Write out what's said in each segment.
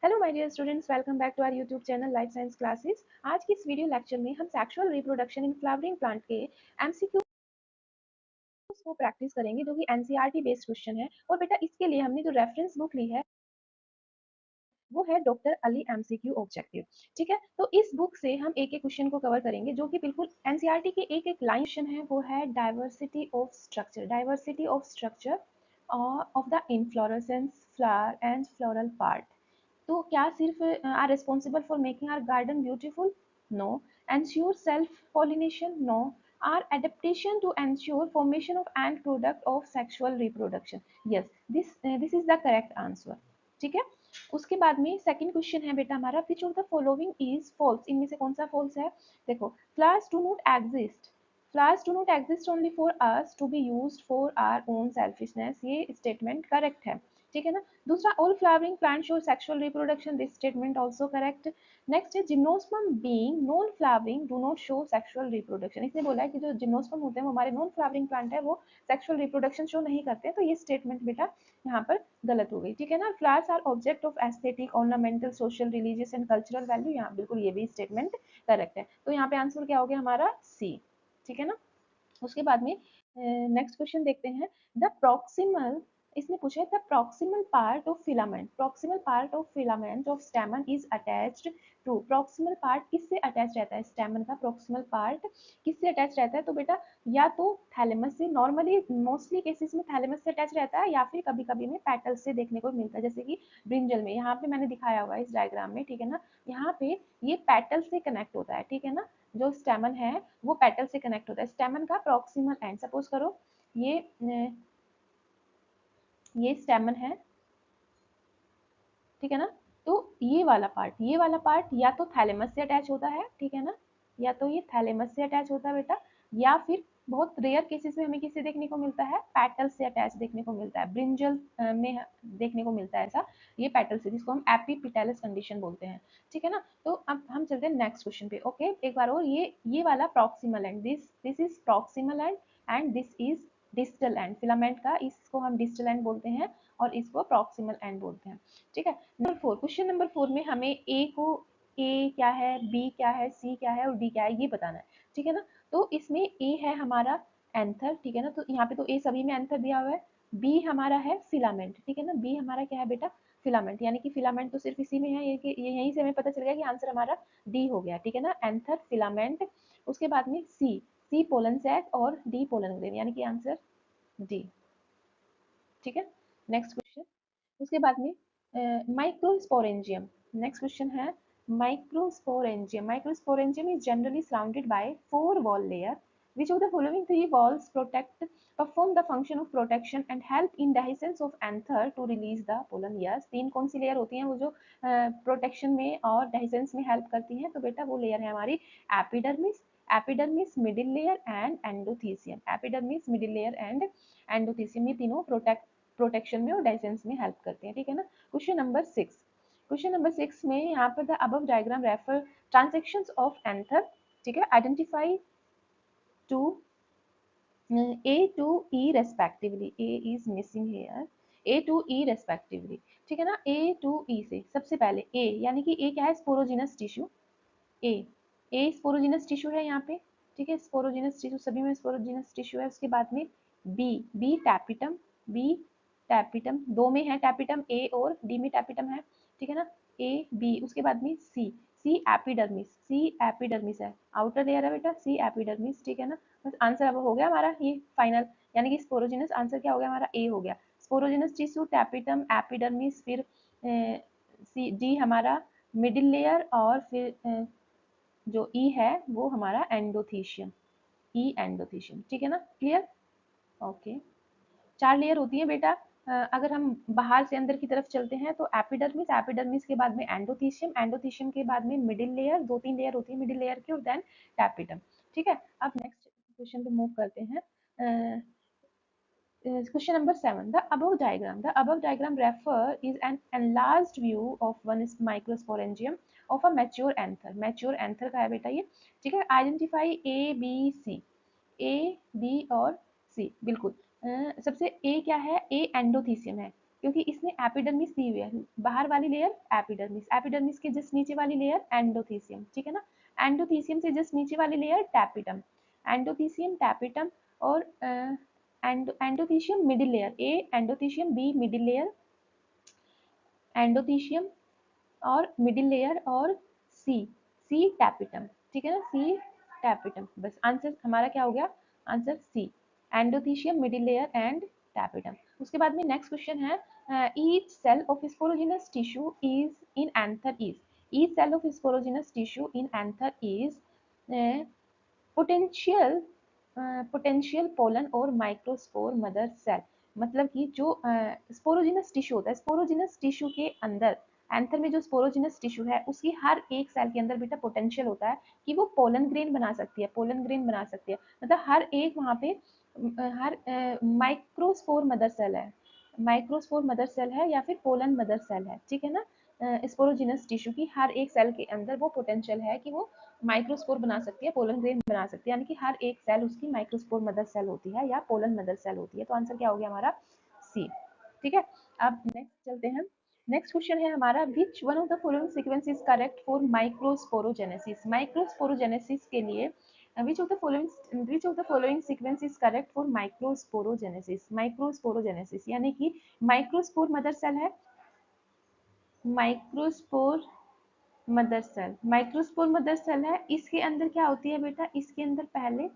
Hello my dear students, welcome back to our YouTube channel life science classes. आज की इस video lecture में हम sexual reproduction in flowering plant के MCQ को प्रैक्टिस करेंगे, जो कि एनसीईआरटी बेस्ड क्वेश्चन है। और बेटा, इसके लिए हमने जो रेफरेंस बुक ली है वो है डॉक्टर अली एमसीक्यू ऑब्जेक्टिव। ठीक है, तो इस बुक से हम एक एक क्वेश्चन को कवर करेंगे, जो कि बिल्कुल एनसीईआरटी के एक एक लाइन क्वेश्चन है। वो है diversity of structure, diversity of structure of the inflorescence flower and floral part. तो क्या सिर्फ are responsible for making our garden beautiful? No. Ensure self pollination? No. Are adaptation to ensure formation of end product of sexual reproduction? Yes, this is the correct answer. ठीक है, उसके बाद में second question है बेटा हमारा, which of the following is false? इनमें से कौन सा फॉल्स है? देखो, flowers do not exist, flowers do not exist only for us to be used for our own selfishness, ये स्टेटमेंट करेक्ट है। ठीक है ना। दूसरा, all flowering plant show sexual reproduction, this statement also correct. Next है, gymnosperm being non flowering do not show sexual reproduction. इसने बोला है कि जो जिम्नोस्पर्म होते हैं वो हमारे नॉन फ्लावरिंग प्लांट है, वो सेक्सुअल रिप्रोडक्शन शो नहीं करते। तो ये स्टेटमेंट बेटा यहाँ पर गलत हो गई। ठीक है ना। Flowers are object of aesthetic, ornamental, social, religious and cultural value, यहाँ बिल्कुल ये भी स्टेटमेंट करेक्ट है। तो यहाँ पे आंसर क्या हो गया हमारा? सी। ठीक है ना। उसके बाद में नेक्स्ट क्वेश्चन देखते हैं। द प्रॉक्सिमल, इसने पूछा है the proximal part of filament, proximal part of filament of stamen is attached to. Proximal part किससे अटैच रहता है? स्टेमन का प्रॉक्सिमल पार्ट किससे अटैच रहता है? तो बेटा या तो थैलेमस से, नॉर्मली मोस्टली केसेस में थैलेमस से अटैच रहता है, या फिर कभी कभी में पैटल से देखने को मिलता है, जैसे कि ब्रिंजल में यहाँ पे मैंने दिखाया हुआ है इस डायग्राम में। ठीक है ना, यहाँ पे ये पैटल से कनेक्ट होता है। ठीक है ना, जो स्टेमन है वो पेटल से कनेक्ट होता है। स्टेमन का प्रॉक्सिमल एंड, सपोज करो ये स्टेमन है। ठीक है ना, तो ये वाला पार्ट, ये वाला पार्ट या तो थैलेमस से अटैच होता है। ठीक है ना, या तो ये थैलेमस से अटैच होता है बेटा, या फिर बहुत रेयर केसेस में हमें किससे देखने को मिलता है? पैटल से अटैच देखने को मिलता है। ब्रिंजल में देखने को मिलता है ऐसा, ये पैटल से, जिसको हम एपीपिटैलस कंडीशन बोलते हैं। ठीक है ना। तो अब हम चलते हैं नेक्स्ट क्वेश्चन पे। ओके, एक बार और, ये वाला proximal and, this is proximal and this is distal end. Filament का इसको हम डिस्टल एंड बोलते हैं और इसको प्रॉक्सिमल एंड बोलते हैं। ठीक है। नंबर 4, क्वेश्चन नंबर 4 में हमें ए क्या है, बी क्या है, सी क्या है और डी क्या है, ये बताना है। ठीक है ना। तो इसमें ए है हमारा एंथर। ठीक है ना, तो यहाँ पे तो ए सभी में एंथर दिया हुआ है। बी हमारा है फिलामेंट। ठीक है ना, बी हमारा क्या है बेटा? फिलामेंट, यानी कि फिलामेंट तो सिर्फ इसी में है, ये यहीं से हमें पता चल गया कि आंसर हमारा डी हो गया। ठीक है ना, एंथर, फिलामेंट। उसके बाद में सी पोलन सैक और डी पोलन ग्रेन, यानी कि आंसर डी। ठीक है, नेक्स्ट क्वेश्चन। उसके बाद में माइक्रोस्पोरेंजियम, नेक्स्ट क्वेश्चन है microsporangium. Microsporangium is generally surrounded by 4 wall layer, which of the following 3 walls perform the function of protection and help in dehiscence of anther to release the pollen? yes, 3 कौन सी layer होती हैं वो जो protection में और dehiscence में help करती हैं? तो बेटा वो लेयर है हमारी epidermis, epidermis, middle layer and endothecium. Epidermis, middle layer and endothecium, ये तीनों प्रोटेक्शन में और डाइसेंस में हेल्प करते हैं। ठीक है ना। क्वेश्चन नंबर 6, क्वेश्चन नंबर 6 में यहाँ पर the above diagram refer transactions of anther. ठीक है, identify two A to E respectively, A is missing here, A to E respectively। ठीक है ना, A to E से सबसे पहले A, यानी कि A क्या है? Sporogenous tissue. A sporogenous tissue है यहाँ पे। ठीक है, स्पोरोजिनस टिश्यू, सभी में स्पोरोजिनस टिश्यू है। उसके बाद में बी टैपिटम, बी टैपिटम, दो में है टैपिटम, ए और डी में टैपिटम है। ठीक है ना, ए बी। उसके बाद में सी एपिडर्मिस, सी एपिडर्मिस है, आउटर लेयर है बेटा, सी एपिडर्मिस। ठीक है ना, बस आंसर अब हो गया हमारा ये फाइनल, यानी कि स्पोरोजिनस आंसर क्या हो गया हमारा? ए हो गया। स्पोरोजिनस टिश्यू, टैपिटम, एपिडर्मिस, फिर सी डी हमारा मिडिल लेयर, और फिर जो ई है वो हमारा एंडोथीशियम, ई एंडोथीशियम। ठीक है ना, क्लियर? ओके, 4 लेयर होती है बेटा। अगर हम बाहर से अंदर की तरफ चलते हैं तो एपिडर्मिस, एपिडर्मिस के बाद में एंडोथीशियम, एंडोथीशियम के बाद में मिडिल लेयर, 2-3 लेयर होती है मिडिल लेयर की, और देन टैपिटम। ठीक है, अब नेक्स्ट क्वेश्चन पे मूव करते हैं। Question number 7. The above diagram refer is an enlarged view of one microsporangium of a mature anther. Mature anther का है बेटा ये। ठीक है, identify A, B, C. A, B और C, बिल्कुल। सबसे A क्या है? A एंडोथीसियम है। क्योंकि इसमें एपिडर्मिस दी हुई है, बाहर वाली लेयर एपिडर्मिस, एपिडर्मिस के जस्ट नीचे वाली लेयर एंडोथीसियम, ठीक है ना, एंडोथीसियम से जस्ट नीचे वाली लेयर टैपिटम, एंडोथीसियम टैपिटम और endothecium middle layer, A endothecium, B middle layer endothecium और मिडिल लेयर और सी, सी टैपिटम, ठीक है ना, सी टैपिटम। बस आंसर हमारा क्या हो गया, answer C, endothecium middle layer and tapetum. उसके बाद में नेक्स्ट क्वेश्चन है, each cell of sporogenous tissue is in anther is, each cell of sporogenous tissue in anther is potential potential pollen और माइक्रोस्पोर मदर सेल, मतलब कि जो sporogenous tissue होता है, स्पोरोजिनस टिश्यू के अंदर एंथर में जो स्पोरोजिनस टिश्यू है उसकी हर एक सेल के अंदर बेटा पोटेंशियल होता है कि वो पोलन ग्रेन बना सकती है, पोलन ग्रेन बना सकती है, मतलब हर एक वहाँ पे हर माइक्रोस्पोर मदर सेल है, माइक्रोस्पोर मदर सेल है या फिर पोलन मदर सेल है, ठीक है ना, स्पोरोजिनस टिश्यू की हर एक सेल के अंदर वो पोटेंशियल है कि वो माइक्रोस्पोर बना सकती है, पोलन ग्रेन बना सकती है, यानी कि हर एक सेल उसकी माइक्रोस्पोर मदर सेल होती है या पोलन मदर सेल होती है। तो आंसर क्या हो गया हमारा, सी, ठीक है। अब नेक्स्ट चलते हैं, नेक्स्ट क्वेश्चन है हमारा, which one of the following sequence is correct for microsporogenesis, microsporogenesis के लिए which of the following sequence is correct for microsporogenesis, microsporogenesis यानी कि माइक्रोस्पोर मदर सेल है, microspore mother cell, microspore mother cell है, इसके अंदर क्या होती है बेटा, इसके अंदर पहले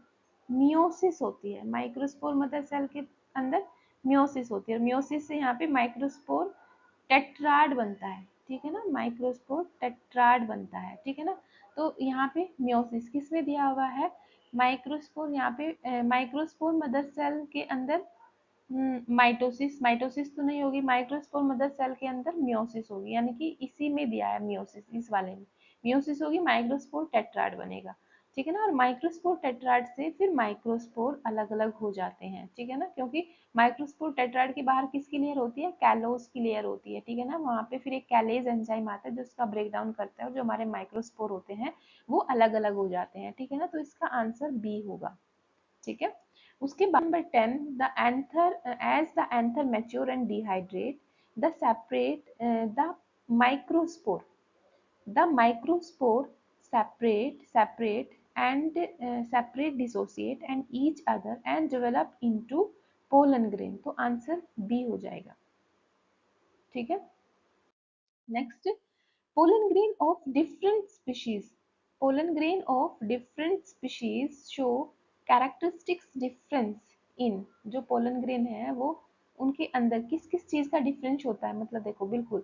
मियोसिस होती है, माइक्रोस्पोर मदर सेल के अंदर मियोसिस होती है, और मियोसिस से यहाँ पे माइक्रोस्पोर टेट्राड बनता है, ठीक है ना, माइक्रोस्पोर टेट्राड बनता है, ठीक है ना। तो यहाँ पे मियोसिस किसमें दिया हुआ है, माइक्रोस्पोर, यहाँ पे माइक्रोस्पोर मदर सेल के अंदर माइटोसिस, माइटोसिस तो नहीं होगी, माइक्रोस्पोर मदर सेल के अंदर मियोसिस होगी, यानी कि इसी में दिया है मियोसिस, इस वाले में मियोसिस होगी, माइक्रोस्पोर टेट्राड बनेगा, ठीक है ना। और माइक्रोस्पोर टेट्राड से फिर माइक्रोस्पोर अलग अलग हो जाते हैं, ठीक है ना, क्योंकि माइक्रोस्पोर टेट्राड के बाहर किसकी लेयर होती है, कैलोस की लेयर होती है, ठीक है ना, वहाँ पे फिर एक कैलेज एंजाइम आता है जो उसका ब्रेक डाउन करता है, और जो हमारे माइक्रोस्पोर होते हैं वो अलग अलग हो जाते हैं, ठीक है ना। तो इसका आंसर बी होगा, ठीक है। उसके बाद number 10, the anther as the anther mature and dehydrate the separate the microspore, the microspore separate and separate dissociate and each other and develop into pollen grain, तो आंसर बी हो जाएगा, ठीक है। Next, pollen grain of different species, pollen grain of different species show characteristics difference in, जो pollen grain है वो उनके अंदर किस किस चीज का डिफरेंस होता है, मतलब देखो बिल्कुल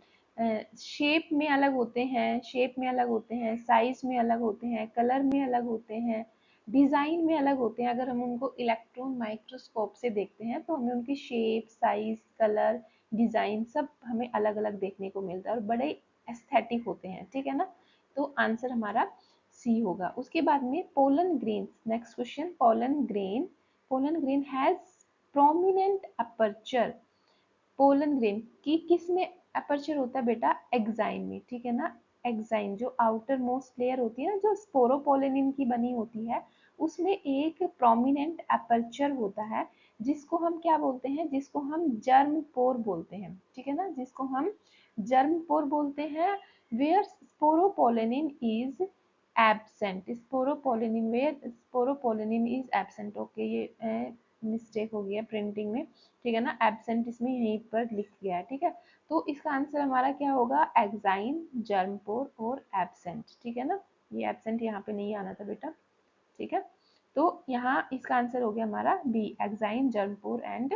शेप में अलग होते हैं, शेप में अलग होते हैं, साइज में अलग होते हैं, कलर में अलग होते हैं, डिजाइन में अलग होते हैं। अगर हम उनको इलेक्ट्रॉन माइक्रोस्कोप से देखते हैं तो हमें उनकी शेप, साइज, कलर, डिजाइन सब हमें अलग अलग देखने को मिलता है और बड़े एस्थेटिक होते हैं, ठीक है ना। तो आंसर हमारा सी होगा। उसके बाद में pollen grain, next question, pollen grain has prominent aperture, pollen grain की किस में अपर्चर होता है बेटा, एक्साइन में, ठीक है ना, एक्साइन जो आउटर मोस्ट लेयर होती है ना, जो स्पोरोपोलेनिन की बनी होती है, उसमें एक प्रोमिनेंट अपर्चर होता है जिसको हम क्या बोलते हैं, जिसको हम जर्म पोर बोलते हैं, ठीक है ना, जिसको हम जर्म पोर बोलते हैं, where sporopollenin is absent, sporopollenin where sporopollenin is absent, okay ये मिस्टेक हो गया प्रिंटिंग में, ठीक है ना, एब्सेंट इसमें यहीं पर लिख गया है, ठीक है। तो इसका आंसर हमारा क्या होगा, एक्साइन, जर्मपोर और एब्सेंट, ठीक है ना, ये एब्सेंट यहाँ पे नहीं आना था बेटा, ठीक है। तो यहाँ इसका आंसर हो गया हमारा B, exine, germ pore and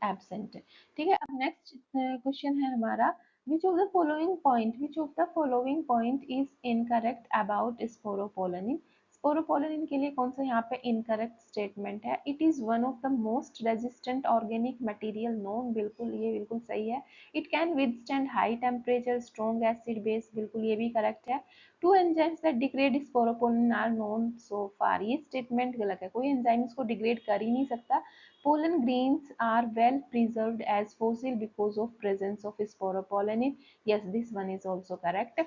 absent, ठीक है। अब नेक्स्ट क्वेश्चन है हमारा, which of the following point is incorrect about sporopollenin, sporopollenin के लिए कौन सा यहाँ पे इनकरेक्ट स्टेटमेंट है, it is one of the most resistant organic material known, बिल्कुल ये बिल्कुल सही है। It can withstand high temperature, strong acid base, बिल्कुल ये भी करेक्ट है। Two enzymes that degrade sporopollenin are known so फार, ये स्टेटमेंट गलत है, कोई एंजाइम इसको डिग्रेड कर ही नहीं सकता। Pollen grains are well preserved as fossil because of presence of sporopollenin. Yes, this one is also correct.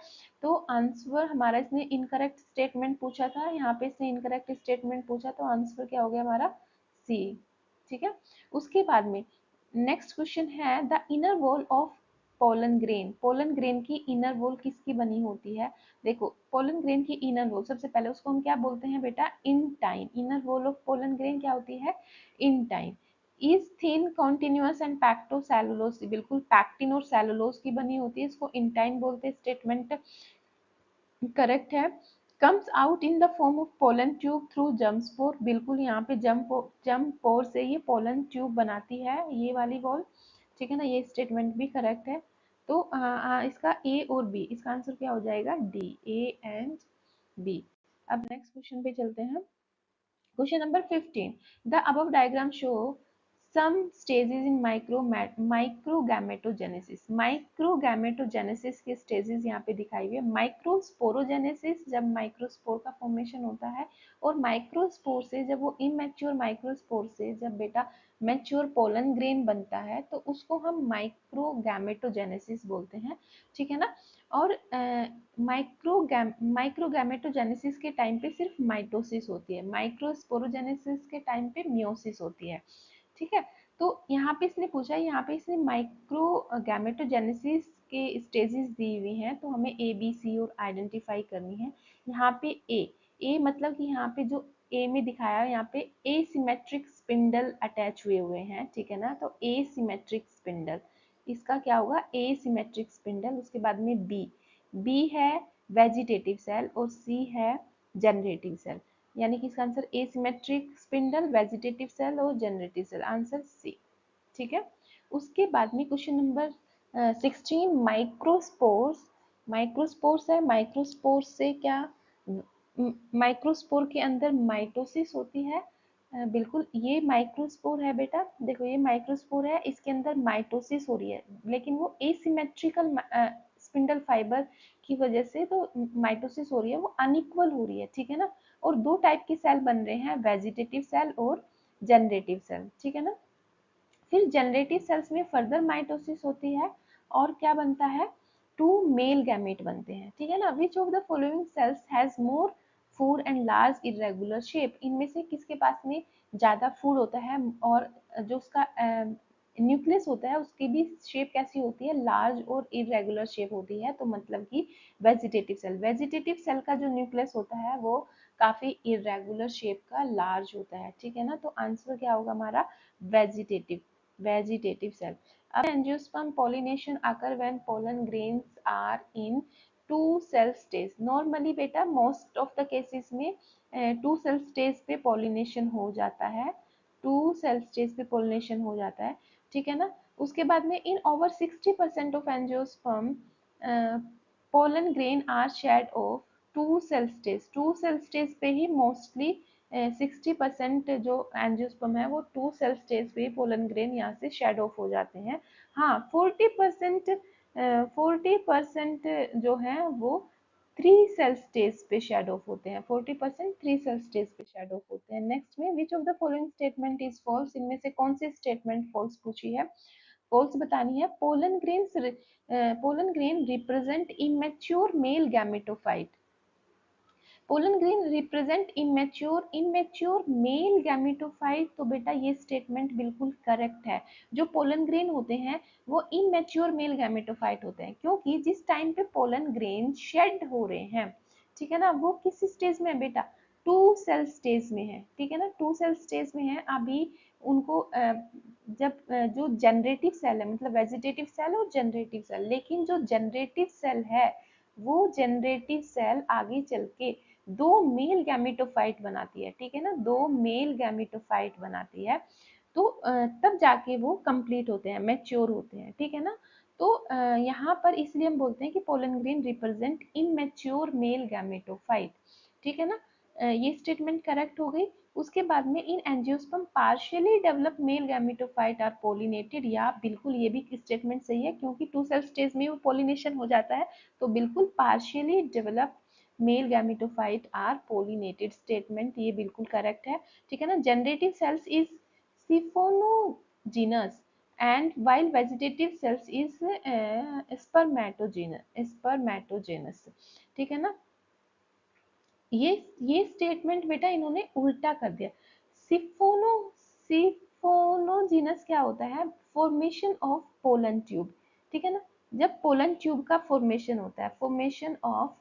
तो आंसर हमारा, इसने इनकरेक्ट स्टेटमेंट पूछा था, यहाँ पे इसने इनकरेक्ट स्टेटमेंट पूछा, तो आंसर क्या हो गया हमारा सी, ठीक है। उसके बाद में नेक्स्ट क्वेश्चन है the inner wall of pollen grain. Pollen grain की इनर वॉल किसकी बनी होती है? देखो पोलन ग्रेन की इनर वॉल, सबसे पहले उसको हम क्या बोलते हैं बेटा? Intine. Inner wall of pollen grain क्या होती है? Intine. Is thin continuous and pectocellulose, बिल्कुल पैक्टिन और सेलुलोज की बनी होती है, इसको इंटाइन बोलते हैं। स्टेटमेंट करेक्ट है। Comes out in the form of pollen tube through germ spore, बिल्कुल यहाँ पे जर्म पोर से ये पोलन ट्यूब बनाती है ये वाली वॉल, ठीक है ना, ये स्टेटमेंट भी करेक्ट है। तो इसका ए और बी, इसका आंसर क्या हो जाएगा? D, A and B. अब नेक्स्ट क्वेश्चन पे चलते हैं। Question number 15. The above diagram show some stages in microgametogenesis. Microgametogenesis के stages यहाँ पे दिखाई हुई है। माइक्रोस्पोरोजेनेसिस, जब माइक्रोस्पोर का फॉर्मेशन होता है, और माइक्रोस्पोर से जब वो इमेच्योर माइक्रोस्पोर से जब बेटा मैच्योर पोलन ग्रेन बनता है तो उसको हम माइक्रोगैमेटोजेनेसिस बोलते हैं, ठीक है ना। और माइक्रोगैमेटोजेनेसिस के टाइम पे सिर्फ माइटोसिस होती है, माइक्रोस्पोरोजेनेसिस के टाइम पे मियोसिस होती है, ठीक है। तो यहाँ पे इसने पूछा है, यहाँ पे इसने माइक्रोगैमेटोजेनेसिस के स्टेजेस दी हुई हैं, तो हमें ए बी सी और आइडेंटिफाई करनी है। यहाँ पे ए मतलब कि यहाँ पे जो ए में दिखाया है, यहाँ पे एसिमेट्रिक स्पिंडल अटैच हुए हुए हैं, ठीक है ना। तो एसिमेट्रिक स्पिंडल, इसका क्या होगा? Asymmetric spindle. उसके बाद में बी है वेजिटेटिव सेल और सी है जनरेटिव सेल, यानी कि इसका answer asymmetric spindle, vegetative cell और जनरेटिव सेल, आंसर सी, ठीक है। उसके बाद में क्वेश्चन नंबर 16, माइक्रोस्पोर्स। माइक्रोस्पोर्स है, माइक्रोस्पोर्स से क्या? माइक्रोस्पोर के अंदर माइटोसिस होती है, बिल्कुल ये माइक्रोस्पोर है बेटा, देखो ये माइक्रोस्पोर है, इसके अंदर माइटोसिस हो रही है, लेकिन वो एसिमेट्रिकल स्पिंडल फाइबर की वजह से तो माइटोसिस हो रही है, वो अनइक्वल हो रही है, ठीक है ना। और दो टाइप के सेल बन रहे हैं, वेजिटेटिव सेल और जनरेटिव सेल, ठीक है ना। फिर जनरेटिव सेल्स में फर्दर माइटोसिस होती है और क्या बनता है? टू मेल गैमेट बनते हैं, ठीक है ना। Which of the following sales has more food and large irregular shape, इनमें से किसके पास में ज्यादा फूड होता है और जो उसका न्यूक्लियस होता है उसकी भी शेप कैसी होती है? लार्ज और इरेगुलर शेप होती है, तो मतलब कि वेजिटेटिव सेल, वेजिटेटिव सेल का जो न्यूक्लियस होता है वो काफी इरेगुलर शेप का लार्ज होता है, ठीक है ना। तो आंसर क्या होगा हमारा? Vegetative cell. अब angiosperm pollination occur when pollen grains are in two cell stage। Normally बेटा मोस्ट ऑफ द केसेस में टू सेल स्टेज पे पॉलिनेशन हो जाता है, टू सेल स्टेज पे पॉलिनेशन हो जाता है, ठीक है ना। उसके बाद में in over 60% of angiosperm pollen grain are shed off two cell stage. Two cell stage पे ही मोस्टली 60% जो एंजियोस्पर्म है वो टू सेल स्टेज पे पोलन ग्रेन यहाँ से शेड ऑफ हो जाते हैं। हाँ 40% जो है वो थ्री सेल स्टेज पे शेड ऑफ होते हैं, 40% थ्री सेल स्टेज पे शेड ऑफ होते हैं। नेक्स्ट में which of the following statement is false, इनमें से कौन सी स्टेटमेंट फॉल्स पूछी है? फॉल्स बतानी है। Pollen grain represent immature male gametophyte. Pollen grain represent immature male gametophyte, तो बेटा ये स्टेटमेंट बिल्कुल करेक्ट है। जो पोलन ग्रेन होते हैं वो इमेच्योर मेल गैमेटोफाइट होते हैं, क्योंकि जिस टाइम पे पोलन ग्रेन शेड हो रहे हैं, ठीक है ना, वो किस स्टेज में है बेटा? टू सेल स्टेज में है, ठीक है ना, टू सेल स्टेज में है अभी। उनको जब जो जनरेटिव सेल है, मतलब वेजिटेटिव सेल और जनरेटिव सेल, लेकिन जो जनरेटिव सेल है वो जनरेटिव सेल आगे चल के दो मेल गैमेटोफाइट बनाती है, ठीक है ना, दो मेल गैमेटोफाइट बनाती है, तो तब जाके वो कंप्लीट होते हैं, मैच्योर होते हैं, ठीक है ना। तो यहाँ पर इसलिए हम बोलते हैं कि pollen grain represent immature male gametophyte, ठीक है ना। ये स्टेटमेंट करेक्ट हो गई। उसके बाद में in angiosperm partially develop male gametophyte are pollinated, या बिल्कुल ये भी स्टेटमेंट सही है, क्योंकि टू सेल स्टेज में वो पोलिनेशन हो जाता है, तो बिल्कुल partially develop male gametophyte are pollinated statement ये बिल्कुल करेक्ट है, ठीक है ना। Generative cells is siphonogenous and while vegetative cells is spermatogenous, ठीक है ना। ये स्टेटमेंट बेटा इन्होंने उल्टा कर दिया। सिफोनो सिफोनोजिनस क्या होता है? फॉर्मेशन ऑफ पोलन ट्यूब, ठीक है ना। जब पोलन ट्यूब का फॉर्मेशन होता है, फॉर्मेशन ऑफ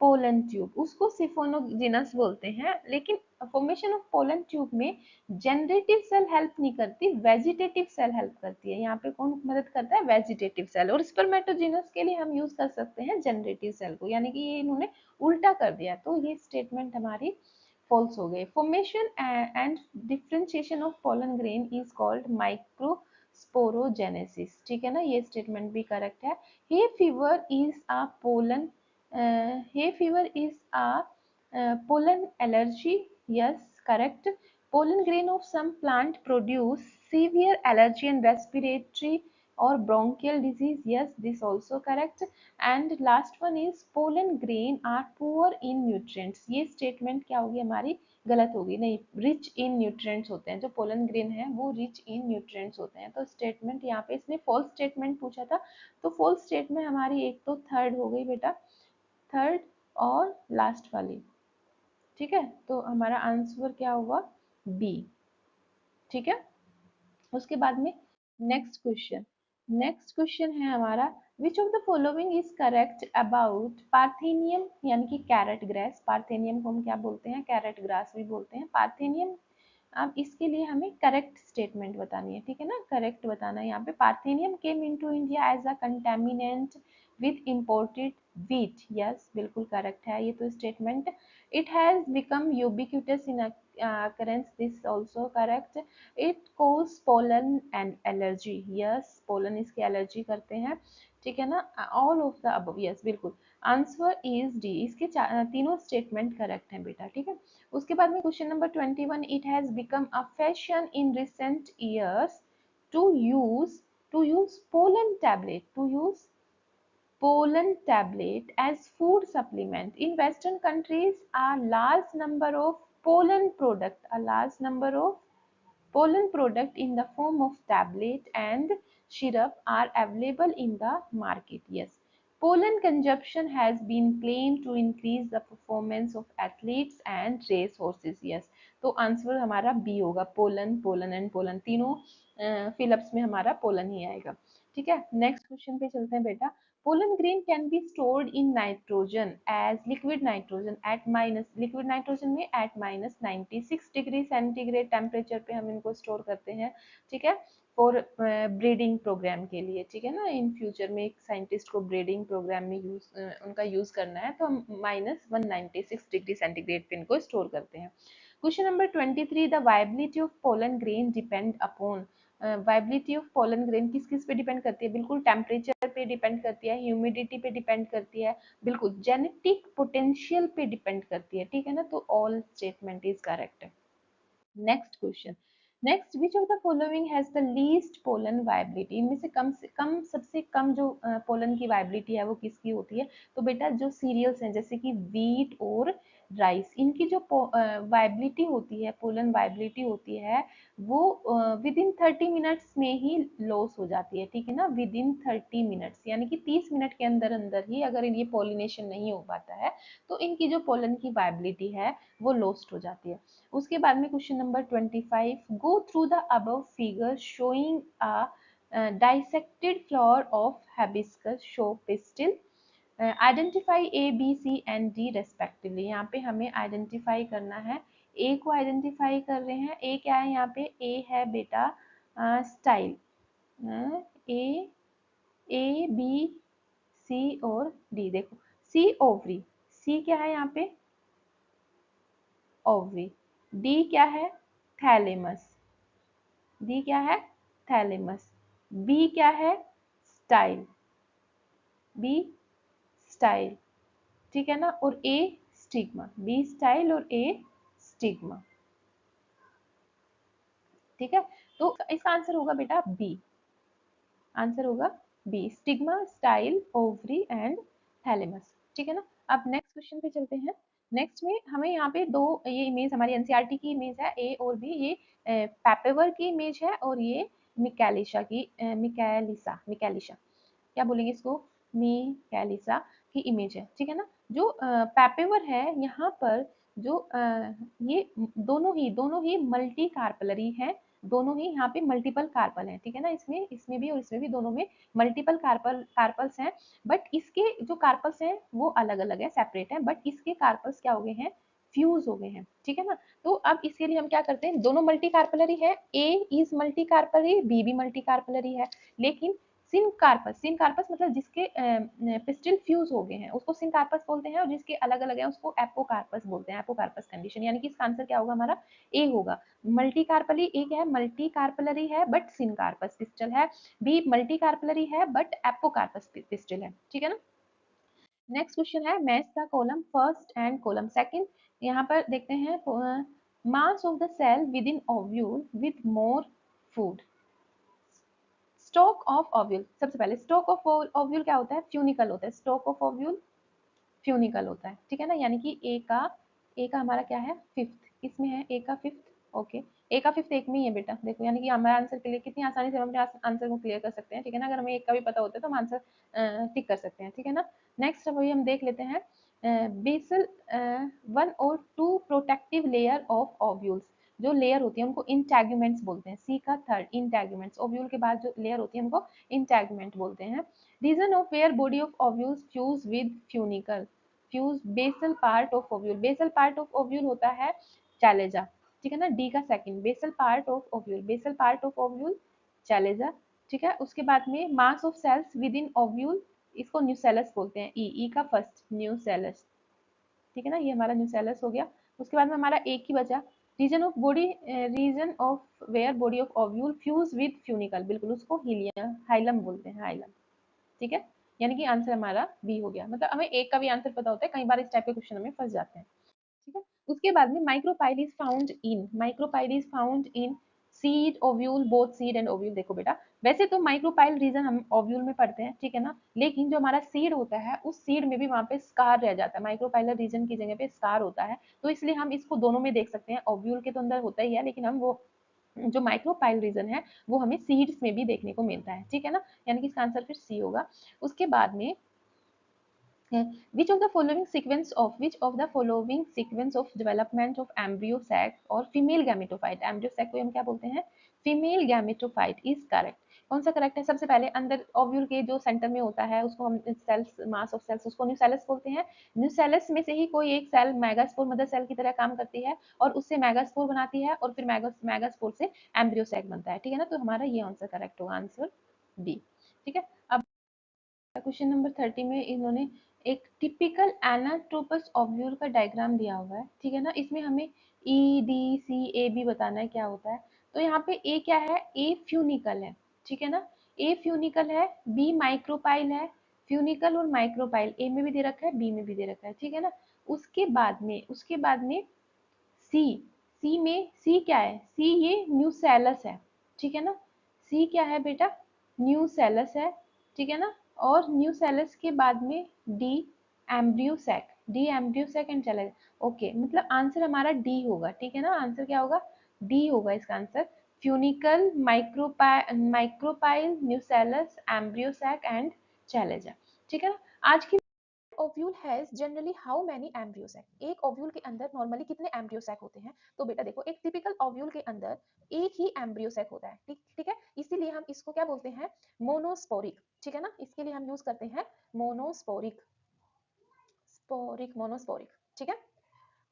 पोलन ट्यूब, उसको सिफोनोजेनस बोलते हैं। लेकिन फॉर्मेशन ऑफ पोलन ट्यूब में जनरेटिव सेल हेल्प नहीं करती, वेजिटेटिव सेल हेल्प करती है। यहाँ पे कौन मदद करता है? Vegetative cell. और स्पर्मेटोजेनस के लिए हम यूज कर सकते हैं जनरेटिव सेल को, यानी कि ये इन्होंने उल्टा कर दिया, तो ये स्टेटमेंट हमारी फॉल्स हो गई। Formation and differentiation of pollen grain is called microsporogenesis, ठीक है ना, ये स्टेटमेंट भी करेक्ट है। Hay fever is a pollen hay fever is a pollen allergy. Yes, correct. Pollen grain of some plant produce severe allergy and respiratory or bronchial disease. Yes, this also correct. And last one is pollen grain are poor in nutrients. ये statement क्या होगी हमारी? गलत होगी, नहीं, rich in nutrients होते हैं। जो पोलन ग्रेन है वो रिच इन न्यूट्रिएंट्स होते हैं। तो स्टेटमेंट यहाँ पे इसने फॉल्स स्टेटमेंट पूछा था, तो फॉल्स स्टेटमेंट हमारी एक तो थर्ड हो गई बेटा, थर्ड और लास्ट वाली, ठीक है। तो हमारा आंसर क्या हुआ? बी, ठीक है। उसके बाद में नेक्स्ट क्वेश्चन है हमारा, which of the following is correct about parthenium, यानी कि कैरेट ग्रास। पार्थेनियम को हम क्या बोलते हैं? कैरेट ग्रास भी बोलते हैं, पार्थेनियम। अब इसके लिए हमें करेक्ट स्टेटमेंट बतानी है, ठीक है ना, करेक्ट बताना है। यहाँ पे parthenium came into India as a contaminant with imported wheat, yes, बिल्कुल करेक्ट है ये तो statement. It has become ubiquitous in occurrence, this also correct. It cause pollen and allergy, yes, pollen इसके एलर्जी करते हैं, ठीक है ना। All of the above, yes, बिल्कुल आंसर इज डी। इसके तीनों स्टेटमेंट करेक्ट हैं बेटा, ठीक है। उसके बाद में question number 21, it has become a fashion in recent years to use pollen tablet, to use pollen tablet as food supplement. In Western countries, a large number of pollen product in the form of tablet and syrup are available in the market. Yes, pollen consumption has been claimed to increase the performance of athletes and race horses. Yes, तो answer हमारा B होगा, pollen, pollen and pollen, तीनों fill-ups में हमारा pollen ही आएगा, ठीक है। Next question पे चलते हैं बेटा। pollen grain can be stored in nitrogen as liquid nitrogen at liquid nitrogen में at -96 डिग्री सेंटीग्रेड टेम्परेचर पे हम इनको स्टोर करते हैं, ठीक है, फॉर ब्रीडिंग प्रोग्राम के लिए, ठीक है ना। इन फ्यूचर में एक साइंटिस्ट को ब्रीडिंग प्रोग्राम में उनका यूज करना है, तो हम -196 डिग्री सेंटीग्रेड पे इनको स्टोर करते हैं। Question number 23, the viability of pollen grain depend upon. Viability of pollen grain किस किस पे डिपेंड करती है? बिल्कुल टेम्परेचर पे डिपेंड करती है, ह्यूमिडिटी पे डिपेंड करती है, बिल्कुल जेनेटिक पोटेंशियल पे डिपेंड करती है, ठीक है ना। तो all statement is correct. Next question, next, which of the following has the least pollen viability. इनमें से कम सबसे कम जो पोलन की वायबिलिटी है वो किसकी होती है? तो बेटा जो सीरियल्स हैं जैसे कि वीट और राइस, इनकी जो वायबिलिटी होती है, पोलन वायबिलिटी होती है, वो विद इन 30 मिनट्स में ही लॉस हो जाती है, ठीक है ना। विद इन 30 मिनट्स, यानी कि 30 मिनट के अंदर अंदर ही अगर ये पोलिनेशन नहीं हो पाता है तो इनकी जो पोलन की वायबिलिटी है वो लॉस्ट हो जाती है। उसके बाद में question number 25, go through the above figure showing a dissected flower of hibiscus show pistil, identify A B C and D respectively. यहाँ पे हमें आइडेंटिफाई करना है, ए को आइडेंटिफाई कर रहे हैं। ए क्या है यहाँ पे? ए है बेटा स्टाइल, ए ए बी सी और डी। देखो, सी ओवरी, सी क्या है यहाँ पे? ओवरी। डी क्या है? थैलेमस, डी क्या है? थैलेमस। बी क्या है? स्टाइल, बी स्टाइल, ठीक है ना। और ए स्टिग्मा, बी स्टाइल और ए स्टिग्मा, ठीक है। तो इसका आंसर होगा बेटा बी, आंसर होगा B, stigma, style, ovary and thalamus, ठीक है ना। अब नेक्स्ट क्वेश्चन पे चलते हैं। नेक्स्ट में हमें यहाँ पे दो, ये इमेज हमारी एनसीईआरटी की इमेज है, ए और बी। ये पेपेवर की इमेज है और ये मिकैलिशा की, मिकैलिशा क्या बोलेंगे इसको? मिकैलिशा की इमेज है, ठीक है ना। जो पेपेवर है यहाँ पर, जो ये दोनों ही मल्टी कार्पलरी है, दोनों ही यहाँ पे मल्टीपल कार्पल हैं, ठीक है ना, इसमें भी और इसमें भी, दोनों में मल्टीपल कार्पल्स हैं, बट इसके जो कार्पल्स हैं वो अलग अलग है, सेपरेट है, बट इसके कार्पल्स क्या हो गए हैं, फ्यूज हो गए हैं, ठीक है ना। तो अब इसके लिए हम क्या करते हैं, दोनों मल्टी कार्पलरी है, ए इज मल्टी कार्पलरी, बी भी मल्टी कार्पलरी है, लेकिन सिनकार्पस मतलब जिसके पिस्टिल फ्यूज हो गए हैं उसको सिनकार्पस बोलते हैं, और जिसके अलग अलग है उसको एपोकार्पस बोलते हैं, एपोकार्पस कंडीशन, यानी कि इसका आंसर क्या होगा हमारा, ए होगा। मल्टी कार्पली एक है, मल्टी कार्पलरी है बट सिनकार्पस पिस्टल है, बी मल्टी कार्पलरी है बट एपोकार्पस पिस्टल है, ठीक है ना। नेक्स्ट क्वेश्चन है match the column first and column second. यहाँ पर देखते हैं mass of the cell within ovule with more food. Stock of ovule, सबसे पहले स्टॉक ऑफ ओव्यूल क्या होता है, फ्यूनिकल होता है, स्टॉक ऑफ ओव्यूल फ्यूनिकल होता है, ठीक है ना, यानी कि ए का हमारा क्या है, फिफ्थ, इसमें है ए का फिफ्थ, ओके, ए का फिफ्थ एक में ही है बेटा, देखो यानी कि हमारा आंसर के लिए कितनी आसानी से हम अपने आंसर को क्लियर कर सकते हैं, ठीक है ना, अगर हमें एक का भी पता होता है तो हम आंसर टिक कर सकते हैं, ठीक है ना। नेक्स्ट वही हम देख लेते हैं, बेसल 1 और 2 प्रोटेक्टिव लेयर ऑफ ओव्यूल्स, जो लेयर होती है उनको इंटैगुमेंट्स बोलते हैं, सी का थर्ड इंटैगुमेंट्स, ओव्यूल के बाद जो लेयर होती है उनको इंटैगुमेंट बोलते हैं। Region of where body of ovules fuse with funicle, fuse basal part of ovule, basal part of ovule होता है चैलेजा, ठीक है ना, डी का second basal part of ovule, basal part of ovule chalaza, ठीक है। उसके बाद में mass of cells within ovule, इसको न्यूसेलस बोलते हैं, ई का फर्स्ट न्यूसेलस, ठीक है ना, ये हमारा न्यूसेलस हो गया। उसके बाद में हमारा एक ही बचा, region of body, region of where body of ovule fuse with funicle, बिल्कुल उसको हीलियम हाइलम बोलते हैं, हाइलम, ठीक है, यानी कि आंसर हमारा बी हो गया, मतलब हमें एक का भी आंसर पता होता है, कई बार इस टाइप के क्वेश्चन में फंस जाते हैं, ठीक है। उसके बाद में micropyle is found in seed ovule, both seed and ovule. देखो बेटा, वैसे तो माइक्रोपाइल रीजन हम ओव्यूल में पढ़ते हैं, ठीक है ना, लेकिन जो हमारा सीड होता है उस सीड में भी वहां पे स्कार रह जाता है, माइक्रोपाइलर रीजन की जगह पे स्कार होता है, तो इसलिए हम इसको दोनों में देख सकते हैं, ओव्यूल के तो अंदर होता ही है, लेकिन हम वो जो माइक्रोपाइल रीजन है वो हमें सीड्स में भी देखने को मिलता है, ठीक है ना, यानी कि इसका आंसर फिर सी होगा। उसके बाद में which of the following sequence of development of embryo sac और female gametophyte, embryo sac को हम क्या बोलते हैं, female gametophyte is correct, कौन सा करेक्ट है, सबसे पहले अंदर ओव्यूल के जो सेंटर में होता है उसको हम सेल्स, मास ऑफ सेल्स, उसको न्यूसेलस बोलते हैं, न्यूसेलस में से ही कोई एक सेल मेगास्पोर मदर सेल की तरह काम करती है और उससे मेगास्पोर बनाती है और फिर मेगास्पोर से एम्ब्रियो सैक बनता है, ठीक है ना, तो हमारा ये आंसर करेक्ट होगा, आंसर डी, ठीक है। अब क्वेश्चन नंबर 30 में इन्होंने एक टिपिकल एनाट्रोपस ओव्यूल का डायग्राम दिया हुआ है, ठीक है ना, इसमें हमें E D C A B बताना है क्या होता है, तो यहाँ पे ए क्या है, ए फ्यूनिकल है, ठीक है ना, ए फ्यूनिकल है, बी माइक्रोपाइल है, फ्यूनिकल और माइक्रोपाइल ए में भी दे रखा है, बी में भी दे रखा है, ठीक है ना। उसके बाद में सी, सी क्या है, सी ये न्यूसेलस है, ठीक है ना, सी क्या है बेटा, न्यूसेलस है, ठीक है ना, और न्यूसेलस के बाद में D embryo sac, D embryo sac and चला, ओके, मतलब आंसर हमारा डी होगा, ठीक है ना, आंसर क्या होगा, डी होगा इसका answer, funicle micropyle nucellus embryo sac and chalaza, ठीक है ना। आज की ovule has generally how many embryo sac, एक ओव्यूल के अंदर नॉर्मली कितने एम्ब्रियो सैक होते हैं, तो बेटा देखो एक टिपिकल ओव्यूल के अंदर एक ही एम्ब्रियो सैक होता है, ठीक ठीक है, इसीलिए हम इसको क्या बोलते हैं, मोनोस्पोरिक, ठीक है ना, इसके लिए हम यूज करते हैं मोनोस्पोरिक, मोनोस्पोरिक, ठीक है।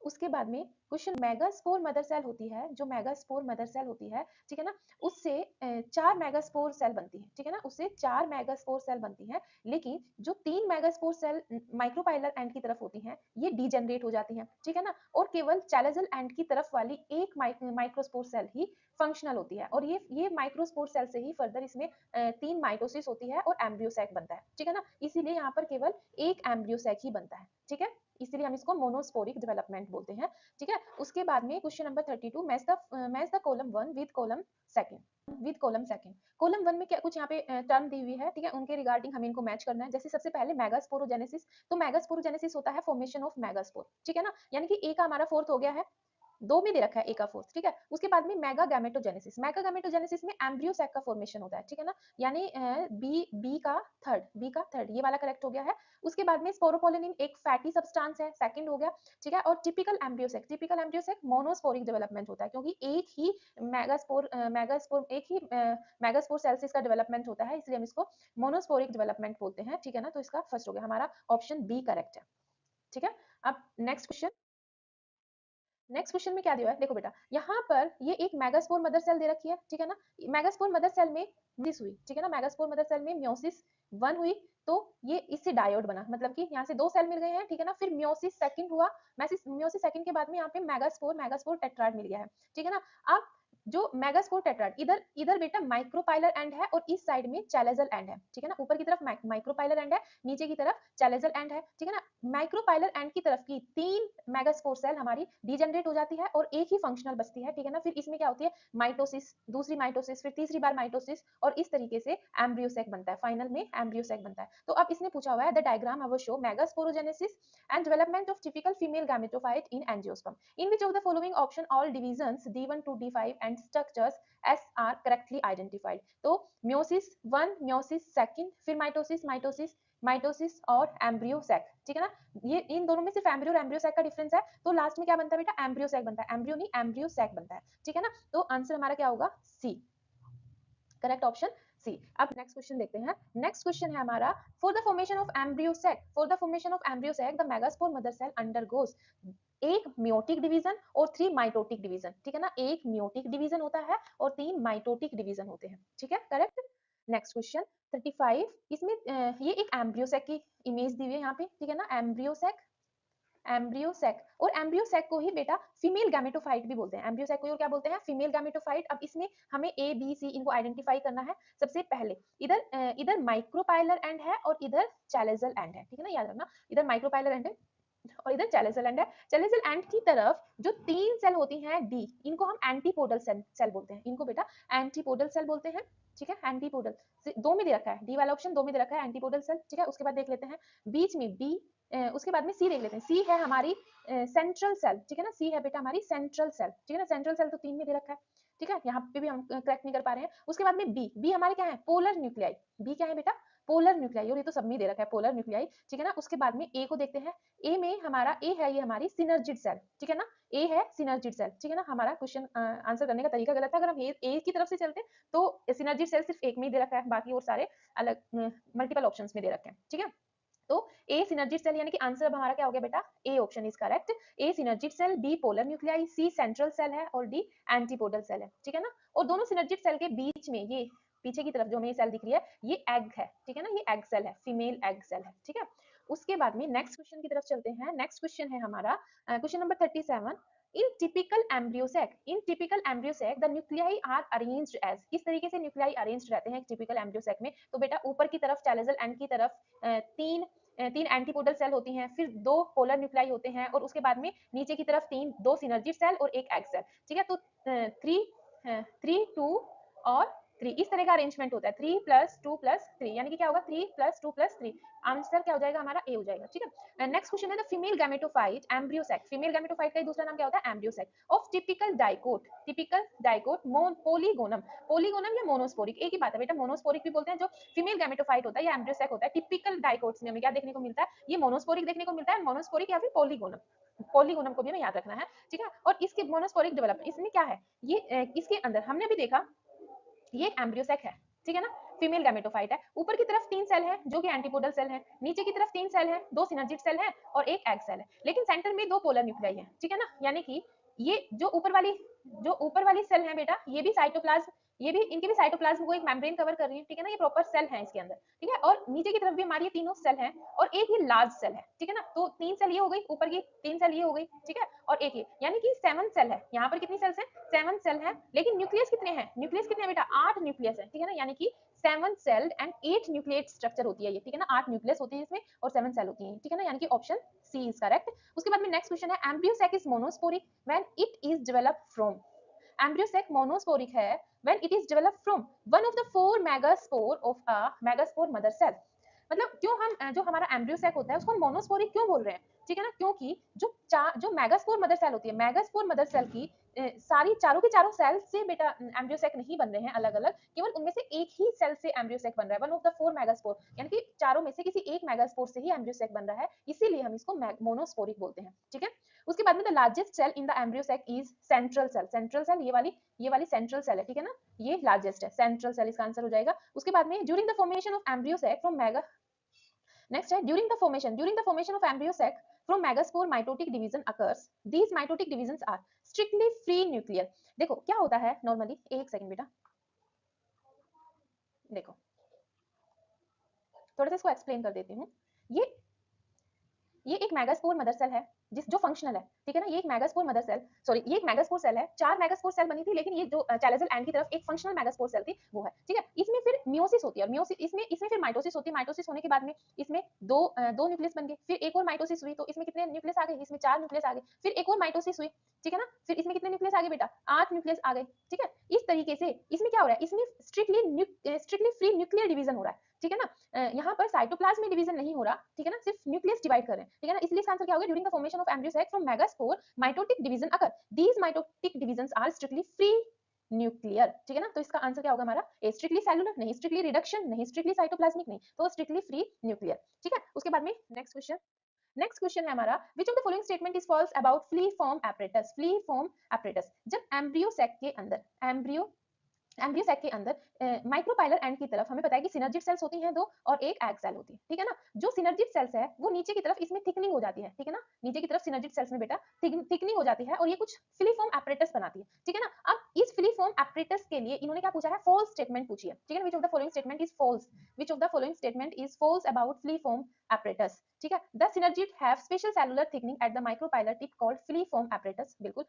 उसके बाद में क्वेश्चन, मेगास्पोर मदर सेल होती है, जो मेगास्पोर मदर सेल होती है, ठीक है ना, उससे 4 मेगास्पोर सेल बनती है, ठीक है ना, उससे 4 मेगास्पोर सेल बनती है, लेकिन जो 3 मेगास्पोर सेल माइक्रोपाइलर एंड की तरफ होती हैं ये डीजेनरेट हो जाती हैं, ठीक है ना, और केवल चैलेजल एंड की तरफ वाली एक माइक्रोस्पोर सेल ही फंक्शनल होती है, और ये माइक्रोस्पोर सेल से ही फर्दर इसमें 3 माइटोसिस होती है और एम्ब्रियोसैक बनता है, ठीक है ना, इसीलिए यहाँ पर केवल एक एम्ब्रियोसैक ही बनता है, ठीक है, इसीलिए हम इसको मोनोस्पोरिक डेवलपमेंट बोलते हैं, ठीक है। उसके बाद में question number 32, match the column 1 with column second, column 1 में क्या कुछ यहाँ पे टर्म दी हुई है, ठीक है, उनके रिगार्डिंग हमें इनको मैच करना है, जैसे सबसे पहले मेगास्पोरोजेनेसिस, तो मेगास्पोरोजेनेसिस होता है फॉर्मेशन ऑफ मेगास्पोर, ठीक है ना, यानी कि ए का हमारा फोर्थ हो गया है, दो में दे रखा है ए का फोर्थ, ठीक है। उसके बाद में मेगा गैमेटोजेनेसिस, मेगा गैमेटोजेनेसिस में एम्ब्रियो सैक का फॉर्मेशन होता है, ठीक है ना, यानी बी का थर्ड, ये वाला करेक्ट हो गया है। उसके बाद में स्पोरोपोलिन एक फैटी सब्सटेंस है, सेकंड हो गया, ठीक है। और typical embryo sac monosporic development होता है, क्योंकि एक ही मेगास्पोर सेल से इसका डेवलपमेंट होता है, इसलिए हम इसको मोनोस्पोरिक डेवलपमेंट बोलते हैं, ठीक है ना। तो इसका फर्स्ट हो गया हमारा ऑप्शन बी करेक्ट है, ठीक है। अब नेक्स्ट क्वेश्चन में क्या दिया है, देखो बेटा, यहाँ पर ये एक मेगास्पोर मदर सेल दे रखी है, ठीक है ना। मेगास्पोर मदर सेल में मिस हुई, ठीक है ना, मेगास्पोर मदर सेल में मियोसिस 1 हुई, तो ये इससे डायोड बना, मतलब कि यहाँ से दो सेल मिल गए हैं, ठीक है ना। फिर मियोसिस सेकंड हुआ, मियोसिस सेकंड के बाद में यहाँ पे मेगास्पोर टेट्राड मिल गया है, ठीक है ना। अब जो मेगास्पोर टेट्राड, इधर बेटा माइक्रोपाइलर एंड है और इस साइड में चैलेजल एंड है, ठीक है ना। ऊपर की तरफ माइक्रोपाइलर एंड है, नीचे की तरफ चैलेजल एंड है, ठीक है ना। माइक्रोपाइलर एंड की तरफ की 3 मेगास्पोर सेल हमारी डीजेनरेट हो जाती है और एक ही फंक्शनल बचती है, ठीक है ना। फिर इसमें क्या होती है, माइटोसिस, दूसरी माइटोसिस, फिर तीसरी बार माइटोसिस, और इस तरीके से एम्ब्रियो सैक बनता है, फाइनल में एम्ब्रियो सैक बनता है। तो अब इसने पूछा हुआ है the diagram our show megasporogenesis and development of typical female gametophyte in angiosperm, in which of the following option all divisions D1 to D5 and structures S are correctly identified। तो meiosis 1, meiosis 2, फिर mitosis और embryo sac, ठीक है ना। ये इन दोनों में सिर्फ एम्ब्रियो और एम्ब्रियो सैक का डिफरेंस है, तो लास्ट में क्या बनता है बेटा, एम्ब्रियो सैक बनता है, एम्ब्रियो नहीं एम्ब्रियो सैक बनता है, ठीक है ना। तो आंसर हमारा क्या होगा, सी, करेक्ट ऑप्शन सी। अब नेक्स्ट क्वेश्चन देखते हैं। नेक्स्ट क्वेश्चन है हमारा, for the formation of embryo sac the megaspore mother cell undergoes एक मियोटिक डिवीजन और 3 माइटोटिक डिवीजन, ठीक है ना। एक मियोटिक डिवीजन होता है और 3 माइटोटिक डिवीजन होते हैं, ठीक है, करेक्ट। नेक्स्ट क्वेश्चन 35, इसमें ये एक एम्ब्रियो सैक की इमेज दी हुई है यहाँ पे, ठीक है ना। एम्ब्रियो सैक और एम्ब्रियो सैक को ही बेटा फीमेल गैमेटोफाइट भी बोलते हैं, एम्ब्रियो सैक को और क्या बोलते हैं, फीमेल गैमेटोफाइट। अब इसमें हमें ए बी सी इनको आइडेंटिफाई करना है। सबसे पहले इधर माइक्रोपाइलर एंड है और इधर चैलेजल एंड है, ठीक है ना, याद रखना, इधर माइक्रोपाइलर एंड है और इधर चैलेजल एंड है। चैलेजल एंड की तरफ जो 3 सेल होती हैं डी, इनको हम एंटीपोडल सेल बोलते हैं, इनको बेटा एंटीपोडल सेल बोलते हैं, ठीक है। एंटीपोडल दो में दे रखा है, डी वाला ऑप्शन दो में दे रखा है एंटीपोडल सेल, ठीक है। उसके बाद देख लेते हैं बीच में बी, उसके बाद में सी देख लेते हैं, सी है हमारी सेंट्रल सेल, ठीक है ना, सी है बेटा हमारी सेंट्रल सेल, ठीक है ना। सेंट्रल सेल तो 3 में दे रखा है, ठीक है, यहाँ पे भी हम करेक्ट नहीं कर पा रहे हैं। उसके बाद में बी हमारे क्या है, पोलर न्यूक्लियाई, बी क्या है बेटा, पोलर न्यूक्लियाई, और ये तो सब में दे रखा है पोलर न्यूक्लियाई, ठीक है ना। उसके बाद में ए को देखते हैं, ए में हमारा ए है, ये हमारी सिनर्जिड सेल, ठीक है ना, ए है सिनर्जिड सेल, ठीक है ना। हमारा क्वेश्चन आंसर करने का तरीका गलत था, अगर हम ए की तरफ से चलते तो सिनर्जिड सेल सिर्फ एक में ही दे रखा है, बाकी और सारे अलग मल्टीपल ऑप्शंस में दे रखे हैं, ठीक है। तो ए सिनर्जिड सेल, यानी कि आंसर अब हमारा क्या हो गया बेटा, A option is correct. A synergid cell, B polar nuclei, C central cell है और डी एंटीपोडल सेल है, ठीक है ना। और दोनों सिनर्जिड सेल के बीच में ये पीछे की तरफ जो हमें सेल दिख रही है, ये एग है, ठीक है ना, ये एग सेल है, फीमेल एग सेल है, ठीक है। उसके बाद में नेक्स्ट क्वेश्चन की तरफ चलते हैं। नेक्स्ट क्वेश्चन है हमारा question number 37, in typical embryo sac the nuclei are arranged as, किस तरीके से न्यूक्लियाई अरेंज्ड रहते हैं टिपिकल एम्ब्रियो सैक में, तो बेटा ऊपर की तरफ चैलेजल एंड की तरफ तीन एंटीपोडल सेल होती हैं, फिर 2 पोलर न्यूक्लियाई होते हैं, और उसके बाद में नीचे की तरफ 2 सिनर्जिड सेल और एक एग सेल, ठीक है। तो 3 2 और 3 इस तरह का अरेंजमेंट होता है, 3 + 2 + 3, यानी कि क्या होगा 3 + 2 + 3, आंसर क्या हो जाएगा हमारा ए हो जाएगा, ठीक है। नेक्स्ट क्वेश्चन है the female gametophyte embryo sac, female gametophyte का दूसरा नाम क्या होता है, embryo sac of typical dicot polygonum या मोनोस्पोरिक, एक ही बात है बेटा, मोनोस्पोरिक भी बोलते हैं जो फीमेल गैमेटोफाइट होता है या एम्ब्रियो सैक होता है। टिपिकल डाइकोट्स में हमें क्या देखने को मिलता है, ये मोनोस्पोरिक देखने को मिलता है, मोनोस्पोरिक या फिर पोलीगोनम को भी हमें याद रखना है, ठीक है। और इसके मोनोस्पोरिक डेवलपमेंट इसमें क्या है, ये इसके अंदर हमने भी देखा, ये एम्ब्रियो सैक है, ठीक है ना, फीमेल गैमेटोफाइट है। ऊपर की तरफ 3 सेल है जो कि एंटीपोडल सेल है, नीचे की तरफ 3 सेल है, 2 सिनर्जिड सेल है और एक एग सेल है, लेकिन सेंटर में 2 पोलर न्यूक्लियाई है, ठीक है ना। यानी कि ये जो ऊपर वाली सेल है बेटा, ये भी साइटोप्लाज्म, ये भी इनके भी साइटोप्लाज्म को एक मेम्ब्रेन कवर कर रही है, ठीक है ना, ये प्रॉपर सेल है इसके अंदर, ठीक है। और नीचे की तरफ भी हमारी ये तीनों सेल हैं और एक ये लार्ज सेल है, ठीक है ना। तो 3 सेल ये हो गई, ऊपर की 3 सेल ये हो गई, ठीक है, और एक ये, यानी कि 7 सेल है। यहाँ पर कितनी सेल्स हैं, 7 सेल है, लेकिन न्यूक्लियस कितने हैं, न्यूक्लियस कितने हैं बेटा, 8 न्यूक्लियस है, ठीक है ना। यानी कि 7 सेल्ड एंड 8 न्यूक्लिएट स्ट्रक्चर होती है ये, ठीक है ना, 8 न्यूक्लियस होती है इसमें और 7 सेल होती है, ठीक है ना, यानी कि ऑप्शन सी इज करेक्ट। उसके बाद में नेक्स्ट क्वेश्चन है embryo sac is monosporic when it is developed from, embryo sac monosporic है when it is developed from one of the 4 megaspore of a megaspore mother cell, मतलब क्यों हम जो हमारा एम्ब्रियो सैक होता है उसको मोनोस्पोरिक क्यों बोल रहे हैं, ठीक है ना, क्योंकि जो मेगास्पोर मदर सेल होती है, मेगास्पोर मदर सेल की सारी चारों के चारों सेल से बेटा एम्ब्रियो सैक नहीं बन रहे हैं अलग अलग, केवल उनमें से एक ही सेल से एम्ब्रियो सैक बन रहा है, वन ऑफ द 4 मेगास्पोर, यानी कि चारों में से किसी एक मेगास्पोर से ही एम्ब्रियो सैक बन रहा है, इसीलिए हम इसको मोनोस्पोरिक बोलते हैं, ठीक है। उसके बाद में the largest cell in the embryo sac is central cell, central cell ये वाली सेंट्रल सेल है, ठीक है ना, ये लार्जेस्ट है, सेंट्रल सेल इसका आंसर हो जाएगा। उसके बाद में during the formation of embryo sac from mega, next है during the formation of embryo sac from megaspore mitotic division occurs, these mitotic divisions are strictly free nuclear। देखो क्या होता है नॉर्मली, एक सेकंड बेटा, देखो थोड़ा सा इसको एक्सप्लेन कर देती हूँ। ये एक मेगास्पोर मदर सेल है जिस जो फंक्शनल है, ठीक है ना, ये एक मेगास्पोर मदर सेल, सॉरी ये एक मेगास्पोर सेल है, 4 मेगास्पोर सेल बनी थी, लेकिन ये जो चैलेजल एंड की तरफ एक फंक्शनल मेगास्पोर सेल थी वो है, ठीक है। इसमें फिर मियोसिस होती है, और मियोसिस इसमें फिर माइटोसिस होती है, माइटोसिस होने के बाद में इसमें दो न्यूक्लियस बन गए, फिर एक और माइटोसिस हुई तो इसमें कितने न्यूक्लियस आ गए, इसमें 4 न्यूक्लियस आ गए, फिर एक और माइटोसिस हुई, ठीक है ना, फिर इसमें कितने न्यूक्लियस आ गए बेटा, 8 न्यूक्लियस आ गए, ठीक है। इस तरीके से इसमें क्या हो रहा है, इसमें स्ट्रिक्टली फ्री न्यूक्लियर डिवीजन हो रहा है, ठीक है ना, यहाँ पर साइटोप्लाज्म में डिवीजन नहीं हो रहा, ठीक है ना, सिर्फ न्यूक्लियस डिवाइड कर रहे हैं, ठीक है ना, इसलिए इसका आंसर क्या होगा, during the formation of embryo sac from megaspore mitotic division occur, these mitotic divisions are strictly free nuclear, ठीक है ना, तो इसका आंसर क्या होगा हमारा, ए स्ट्रिक्टली सेलुलर नहीं, स्ट्रिक्टली रिडक्शन नहीं, स्ट्रिक्टली साइटोप्लाज्मिक नहीं, तो स्ट्रिक्टली फ्री न्यूक्लियर, ठीक है। उसके बाद में नेक्स्ट क्वेश्चन है हमारा, which of the following statement is false about filiform apparatus, filiform apparatus, जब एम्ब्रियो सैक के अंदर एम्ब्रियो सैक के अंदर माइक्रोपाइलर एंड की तरफ हमें पता है कि सिनर्जिड सेल्स होती हैं दो और एक एग सेल होती है, ठीक है ना, जो सिनर्जिड सेल्स है वो नीचे की तरफ इसमें थिकनिंग हो जाती है, ठीक है ना, नीचे की तरफ सिनर्जिड सेल्स में बेटा थिकनिंग हो जाती है और ये कुछ फिलीफॉर्म एपरेटस बनाती है, ठीक है ना। अब इस फिलीफॉर्म एपरेटस के लिए इन्होंने क्या पूछा है, फॉल्स स्टेटमेंट पूछी है, ठीक है, which of the following statement is false, which of the following statement is false about filiform apparatus, ठीक है, the synergid have special cellular thickening at the micropylar tip called filiform apparatus, बिल्कुल,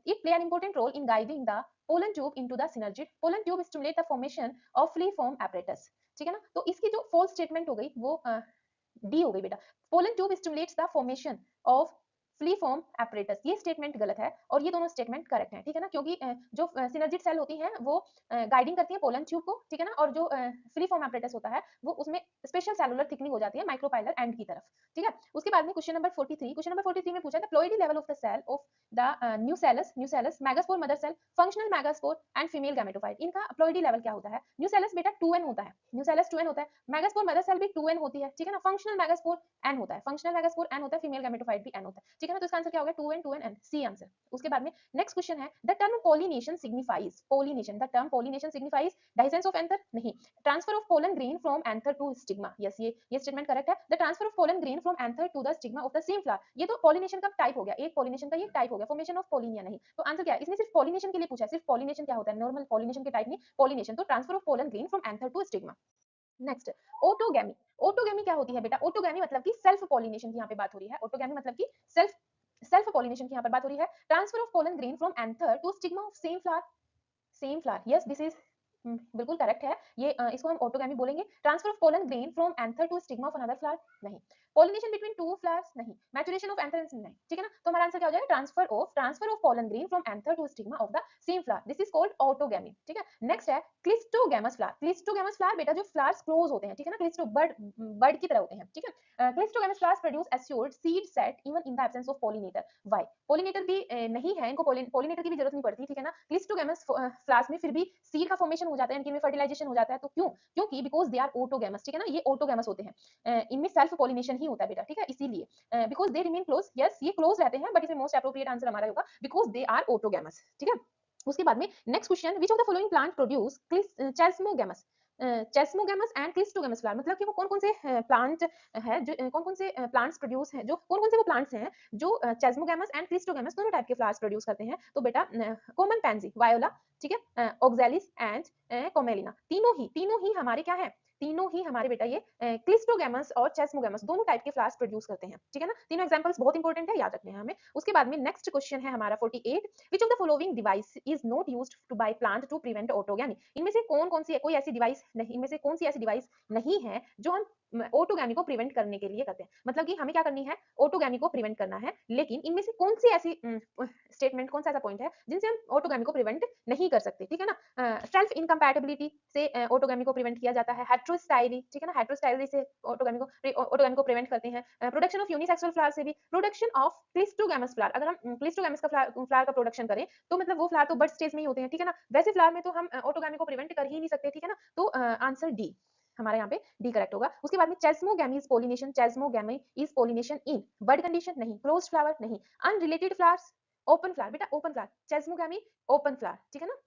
it play an important role in guiding the pollen tube into the synergid, pollen tube stimulate the formation of filiform apparatus, ठीक है ना, तो इसकी जो false statement हो गई वो डी हो गई बेटा, pollen tube stimulates the formation of filiform apparatus, ये स्टेटमेंट गलत है और ये दोनों स्टेटमेंट करेक्ट है, ठीक है ना, क्योंकि जो सिनर्जिड सेल होती हैं वो गाइडिंग करती है पोलन ट्यूब को, ठीक है ना, और जो फ्लीफॉर्म एपरेटस होता है वो उसमें स्पेशल सेलुलर थिकनिंग हो जाती है माइक्रोपाइलर एंड की तरफ, ठीक है। उसके बाद में क्वेश्चन नंबर 43 में पूछा था ploidy level of the cell of the nucellus megaspore mother cell functional megaspore and female gametophyte, इनका प्लॉइडी लेवल क्या होता है, न्यूसेलस बेटा 2n होता है, न्यूसेलस 2n होता है, मेगास्पोर मदर सेल भी 2n होती है, ठीक है ना, फंक्शनल मेगास्पोर n होता है, फंक्शनल मेगास्पोर n होता है, फीमेल गैमेटोफाइट भी n होता है, ठीक है ना, तो इसका आंसर क्या होगा 2n n, सी आंसर। उसके बाद में नेक्स्ट क्वेश्चन है, the term pollination signifies, pollination, the term pollination signifies dehiscence of anther, नहीं, transfer of pollen grain from anther to stigma, yes ये स्टेटमेंट करेक्ट है, the transfer of pollen grain from anther to the stigma of the same flower, ये तो pollination का type हो गया, एक pollination का ये टाइप हो गया, फॉर्मेशन ऑफ पोलिनिया नहीं, तो आंसर क्या है, इसने सिर्फ पॉलिनेशन के लिए पूछा है, सिर्फ पॉलिनेशन क्या होता है, नॉर्मल पॉलिनेशन के टाइप नहीं, पॉलिनेशन, तो transfer of pollen grain from anther to stigma. Next autogamy, autogamy क्या होती है बेटा, ओटोगैमी मतलब कि सेल्फ पॉलिनेशन की यहाँ पे बात हो रही है, ओटोगैमी मतलब कि सेल्फ पॉलिनेशन की यहाँ पर बात हो रही है, transfer of pollen grain from anther to stigma of same flower, yes this is बिल्कुल करेक्ट है, ये इसको हम ऑटोगैमी बोलेंगे, transfer of pollen grain from anther to stigma of another flower नहीं, पॉलिनेशन बिटवीन टू फ्लावर्स नहीं, maturation of anther नहीं, ठीक है ना, तो हमारा आंसर क्या हो जाएगा, transfer of pollen grain from anther to stigma of the same flower, this is called autogamy, ठीक है। नेक्स्ट है क्लिस्टोगैमस फ्लावर, क्लिस्टोगैमस फ्लावर बेटा जो फ्लावर्स क्लोज होते हैं, ठीक है ना, क्लिस्टो बर्ड की तरह होते हैं, ठीक है, cleistogamous flowers produce assured seed set even in the absence of pollinator, why, pollinator भी नहीं है, इनको पॉलिनेटर की भी जरूरत नहीं पड़ती, ठीक है ना, क्लिस्टोगैमस फ्लावर्स में फिर भी सीड का फॉर्मेशन हो जाता है, इनमें फर्टिलाइजेशन हो जाता है, तो क्यों, क्योंकि बिकॉज दे आर ऑटोगैमस, ठीक है ना, ये ऑटोगैमस होते हैं, इनमें सेल्फ पॉलिनेशन ही होता है बेटा, ठीक है, इसीलिए because they remain close, yes ये क्लोज रहते हैं, बट इसमें मोस्ट एप्रोप्रिएट आंसर हमारा होगा बिकॉज दे आर ऑटोगैमस, ठीक है। उसके बाद में next question, which of the following plant produce chasmogamous, chasmogamous and cleistogamous flower, मतलब कि वो कौन कौन से प्लांट है जो कौन कौन से प्लांट्स प्रोड्यूस हैं, जो कौन कौन से वो प्लांट्स हैं जो चेस्मोगैमस एंड क्लिस्टोगैमस दोनों टाइप के फ्लावर्स प्रोड्यूस करते हैं, तो बेटा कॉमन पैंसी वायोला, ठीक है, ऑक्सैलिस एंड कोमेलिना, तीनों ही हमारे क्या है, तीनों ही हमारे बेटा ये क्लिस्टोगैमस और चेस्मोगैमस दोनों टाइप के फ्लावर्स प्रोड्यूस करते हैं, ठीक है ना, तीनों एग्जांपल्स बहुत इंपॉर्टेंट है, याद रखने हैं हमें। उसके बाद में नेक्स्ट क्वेश्चन है हमारा 48, which of the following device is not used to by plant to prevent autogamy, इनमें से कौन कौन सी कोई ऐसी डिवाइस नहीं, इनमें से कौन सी ऐसी डिवाइस नहीं है जो हम ऑटोगैमी को प्रिवेंट करने के लिए करते हैं। मतलब कि हमें क्या करनी है, ऑटोगैमी को प्रिवेंट करना है, लेकिन इनमें से कौन सी ऐसी स्टेटमेंट, कौन सा ऐसा पॉइंट है जिनसे हम ऑटोगैमी को प्रिवेंट नहीं कर सकते, ठीक है ना। सेल्फ इनकम्पैटिबिलिटी से ऑटोगैमी को प्रिवेंट किया जाता है, हेटेरोस्टाइली, ठीक है ना, हेटेरोस्टाइली से ऑटोगैमी को प्रिवेंट करते हैं, प्रोडक्शन ऑफ यूनिसेक्सुअल फ्लावर से भी, प्रोडक्शन ऑफ क्लिस्टोगैमस फ्लावर, अगर हम क्लिस्टोगैमस का फ्लावर का प्रोडक्शन करें तो मतलब वो फ्लावर तो बड स्टेज में ही होते हैं, ठीक है ना, वैसे फ्लावर में तो हम ऑटोगैमी को प्रिवेंट कर ही नहीं सकते, ठीक है ना। तो आंसर डी हमारे यहाँ पे डी करेक्ट होगा। उसके बाद में chasmogamy is pollination, chasmogamy is pollination in bud condition नहीं, क्लोज्ड फ्लावर नहीं, अनरिलेटेड फ्लावर्स, ओपन फ्लावर, बेटा open flower, chasmogamy open flower, ठीक है ना।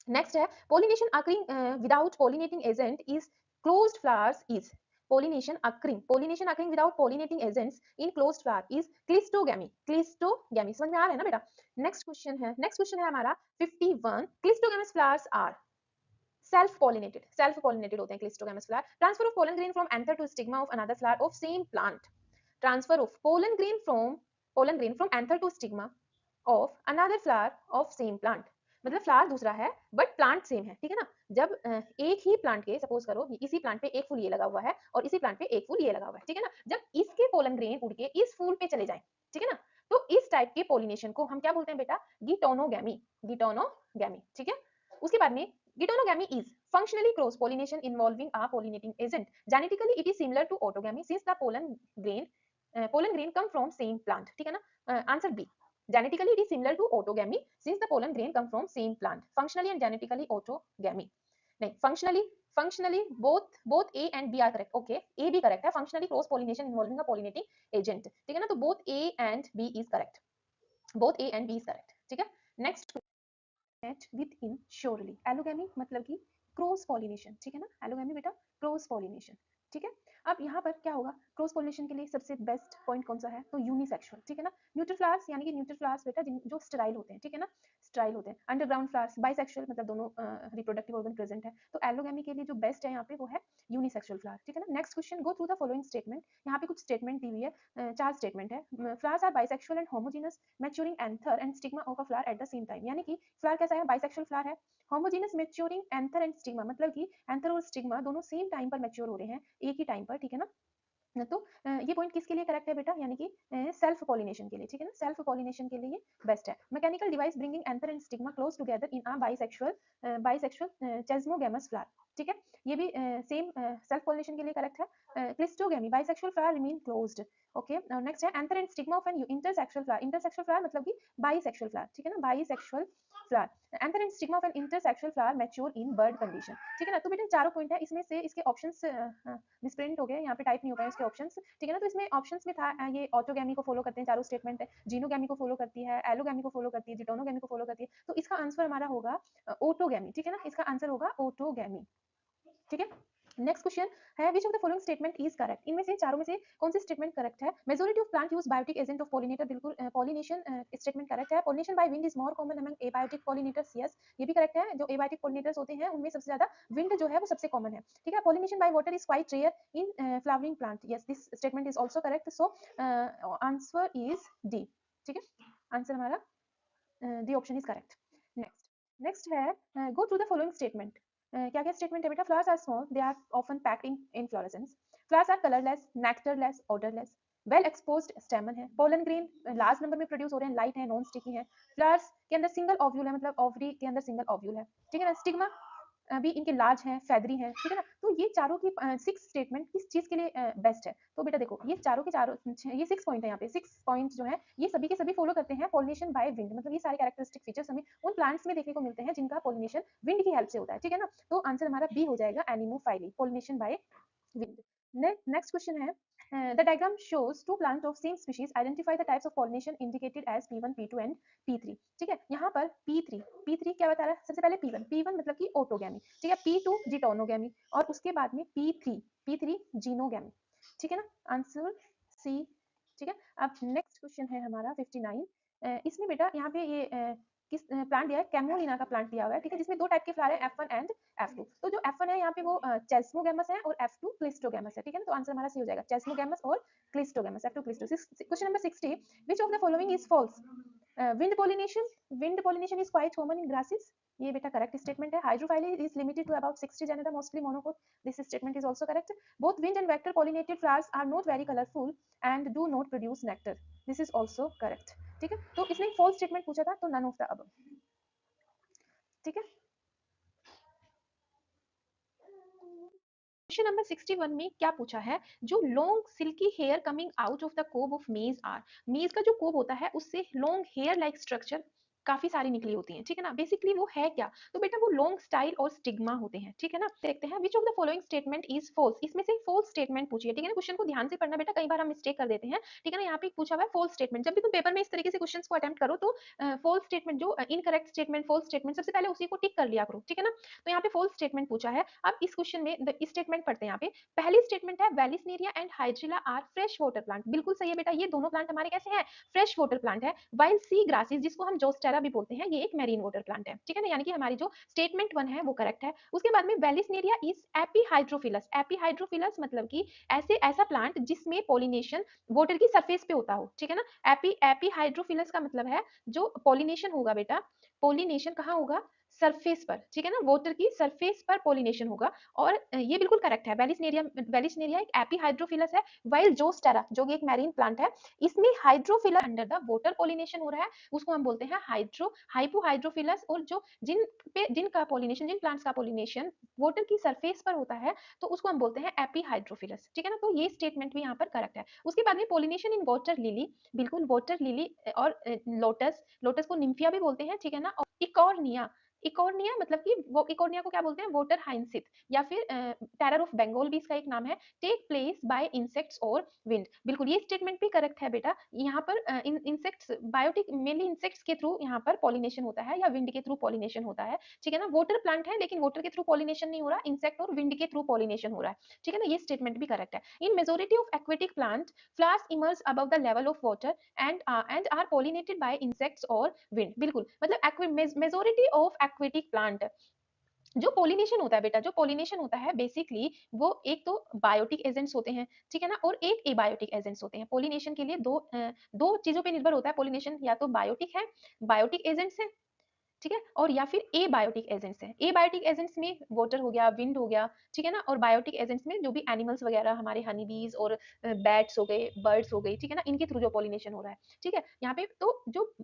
नेक्स्ट है pollination occurring without pollinating agent is closed flowers is, pollination occurring without pollinating agents in closed flower is cleistogamy, cleistogamy समझ में आ रहा है ना बेटा। नेक्स्ट क्वेश्चन है हमारा 51, cleistogamous flowers are self pollinated होते हैं cleistogamous flower. Transfer of pollen grain from anther to stigma of another flower of same plant, transfer of pollen grain from anther to stigma of another flower of same plant, मतलब flower दूसरा है but plant same है, ठीक है ना। जब एक ही plant के, सपोज करो इसी प्लांट पे एक फूल ये लगा हुआ है और इसी प्लांट पे एक फूल ये लगा हुआ है, ठीक है ना, जब इसके पोलन ग्रेन उड़ के इस फूल पे चले जाएं, ठीक है ना, तो इस टाइप के पोलिनेशन को हम क्या बोलते हैं बेटा, गिटोनोगैमी, गिटोनोगैमी, ठीक है। उसके बाद में गिटोनोगैमी is functionally cross pollination involving a pollinating agent, genetically it is similar to autogamy since the pollen grain come from same plant, ठीक है ना। Answer B, genetically it is similar to autogamy since the pollen grain come from same plant, functionally and genetically autogamy नहीं, functionally both A and B are correct, okay, A भी correct है, functionally cross pollination involving a pollinating agent, ठीक है ना, तो both A and B is correct, both A and B is correct, ठीक है। Next with in surely, allogamy मतलब कि क्रॉस पॉलिनेशन, ठीक है ना, एलोगैमी बेटा क्रॉस पॉलिनेशन, ठीक है। अब यहाँ पर क्या होगा, क्रॉस पॉलिनेशन के लिए सबसे बेस्ट पॉइंट कौन सा है, तो यूनिसेक्सुअल, ठीक है ना। न्यूट्रल फ्लावर्स यानी कि न्यूट्रल फ्लावर्स बेटा जो स्टेराइल होते हैं, ठीक है ना, स्टेराइल होते हैं। अंडरग्राउंड फ्लावर्स बाइसेक्सुअल, मतलब दोनों रिप्रोडक्टिव ऑर्गन प्रेजेंट है। तो एलोगैमी के लिए जो बेस्ट है यहाँ पे वो है यूनिसेक्सुअल फ्लावर, ठीक है ना। Next question, go through the following statement, यहाँ पे कुछ स्टेटमेंट दी हुई है, 4 स्टेटमेंट है। Flowers are bisexual and homogenous maturing anther and stigma of a flower at the same time, यानी कि फ्लावर कैसा है, बाइसेक्सुअल फ्लावर है। Homogenous maturing anther and stigma, मतलब कि एंथर और स्टिग्मा दोनों सेम टाइम पर मैच्योर हो रहे हैं, एक ही टाइम पर, ठीक है ना। तो ये पॉइंट किसके लिए करेक्ट है बेटा, यानी कि सेल्फ पॉलिनेशन के लिए, ठीक है ना, सेल्फ पॉलिनेशन के लिए ये बेस्ट है। Mechanical device bringing anther and stigma close together in a bisexual chasmogamous flower, ठीक है, ये भी सेम सेल्फ पॉलिनेशन के लिए करेक्ट है। Cleistogamy bisexual flower remain closed, okay. Next है anther and stigma of an intersexual flower मतलब कि बाइसेक्सुअल फ्लावर, ठीक है ना, bisexual flower, anther and stigma of an intersexual flower mature in bird condition, ठीक है ना। तो बेटा चारों पॉइंट है, इसमें से इसके ऑप्शंस मिसप्रिंट हो गए, यहाँ पे टाइप नहीं हो पाए इसके ऑप्शंस, ठीक है ना। तो इसमें ऑप्शंस में था ये ऑटोगैमी को फॉलो करते हैं चारों स्टेटमेंट है, जीनोगैमी को फॉलो करती है, एलोगैमी को फॉलो करती है, जिटोनोगैमी को फॉलो करती है, तो इसका आंसर हमारा होगा ऑटोगैमी, ठीक है ना, इसका आंसर होगा ऑटोगैमी, ठीक है। नेक्स्ट क्वेश्चन है which of the following statement is correct, इनमें से चारों में से कौन सी स्टेटमेंट करेक्ट है। Majority of plant use biotic agent of pollinator, बिल्कुल पॉलिनेशन स्टेटमेंट करेक्ट है। Pollination by wind is more common among abiotic pollinators, yes ये भी करेक्ट है, जो एबायोटिक पॉलिनेटर्स होते हैं उनमें सबसे ज्यादा विंड जो है वो सबसे कॉमन है, ठीक है। Pollination by water is quite rare in flowering plant, yes this statement is also correct, so answer is D, ठीक है, आंसर हमारा D option is correct. Next है go through the following statement, क्या क्या statement है बेटा, flowers are small, they are often packed in inflorescence, flowers are colourless, nectarless, odourless, well exposed stamen है, pollen grain large number में produce हो रहे हैं, लाइट है, नॉन स्टिकी है, फ्लावर्स के अंदर सिंगल ओव्यूल है, मतलब ओवरी के अंदर सिंगल ओव्यूल है, ठीक है ना। स्टिग्मा भी इनके लार्ज हैं, फेदरी हैं, ठीक है ना। तो ये चारों की 6 स्टेटमेंट किस चीज के लिए बेस्ट है, तो बेटा देखो ये चारों के चारों ये 6 पॉइंट है, यहाँ पे 6 पॉइंट जो है ये सभी के सभी फॉलो करते हैं पॉलिनेशन बाय विंड, मतलब ये सारे कैरेक्टरिस्टिक फीचर्स हमें उन प्लांट्स में देखने को मिलते हैं जिनका पॉलिनेशन विंड की हेल्प से होता है, ठीक है ना। तो आंसर हमारा बी हो जाएगा, anemophily, pollination by wind. Next question है the diagram shows two plants of same species, identify the types of pollination indicated as P1, P2 and P3, ठीक है। यहाँ पर P3 क्या बता रहा है, सबसे पहले P1 मतलब कि ऑटोगैमी, ठीक है, P2 जिटोनोगैमी और उसके बाद में P3 जीनोगैमी, ठीक है ना, आंसर सी, ठीक है। अब नेक्स्ट क्वेश्चन है हमारा 59, इसमें बेटा यहाँ पे ये किस प्लांट दिया है, कैमोलिना का प्लांट दिया हुआ है, ठीक है, जिसमें दो टाइप के फ्लावर है F1 एंड F2, तो जो F1 है यहाँ पे वो चेस्मोगैमस है और F2 क्लिस्टोगैमस है, ठीक है ना। तो आंसर हमारा सी हो जाएगा, चेस्मोगैमस और cleistogamous, F2 cleisto. Question number 60, which of the following is false, wind pollination is quite common in grasses, ये बेटा करेक्ट स्टेटमेंट है. Hydrophily is limited to about 60 generator mostly monocot. This statement is also correct. Both wind and vector pollinated flowers are not very colourful and do not produce nectar. This is also correct. ठीक है, तो इसने false statement पूछा था, तो none of the above. ठीक है. Question number 61 में क्या पूछा है, जो long silky hair coming out of the cob of maize are. Maize का जो कोब होता है उससे लॉन्ग हेयर लाइक स्ट्रक्चर काफी सारी निकली होती हैं. ठीक है ना, बेसिकली वो है क्या, तो बेटा वो लॉन्ग स्टाइल और स्टिग्मा होते हैं. ठीक है ना, देखते हैं which of the following statement is false. इसमें से फॉल्स स्टेटमेंट पूछिए. ठीक है ना, क्वेश्चन को ध्यान से पढ़ना बेटा, कई बार हम मिस्टेक कर देते हैं. ठीक है ना, यहाँ पे पूछा हुआ है फॉल्स स्टेटमेंट. जब भी तुम पेपर में इस तरीके से क्वेश्चन को अटेम्प्ट करो तो फॉल्स स्टेटमेंट, जो इनकरेक्ट स्टेटमेंट, फॉल्स स्टेटमेंट, सबसे पहले उसी को टिक कर लिया करो. ठीक है ना, तो यहाँ पे फॉल्स स्टेटमेंट पूछा है. अब इस क्वेश्चन में स्टेटमेंट पढ़ते हैं. यहाँ पे पहली स्टेटमेंट है vallisneria and hydrilla are fresh water plant. बिल्कुल सही है बेटा, ये दोनों प्लांट हमारे कैसे हैं, फ्रेश वाटर प्लांट है. वाइल सी ग्रासेस, जिसको हम जोस्टेरा भी बोलते हैं, ये एक मैरीन वाटर प्लांट है. ठीक है ना, यानी कि हमारी जो स्टेटमेंट 1 है वो करेक्ट है. उसके बाद में वेलिसनेरिया इज एपीहाइड्रोफिलस. एपीहाइड्रोफिलस मतलब कि ऐसा प्लांट जिसमें पॉलिनेशन वाटर की सरफेस पे होता हो. ठीक है ना, एपीहाइड्रोफिलस का मतलब है जो पॉलिनेशन होगा बेटा, पॉलिनेशन कहाँ होगा, सरफेस पर. ठीक है ना, वाटर की सरफेस पर पॉलिनेशन होगा. और ये बिल्कुल करेक्ट है. वेलिसनेरिया एक एपीहाइड्रोफिलस है. वाइल जोस्टेरा जो कि एक मैरीन प्लांट है, इसमें hydrophilous under the water pollination हो रहा है, उसको हम बोलते हैं हाइपोहाइड्रोफिलस. और जो जिनका पॉलिनेशन, जिन प्लांट्स का पॉलिनेशन वाटर की सरफेस पर होता है, तो उसको हम बोलते हैं एपीहाइड्रोफिलस. ठीक है ना, तो ये स्टेटमेंट भी यहाँ पर करेक्ट है. उसके बाद में पॉलिनेशन इन वाटर लिली, बिल्कुल वाटर लिली और लोटस को निम्फिया भी बोलते हैं. ठीक है ना, और इकॉर्निया, इकोर्निया मतलब कि वो इकोर्निया को क्या बोलते हैं, वाटर हाइंसिथ, या फिर टेरर ऑफ बंगाल भी इसका एक नाम है. टेक प्लेस बाय इंसेक्ट्स और विंड. बिल्कुल ये स्टेटमेंट भी करेक्ट है बेटा. यहाँ पर इंसेक्ट्स, बायोटिक मेनली इंसेक्ट्स के थ्रू यहाँ पर पॉलिनेशन होता है, या विंड के थ्रू पॉलिनेशन होता है. ठीक है ना, वाटर प्लांट है लेकिन वाटर के थ्रू पॉलिनेशन नहीं हो रहा, इंसेक्ट और विंड के थ्रू पॉलिनेशन हो रहा है. ठीक है ना, ये स्टेटमेंट भी करेक्ट है. In majority of aquatic plant flowers emerge above the level of water and are pollinated by insects और विंड. बिल्कुल, मतलब मेजोरिटी ऑफ एक्वेटिक प्लांट, जो पोलिनेशन होता है बेटा, जो पोलिनेशन होता है बेसिकली वो एक तो बायोटिक एजेंट्स होते हैं. ठीक है ना, और एक एबायोटिक एजेंट्स होते हैं. पोलिनेशन के लिए दो चीजों पे निर्भर होता है पोलिनेशन, या तो बायोटिक है, बायोटिक एजेंट्स है. ठीक है, और या फिर एबायोटिक एजेंट्स है. एबायोटिक एजेंट्स में वाटर हो गया, विंड हो गया. ठीक है ना, और बायोटिक एजेंट्स में जो भी एनिमल्स वगैरह हमारे हनी बीज और बैट्स हो गए, बर्ड्स हो गई. ठीक है ना, इनके थ्रू जो पॉलिनेशन हो रहा है. ठीक है, यहाँ पे तो जो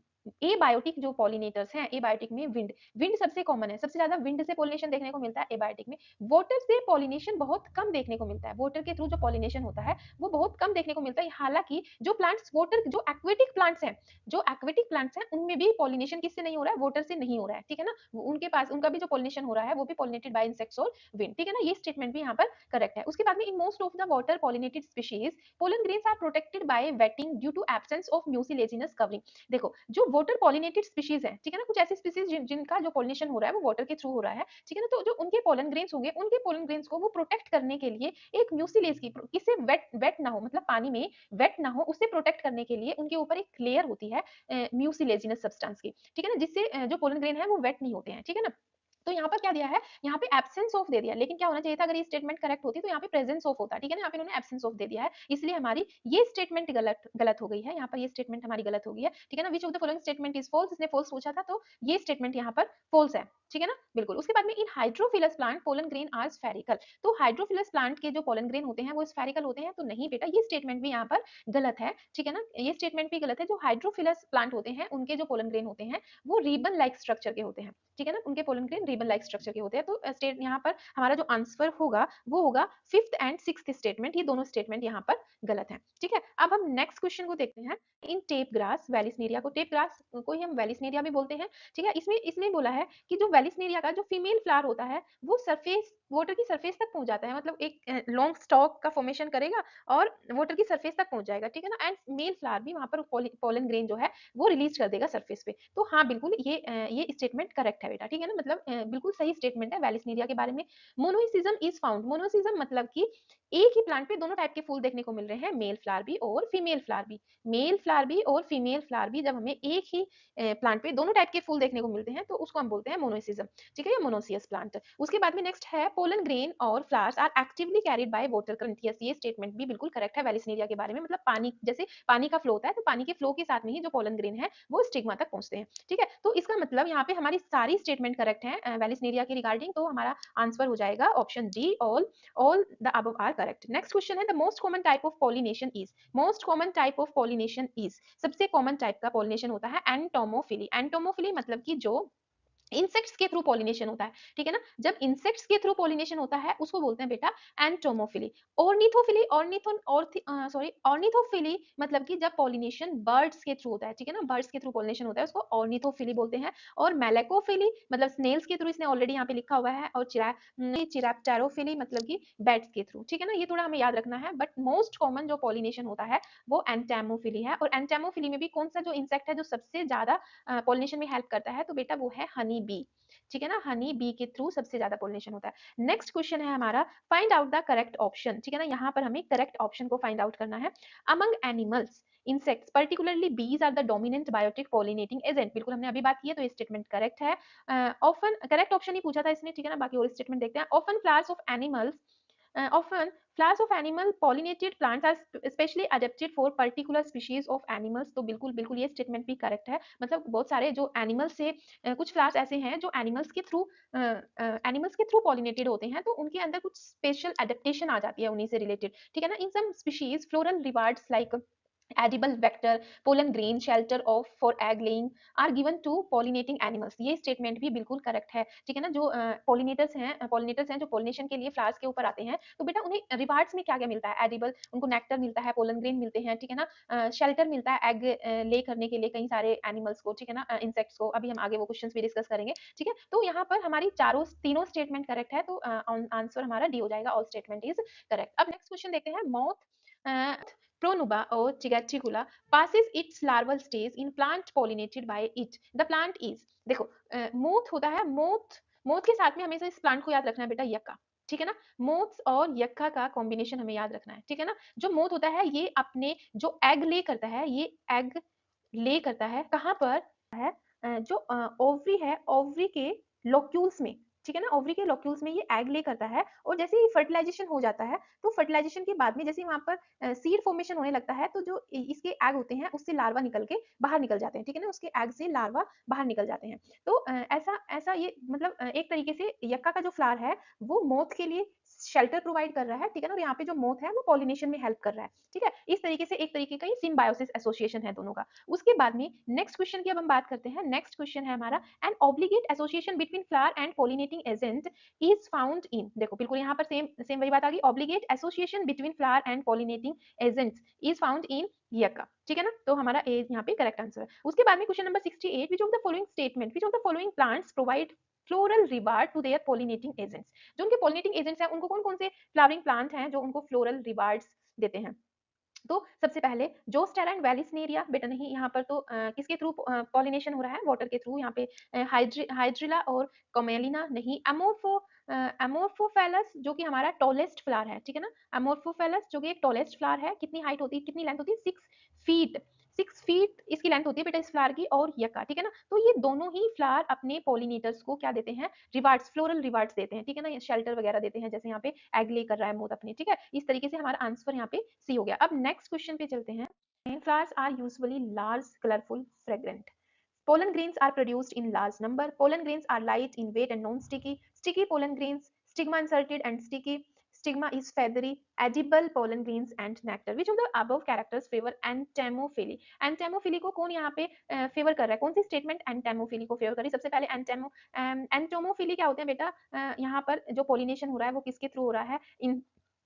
एबायोटिक जो पॉलिनेटर्स हैं, एबायोटिक में विंड, विंड सबसे कॉमन है, सबसे ज्यादा विंड से पॉलिनेशन देखने को मिलता है एबायोटिक में. वाटर से पॉलिनेशन बहुत कम देखने को मिलता है. वाटर के थ्रू जो पॉलिनेशन होता है वो बहुत कम देखने को मिलता है. हालांकि जो प्लांट्स वाटर, जो एक्वेटिक प्लांट्स हैं, जो एक्वेटिक प्लांट्स हैं उनमें भी पॉलिनेशन किससे नहीं हो रहा है, वाटर से नहीं हो रहा है. ठीक है ना, उनके पास उनका भी जो पॉलिनेशन हो रहा है वो भी पॉलिनेटेड बाय इंसेक्ट्स और विंड. ठीक है ना, ये स्टेटमेंट भी यहाँ पर करेक्ट है. उसके बाद में in most of the water pollinated species pollen grains are protected by wetting due to absence of mucilaginous covering. देखो जो वाटर पॉलिनेटेड स्पीशीज है, ठीक है ना, कुछ ऐसी स्पीशीज जिनका जो पॉलिनेशन हो रहा है वो वाटर के थ्रू हो रहा है. ठीक है ना, तो जो उनके पोलन ग्रेन्स होंगे, उनके पोलन ग्रेन्स को वो प्रोटेक्ट करने के लिए एक म्यूसिलेज की, किससे, वेट वेट ना हो, मतलब पानी में वेट ना हो, उससे प्रोटेक्ट करने के लिए उनके ऊपर एक लेयर होती है म्यूसिलेजिनस सब्सटेंस की. ठीक है ना, जिससे जो पोलन ग्रेन है वो वेट नहीं होते हैं. ठीक है ना, तो यहाँ पर क्या दिया है, यहाँ पे एब्सेंस ऑफ दे दिया, लेकिन क्या होना चाहिए था, अगर ये स्टेटमेंट करेक्ट होती तो यहाँ पे प्रेजेंस ऑफ होता. ठीक है ना, यहाँ पे इन्होंने एब्सेंस ऑफ दे दिया है, इसलिए हमारी ये स्टेटमेंट गलत हो गई है. यहाँ पर ये स्टेटमेंट हमारी गलत हो गई है. ठीक है ना, which of the following statement is false, इसने फॉल्स पूछा था तो ये स्टेटमेंट यहाँ पर फॉल्स है. ठीक है ना, बिल्कुल. उसके बाद में in hydrophilous plant pollen grain are spherical. तो हाइड्रोफिलस प्लांट के जो पोलन ग्रेन होते हैं वो स्फेरिकल होते हैं, तो नहीं बेटा, ये स्टेटमेंट भी यहाँ पर गलत है. ठीक है ना, ये स्टेटमेंट भी गलत है. जो हाइड्रोफिलस प्लांट होते हैं उनके जो पोलन ग्रेन होते हैं वो रिबन लाइक स्ट्रक्चर के होते हैं. ठीक है ना, उनके pollen grain ribbon like structure के होते हैं. तो स्टेट यहाँ पर हमारा जो आंसर होगा वो होगा 5th एंड 6th स्टेटमेंट. ये दोनों स्टेटमेंट यहाँ पर गलत है. ठीक है, अब हम नेक्स्ट क्वेश्चन को देखते हैं. इन टेप ग्रास वेलिसनेरिया को, टेप ग्रास को ही हम वेलिसनेरिया भी बोलते हैं. ठीक है, इसमें इसमें बोला है कि जो वेलिसनेरिया का जो फीमेल फ्लावर होता है वो सरफेस, वाटर की सरफेस तक पहुंच जाता है, मतलब एक लॉन्ग स्टॉक का फॉर्मेशन करेगा और वाटर की सरफेस तक पहुंच जाएगा. ठीक है ना, एंड मेल फ्लावर भी वहां पर पोलन ग्रेन जो है वो रिलीज कर देगा सरफेस पे. तो हाँ बिल्कुल ये स्टेटमेंट करेक्ट है बेटा. ठीक है ना, मतलब बिल्कुल सही स्टेटमेंट है वैलिसनेरिया के बारे में। मोनोइसिज्म इज फाउंड, मोनोइसिज्म मतलब कि एक ही प्लांट पे दोनों टाइप के फूल देखने को मिल रहे हैं, मेल फ्लावर भी और फीमेल फ्लावर भी। मेल फ्लावर भी और फीमेल फ्लावर भी जब हमें एक ही प्लांट पे दोनों टाइप के फूल देखने को मिलते हैं तो उसको हम बोलते हैं मोनोइसिज्म, ठीक है, या मोनोसियस प्लांट। उसके बाद में नेक्स्ट है पोलन ग्रेन और flowers are actively carried by water current. Yes, ये स्टेटमेंट भी बिल्कुल करेक्ट है वैलिसनेरिया के बारे में, मतलब पानी, जैसे पानी का फ्लो होता है तो पानी के फ्लो के साथ में ही जो पोलन ग्रेन है वो स्टिग्मा तक पहुंचते हैं, ठीक है। तो इसका मतलब यहाँ पे हमारी सारी स्टेटमेंट करेक्ट है वैलिसनेरिया के रिगार्डिंग, तो हमारा आंसर हो जाएगा option D, all the above are correct. Next question है the most common type of pollination is, most common type of pollination is, सबसे कॉमन टाइप का पॉलिनेशन होता है एंटोमोफिली। एंटोमोफिली मतलब कि जो इंसेक्ट्स के थ्रू पॉलिनेशन होता है, ठीक है ना, जब इंसेक्ट्स के थ्रू पॉलिनेशन होता है उसको बोलते हैं बेटा एंटोमोफिली। ऑर्निथोफिली, ऑर्निथोफिली मतलब कि जब पॉलिनेशन बर्ड्स के थ्रू होता है, ठीक है ना, बर्ड्स के थ्रू पॉलिनेशन होता है उसको ऑर्निथोफिली बोलते हैं। और मेलेकोफिली मतलब स्नेल्स के थ्रू, इसने ऑलरेडी यहाँ पे लिखा हुआ है। और चिरैप्टेरोफिली मतलब कि बैट्स के थ्रू, ठीक है ना, ये थोड़ा हमें याद रखना है। बट मोस्ट कॉमन जो पॉलिनेशन होता है वो एंटेमोफिली है। और एंटेमोफिली में भी कौन सा जो इंसेक्ट है जो सबसे ज्यादा पॉलिनेशन में हेल्प करता है, तो बेटा वो है हनी बी, ठीक है ना, हनी बी के थ्रू सबसे ज्यादा पॉलिनेशन होता है। नेक्स्ट क्वेश्चन है हमारा find out the correct option, ठीक है ना, यहाँ पर हमें करेक्ट ऑप्शन को फाइंड आउट करना है। Among animals insects particularly bees are the dominant biotic pollinating agent, बिल्कुल हमने अभी बात की है तो ये स्टेटमेंट करेक्ट है। ऑफन करेक्ट ऑप्शन ही पूछा था इसने, ठीक है ना, बाकी और स्टेटमेंट देखते हैं। Often flowers of animals often flowers of animal pollinated plants are specially adapted for particular species of animals, तो बिल्कुल बिल्कुल ये स्टेटमेंट भी करेक्ट है। मतलब बहुत सारे जो एनिमल्स से कुछ फ्लावर्स ऐसे हैं जो एनिमल्स के थ्रू पॉलिनेटेड होते हैं, तो उनके अंदर कुछ स्पेशल एडेप्टेशन आ जाती है उन्हीं से रिलेटेड, ठीक है ना। In some species floral rewards like edible vector pollen grain shelter of for egg laying are given to pollinating animals, ये स्टेटमेंट भी बिल्कुल करेक्ट है, ठीक है ना। जो पॉलिनेटर्स हैं जो पॉलिनेशन के लिए फ्लावर्स के ऊपर आते हैं, तो बेटा उन्हें रिवार्ड्स में क्या क्या मिलता है, एडिबल, उनको नेक्टर मिलता है, पोलन ग्रेन मिलते हैं, ठीक है ना, शेल्टर मिलता है एग ले करने के लिए कई सारे एनिमल्स को, ठीक है ना, इंसेक्ट्स को। अभी हम आगे वो क्वेश्चंस भी डिस्कस करेंगे, तीनों है। तो यहाँ पर हमारी तीनों स्टेटमेंट करेक्ट है, तो आंसर हमारा डी हो जाएगा, ऑल स्टेटमेंट इज करेक्ट। अब नेक्स्ट क्वेश्चन देखते हैं। Moth Pronuba or Chigatricula passes its larval stage in plant pollinated by it. The plant is, देखो मोथ होता है, मोथ के साथ में हमेशा इस प्लांट को याद रखना है बेटा यक्का, ठीक है ना। मोथ और यक्का का कॉम्बिनेशन हमें याद रखना है, ठीक है ना। जो मोथ होता है ये अपने जो एग ले करता है, ये एग ले करता है कहाँ पर है, जो ओवरी है, ओवरी के लोक्यूल्स में, ठीक है ना, ओवरी के लोक्यूल्स में ये एग ले करता है। और जैसे ही फर्टिलाइजेशन हो जाता है तो फर्टिलाइजेशन के बाद में जैसे वहां पर सीड फॉर्मेशन होने लगता है, तो जो इसके एग होते हैं उससे लार्वा निकल के बाहर निकल जाते हैं, ठीक है ना, उसके एग से लार्वा बाहर निकल जाते हैं। तो ऐसा ऐसा ये मतलब एक तरीके से यक्का का जो फ्लावर है वो मोथ के लिए शेल्टर प्रोवाइड कर रहा है, ठीक है ना, और यहाँ पे जो मोथ है वो पॉलिनेशन में हेल्प कर रहा है, ठीक है। इस तरीके से एक तरीके का ये सिम्बायोसिस एसोसिएशन है दोनों का। उसके बाद में नेक्स्ट क्वेश्चन की अब हम बात करते हैं। नेक्स्ट क्वेश्चन है हमारा an obligate association between flower and pollinating agent is found in, देखो बिल्कुल यहाँ पर सेम सेम वही बात आ गई, obligate association between flower and pollinating agents is found in yucca, ठीक है ना, तो हमारा ए यहाँ पे करेक्ट आंसर है। उसके बाद में question number 68, which of the following statement, which of the following plants provide floral reward to their pollinating agents, जो उनके पॉलिनेटिंग एजेंट्स हैं उनको कौन कौन से फ्लावरिंग प्लांट हैं जो उनको फ्लोरल रिवार्ड्स देते हैं। तो सबसे पहले जोस्टेरा एंड वेलिसनेरिया, बेटा नहीं, यहाँ पर तो किसके थ्रू पॉलिनेशन हो रहा है, वाटर के थ्रू। यहाँ पे हाइड्रिला और कमेलिना नहीं, एमोर्फोफेलस जो कि हमारा टॉलेस्ट फ्लावर है, ठीक है ना, एमोर्फोफेलस जो कि एक टॉलेस्ट फ्लावर है, कितनी हाइट होती है, कितनी लेंथ होती है, 6 फीट, 6 फीट इसकी लेंथ होती है बेटा इस फ्लावर की। और यक्का, ठीक है ना, तो ये दोनों ही फ्लावर अपने पॉलिनेटर्स को क्या देते हैं, रिवार्ड्स, फ्लोरल रिवार्ड्स देते हैं, ठीक है ना, शेल्टर वगैरह देते हैं, जैसे यहाँ पे एग ले कर रहा है मोथ अपने, ठीक है। इस तरीके से हमारा आंसर यहाँ पे सी हो गया। अब नेक्स्ट क्वेश्चन पे चलते हैं। Flowers are usually large, colourful, fragrant. Pollen grains are produced in large number. Pollen grains are light in weight and non-sticky. Sticky pollen grains, stigma inserted and sticky. Stigma is feathery. Edible pollen grains and nectar. Which of the above characters favor entomophily? Entomophily को कौन यहाँ पे favour कर रहा है, कौन सी statement entomophily को फेवर कर रही है? सबसे पहले एंटोमोफिली क्या होते हैं बेटा, यहाँ पर जो पॉलिनेशन हो रहा है वो किसके थ्रू हो रहा है,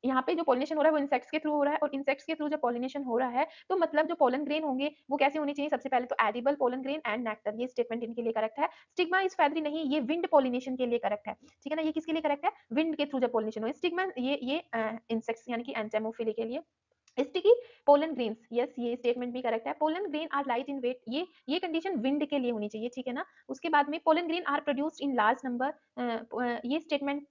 यहाँ पे जो पॉलिनेशन हो रहा है वो इंसेक्ट्स के थ्रू हो रहा है। और इंसेक्ट्स के थ्रू जब पॉलिनेशन हो रहा है तो मतलब जो पोलन ग्रेन होंगे वो कैसे होने चाहिए, सबसे पहले तो edible pollen grain and nectar, ये स्टेटमेंट इनके लिए करेक्ट है। स्टिग्मा इज फेदरी नहीं, ये विंड पॉलिनेशन के लिए करेक्ट है, ठीक है ना, ये किसके लिए करेक्ट है, विंड के थ्रू जब पॉलिनेशन हो। स्टिग्मा ये इंसेक्ट्स यानी कि एंटेमोफिली के लिए स्टिकी पोलन ग्रेन्स, यस ये स्टेटमेंट भी करेक्ट है। Pollen grain are light in weight, ये कंडीशन विंड के लिए होनी चाहिए, ठीक है ना। उसके बाद में pollen grain are produced in large number, ये स्टेटमेंट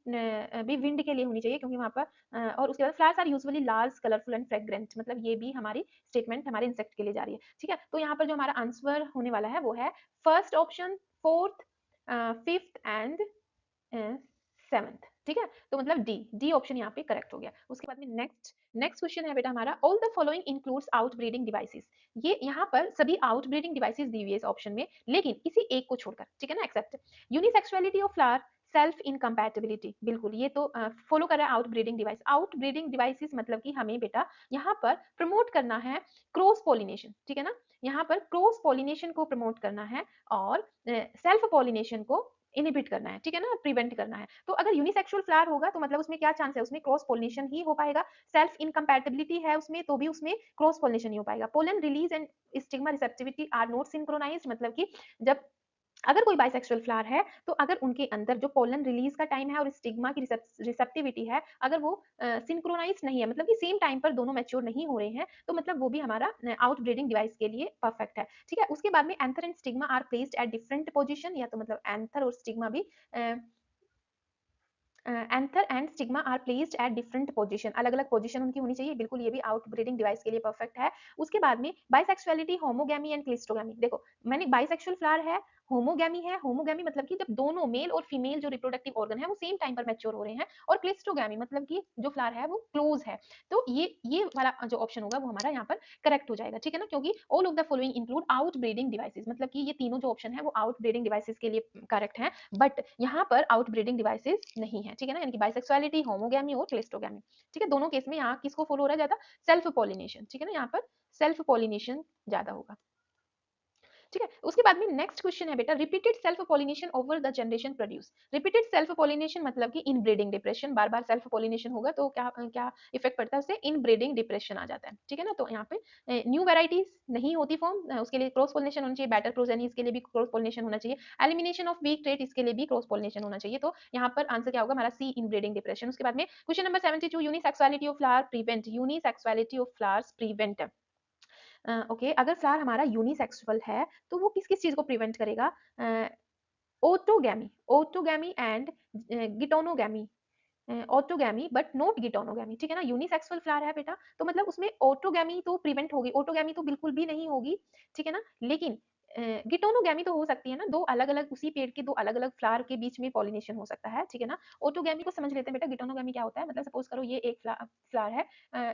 भी विंड के लिए होनी चाहिए क्योंकि वहां पर और उसके बाद flowers are usually large colourful and fragrant, मतलब ये भी हमारी स्टेटमेंट हमारे इंसेक्ट के लिए जा रही है, ठीक है। तो यहाँ पर जो हमारा आंसर होने वाला है वो है first option, fourth, fifth and seventh, ठीक है। तो मतलब डी ऑप्शन यहाँ पे करेक्ट हो गया। उसके बाद में नेक्स्ट क्वेश्चन है बेटा हमारा, all the following includes outbreeding devices. ये यहाँ पर सभी आउटब्रीडिंग डिवाइसेस दी हुई है इस ऑप्शन में, लेकिन इसी एक को छोड़कर, ठीक है ना, except unisexuality of flower, self incompatibility, बिल्कुल ये तो फॉलो कर रहा है आउटब्रीडिंग डिवाइस। आउटब्रीडिंग डिवाइसेस मतलब कि हमें बेटा यहाँ पर प्रमोट करना है क्रॉस पॉलिनेशन, ठीक है ना। यहाँ पर क्रॉस पॉलिनेशन को प्रमोट करना है और सेल्फ पॉलिनेशन को इनहिबिट करना है, ठीक है ना, प्रिवेंट करना है। तो अगर यूनिसेक्सुअल फ्लावर होगा तो मतलब उसमें क्या चांस है, उसमें क्रॉस पोलिनेशन ही हो पाएगा। सेल्फ इनकम्पैटिबिलिटी है उसमें तो भी उसमें क्रॉस पोलिनेशन नहीं हो पाएगा। Pollen release and stigma receptivity are not synchronized, मतलब कि जब अगर कोई बाइसेक्सुअल फ्लावर है तो अगर उनके अंदर जो पोलन रिलीज का टाइम है और स्टिग्मा की रिसेप्टिविटी है अगर वो सिंक्रोनाइज नहीं है, मतलब कि सेम टाइम पर दोनों मैच्योर नहीं हो रहे हैं, तो मतलब वो भी हमारा आउटब्रीडिंग डिवाइस के लिए परफेक्ट है, ठीक है। उसके बाद में anther and stigma are placed at different position, या तो मतलब एंथर और स्टिग्मा भी anther and stigma are placed at different position, अलग अलग पोजीशन उनकी होनी चाहिए, बिल्कुल ये भी आउटब्रीडिंग डिवाइस के लिए परफेक्ट है। उसके बाद में बाइसेक्सुअलिटी, होमोगैमी एंड क्लिस्टोगैमी, देखो मैंने बाइसेक्सुअल फ्लावर है, होमोगैमी है, होमोगैमी मतलब कि जब दोनों मेल और फीमेल जो रिप्रोडक्टिव ऑर्गन है वो सेम टाइम पर मैच्योर हो रहे हैं, और क्लिस्टोगैमी मतलब कि जो फ्लावर है वो क्लोज है। तो ये वाला जो ऑप्शन होगा वो हमारा यहाँ पर करेक्ट हो जाएगा, ठीक है ना, क्योंकि all of the following include outbreeding devices, मतलब कि ये तीनों जो ऑप्शन है वो आउटब्रीडिंग डिवाइसेस के लिए करेक्ट है, बट यहाँ पर आउटब्रीडिंग डिवाइसेस नहीं है, ठीक है ना, यानी कि बाइसेक्सुअलिटी, होमोगैमी और क्लिस्टोगैमी, ठीक है। दोनों केस में यहाँ किसको फॉलो हो रहा है ज्यादा, सेल्फ पॉलिनेशन, ठीक है ना, यहाँ पर सेल्फ पॉलिनेशन ज्यादा होगा, ठीक है। उसके बाद में नेक्स्ट क्वेश्चन है बेटा, repeated self pollination over the generation produce. Repeated self pollination मतलब कि इन ब्रीडिंग डिप्रेशन, बार बार सेल्फ पॉलिनेशन होगा तो क्या क्या इफेक्ट पड़ता है उससे, इन ब्रीडिंग डिप्रेशन आ जाता है, ठीक है ना। तो यहाँ पे न्यू वेराइटीज नहीं होती फॉर्म, उसके लिए क्रॉस पॉलिनेशन होना चाहिए, बेटर प्रोजेनी इसके लिए भी क्रॉस पॉलिनेशन होना चाहिए, एलिमिनेशन ऑफ वीक ट्रेट इसके लिए भी क्रॉस पॉलिनेशन होना चाहिए। तो यहाँ पर आंसर क्या होगा हमारा सी, इन ब्रीडिंग डिप्रेशन। उसके बाद में question number 72, unisexuality of flower prevent, unisexuality of flowers prevent, okay अगर फ्लावर हमारा यूनिसेक्सुअल है तो वो किस किस चीज को प्रिवेंट करेगा, ओटोगैमी, ओटोगैमी एंड गिटोनोगैमी, ऑटोगैमी बट नॉट गिटोनोगैमी, ठीक है ना। यूनिसेक्सुअल फ्लावर है बेटा तो मतलब उसमें ऑटोगैमी तो प्रिवेंट होगी, ऑटोगैमी तो बिल्कुल भी नहीं होगी, ठीक है ना, लेकिन गिटोनोगैमी तो हो सकती है ना, दो अलग अलग उसी पेड़ के दो अलग अलग फ्लावर के बीच में पॉलिनेशन हो सकता है, ठीक है ना। ऑटोगैमी को समझ लेते हैं बेटा, गिटोनोगैमी क्या होता है, मतलब सपोज करो ये एक फ्लावर है,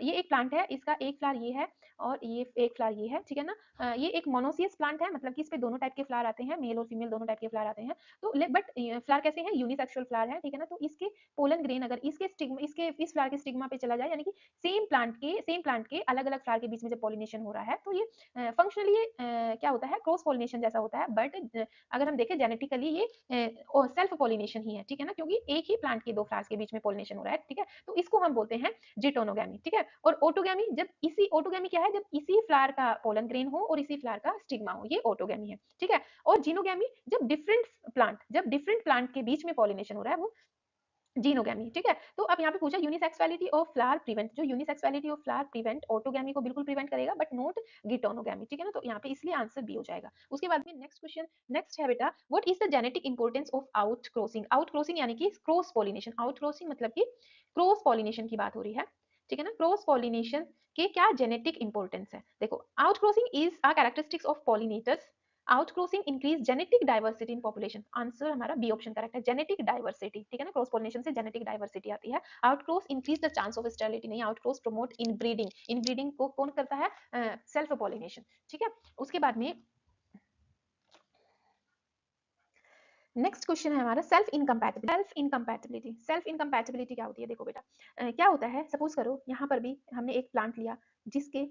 ये एक प्लांट है, इसका एक फ्लावर ये है और ये एक फ्लावर ये है, ठीक है ना। ये एक मोनोसियस प्लांट है, मतलब कि इस पे दोनों टाइप के फ्लावर आते हैं, मेल और फीमेल दोनों टाइप के फ्लावर आते हैं, तो बट फ्लावर कैसे हैं, यूनिसेक्सुअल फ्लावर है, ठीक है ना। तो इसके पोलन ग्रेन अगर इसके स्टिग्मा, इसके इस फ्लावर के स्टिग्मा पे चला जाए, यानी कि सेम प्लांट के अलग अलग फ्लावर के बीच में जब पॉलिनेशन हो रहा है तो ये फंक्शनली क्या होता है, क्रॉस पॉलिनेशन जैसा होता है, बट अगर हम देखें जेनेटिकली ये सेल्फ पॉलिनेशन ही है, ठीक है ना, क्योंकि एक ही प्लांट के दो फ्लावर्स के बीच में पॉलिनेशन हो रहा है, ठीक है। तो इसको हम बोलते हैं जिटोनोगैमी, ठीक है। और ऑटोगैमी, जब इसी ऑटोगैमी क्या है, जब इसी फ्लावर का पोलन ग्रेन हो और इसी फ्लावर का स्टिग्मा हो, ये ऑटोगैमी है, ठीक है। और जीनोगैमी जब डिफरेंट प्लांट के बीच में पॉलिनेशन हो रहा है वो जीनोगैमी, ठीक है। तो अब यहाँ पे पूछा यूनिसेक्सुअलिटी ऑफ फ्लावर प्रिवेंट, जो unisexuality of flower prevent autogamy को बिल्कुल प्रिवेंट करेगा बट नॉट गिटोनोगैमी, ठीक है ना। तो यहाँ पे इसलिए आंसर बी हो जाएगा। उसके बाद में नेक्स्ट क्वेश्चन, नेक्स्ट है बेटा, what is the genetic importance of out crossing. Out crossing यानी कि क्रॉस पॉलिनेशन, आउट क्रॉसिंग मतलब कि क्रॉस पॉलिनेशन की बात हो रही है, ठीक है ना। क्रॉस पॉलिनेशन के क्या जेनेटिक इंपॉर्टेंस है, देखो out crossing is a characteristics of pollinators, outcrossing increase genetic diversity in population, answer हमारा बी ऑप्शन करेक्ट है, जेनेटिक डाइवर्सिटी, ठीक है ना, क्रॉस पॉलिनेशन से जेनेटिक डाइवर्सिटी आती है। Outcross increase the chance of sterility, नहीं, outcross promote in breeding, in breeding को कौन करता है, सेल्फ पॉलिनेशन, ठीक है। उसके बाद में नेक्स्ट क्वेश्चन है हमारा सेल्फ इनकम्पैटिबिलिटी। सेल्फ इनकम्पैटिबिलिटी क्या होती है, देखो बेटा क्या होता है, सपोज करो यहाँ पर भी हमने एक प्लांट लिया जिसके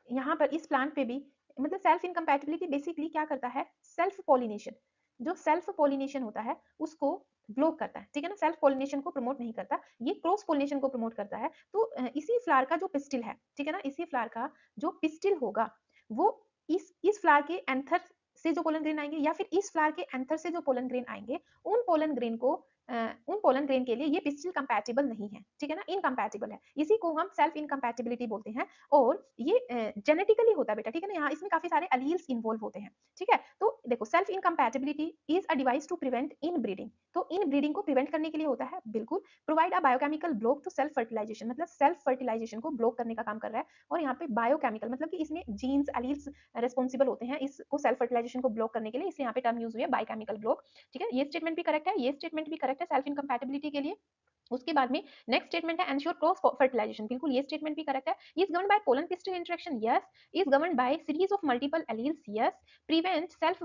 यहाँ पर इस प्लांट पे भी, मतलब सेल्फ इनकम्पैटिबिलिटी बेसिकली क्या करता है, सेल्फ पॉलिनेशन, जो सेल्फ पॉलिनेशन होता है उसको ब्लॉक करता है, ठीक है ना, सेल्फ पॉलिनेशन को प्रमोट नहीं करता, ये क्रॉस पॉलिनेशन को प्रमोट करता है। तो इसी फ्लावर का जो पिस्टिल है, ठीक है ना, इसी फ्लावर का जो पिस्टिल होगा वो इस फ्लावर के एंथर से जो पोलन ग्रेन आएंगे या फिर इस फ्लावर के एंथर से जो पोलन ग्रेन आएंगे उन पोलन ग्रेन को उन पोलन ग्रेन के लिए ये पिस्टिल कंपैटिबल नहीं है, ठीक है ना, इनकम्पैटिबल है, इसी को हम सेल्फ इनकम्पैटिबिलिटी बोलते हैं और ये जेनेटिकली होता है बेटा, ठीक है ना, यहाँ इसमें काफी सारे अलील्स इन्वॉल्व होते हैं, ठीक है। तो देखो self incompatibility is a device to prevent inbreeding, तो इन ब्रीडिंग को प्रिवेंट करने के लिए होता है, बिल्कुल। Provide a biochemical block to self fertilization, मतलब सेल्फ फर्टिलाइजेशन को ब्लॉक करने का काम कर रहा है, और यहाँ पे बायोकेमिकल मतलब कि इसमें जीन्स अलील्स रिस्पॉन्सिबल होते हैं इसको सेल्फ फर्टिलाइजेशन को ब्लॉक करने के लिए, इसलिए यहाँ पे टर्म यूज हुई है बायोकेमिकल ब्लॉक, ठीक है। ये स्टेटमेंट भी करेक्ट है, ये स्टेटमेंट भी करेक्ट है सेल्फ इनकम्पैटिबिलिटी के लिए। उसके बाद में नेक्स्ट स्टेटमेंट है एंश्योर क्रॉस फर्टिलाइजेशन, बिल्कुल ये स्टेटमेंट भी करेक्ट है। Is govern by pollen pistil interaction, yes. Is govern by series of multiple alleles, yes. Prevent self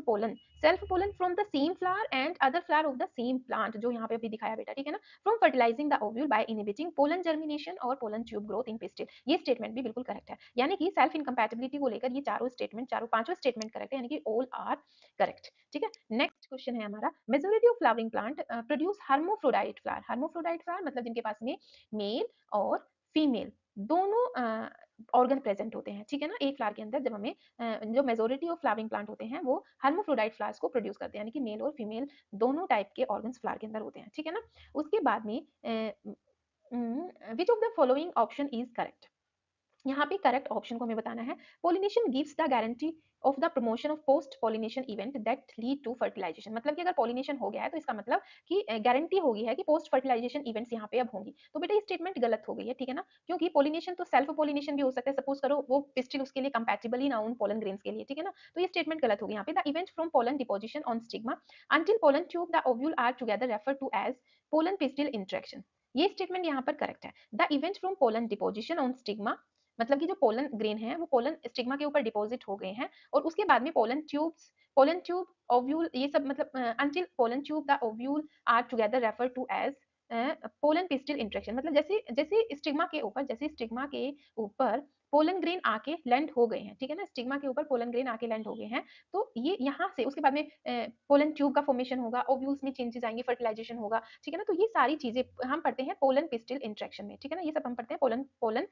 pollen from the same flower and other flower of the same plant, जो यहाँ पे अभी दिखाया बेटा, ठीक है ना, from fertilizing the ovule by inhibiting pollen germination और pollen tube growth in pistil, ये स्टेटमेंट भी बिल्कुल करेक्ट है। यानी कि सेल्फ इनकम्पैटिबिलिटी को लेकर ये चारों स्टेटमेंट, चारों पांचों स्टेटमेंट करेक्ट है, यानी कि ऑल आर करेक्ट, ठीक है। नेक्स्ट क्वेश्चन है हमारा, majority of flowering plant produce hermaphrodite flower, hermaphrodite flower मतलब जिनके पास में मेल और फीमेल दोनों ऑर्गन प्रेजेंट होते हैं, ठीक है ना, एक फ्लावर के अंदर। जब हमें जो मेजॉरिटी ऑफ फ्लावरिंग प्लांट होते हैं वो हर्मोफ्रोडाइट फ्लावर्स को प्रोड्यूस करते हैं, यानी कि मेल और फीमेल दोनों टाइप के ऑर्गन्स फ्लावर के अंदर होते हैं, ठीक है ना। उसके बाद में which of the following option is correct, यहाँ पे करेक्ट ऑप्शन को हमें बताना है। Pollination gives the guarantee of the promotion of post pollination event that lead to fertilization, मतलब कि अगर पोलिनेशन हो गया है तो इसका मतलब कि गारंटी होगी है कि पोस्ट फर्टिलाइजेशन इवेंट्स यहाँ पे अब होंगी। तो बेटा ये स्टेटमेंट गलत हो गई है, ठीक है ना, क्योंकि पोलिनेशन तो सेल्फ पोलिनेशन भी हो सकता है, सपोज करो वो पिस्टिल उसके लिए कंपैटिबल ही ना उन पोलन ग्रेन्स के लिए, ठीक है ना, तो ये स्टेटमेंट गलत होगी यहाँ पे। The event from pollen deposition on stigma until pollen tube the ovule are together refer to as pollen pistil interaction, ये स्टेटमेंट यहाँ पर करेक्ट है। The event from pollen deposition on stigma मतलब कि जो पोलन ग्रेन है वो pollen stigma के ऊपर डिपॉजिट हो गए हैं, और उसके बाद में पोलन ट्यूब ओव्यूल ये सब मतलब until pollen tube the ovule are together refer to as pollen pistil interaction, मतलब जैसे जैसे स्टिग्मा के ऊपर पोलन ग्रेन आके लैंड हो गए हैं, ठीक है ना, स्टिग्मा के ऊपर पोलन ग्रेन आके लैंड हो गए हैं, तो ये यहाँ से उसके बाद में पोलन ट्यूब का फॉर्मेशन होगा, ओव्यूल्स में चेंजेस आएंगे, फर्टिलाइजेशन होगा, ठीक है ना, तो ये सारी चीजें हम पढ़ते हैं पोलन पिस्टिल इंटरेक्शन में, ठीक है ना, ये सब हम पढ़ते हैं पोलन पोलन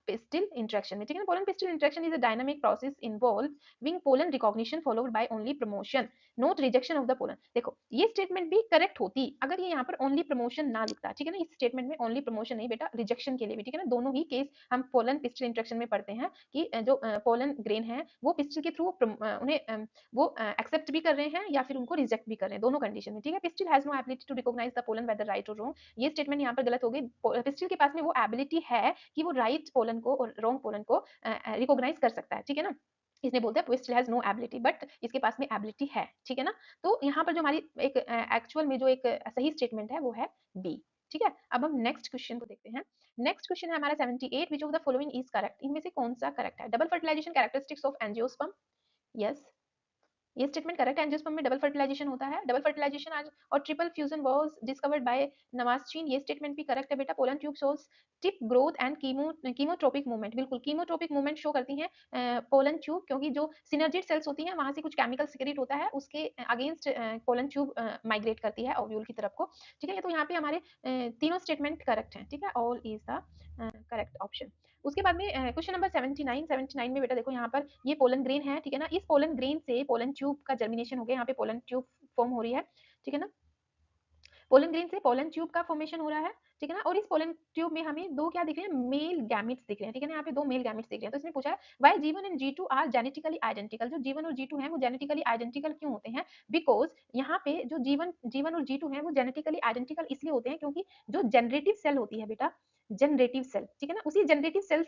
pistil interaction में, ठीक है ना। pollen pistil interaction is a dynamic process involving pollen recognition followed by only promotion not rejection of the pollen। देखो ये स्टेटमेंट भी करेक्ट होती अगर ये यहाँ पर ओनली प्रमोशन ना लिखता, ठीक है ना, इस स्टेटमेंट में ओनली प्रमोशन नहीं बेटा, रिजेक्शन के लिए भी, ठीक है ना, दोनों ही केस हम पोलन पिस्टिल इंटरेक्शन में पढ़ते हैं कि जो पोलन ग्रेन है वो पिस्टिल के थ्रू उन्हें वो एक्सेप्ट भी कर रहे हैं या फिर उनको रिजेक्ट भी कर रहे हैं, दोनों कंडीशन में, ठीक है। Pistil has no ability to recognize the pollen whether right और रॉन्ग, ये स्टेटमेंट यहाँ पर गलत हो गई। पिस्टिल के पास में वो एबिलिटी है कि वो राइट पोलन को और रॉन्ग पोलन को रिकॉग्नाइज कर सकता है, ठीक है ना, इसने बोलते हैं pistil has no ability, but इसके पास में एबिलिटी है, ठीक है ना। तो यहाँ पर जो हमारी एक एक्चुअल में जो एक सही स्टेटमेंट है वो है बी, ठीक है। अब हम नेक्स्ट क्वेश्चन को देखते हैं। नेक्स्ट क्वेश्चन है हमारा 78, which of the following is correct, इनमें से कौन सा करेक्ट है। Double fertilization characteristics of angiosperm, yes ये स्टेटमेंट करेक्ट है, एंजियोस्पर्म में डबल फर्टिलाइजेशन होता है, डबल फर्टिलाइजेशन आज और triple fusion was discovered by Nawaschin, ये स्टेटमेंट भी करेक्ट है बेटा। Pollen tube shows tip growth and chemotropic movement, बिल्कुल कीमोट्रोपिक मूवमेंट शो करती हैं पोलन ट्यूब, क्योंकि जो सिनर्जिड सेल्स होती हैं वहां से कुछ केमिकल सिक्रेट होता है, उसके अगेंस्ट पोलन ट्यूब माइग्रेट करती है ओव्यूल की तरफ को, ठीक है। तो यहाँ पे हमारे तीनों स्टेटमेंट करेक्ट हैं, ठीक है, all is the correct option. उसके बाद में क्वेश्चन नंबर 79 में बेटा देखो यहाँ पर ये पोलन ग्रेन है, ठीक है ना, इस पोलन ग्रेन से पोलन ट्यूब का जर्मिनेशन हो गया, यहाँ पे पोलन ट्यूब फॉर्म हो रही है, ठीक है ना, पोलन ग्रेन से पोलन ट्यूब का फॉर्मेशन हो रहा है, ठीक है ना, और इस पोलन ट्यूब में हमें दो क्या दिख रहे हैं, मेल गैमेट्स दिख रहे हैं, ठीक है ना, यहाँ पे दो मेल गैमेट्स दिख रहे हैं। तो इसमें पूछा है why G1 and G2 are genetically identical, जो G1 और G2 हैं वो जेनेटिकली आइडेंटिकल क्यों होते हैं, बिकॉज यहाँ पे जो G1 और G2 हैं वो जेनेटिकली आइडेंटिकल इसलिए होते हैं क्योंकि जो जनरेटिव सेल होती है बेटा, जनरेटिव सेल, ठीक है ना, उसी जनरेटिव सेल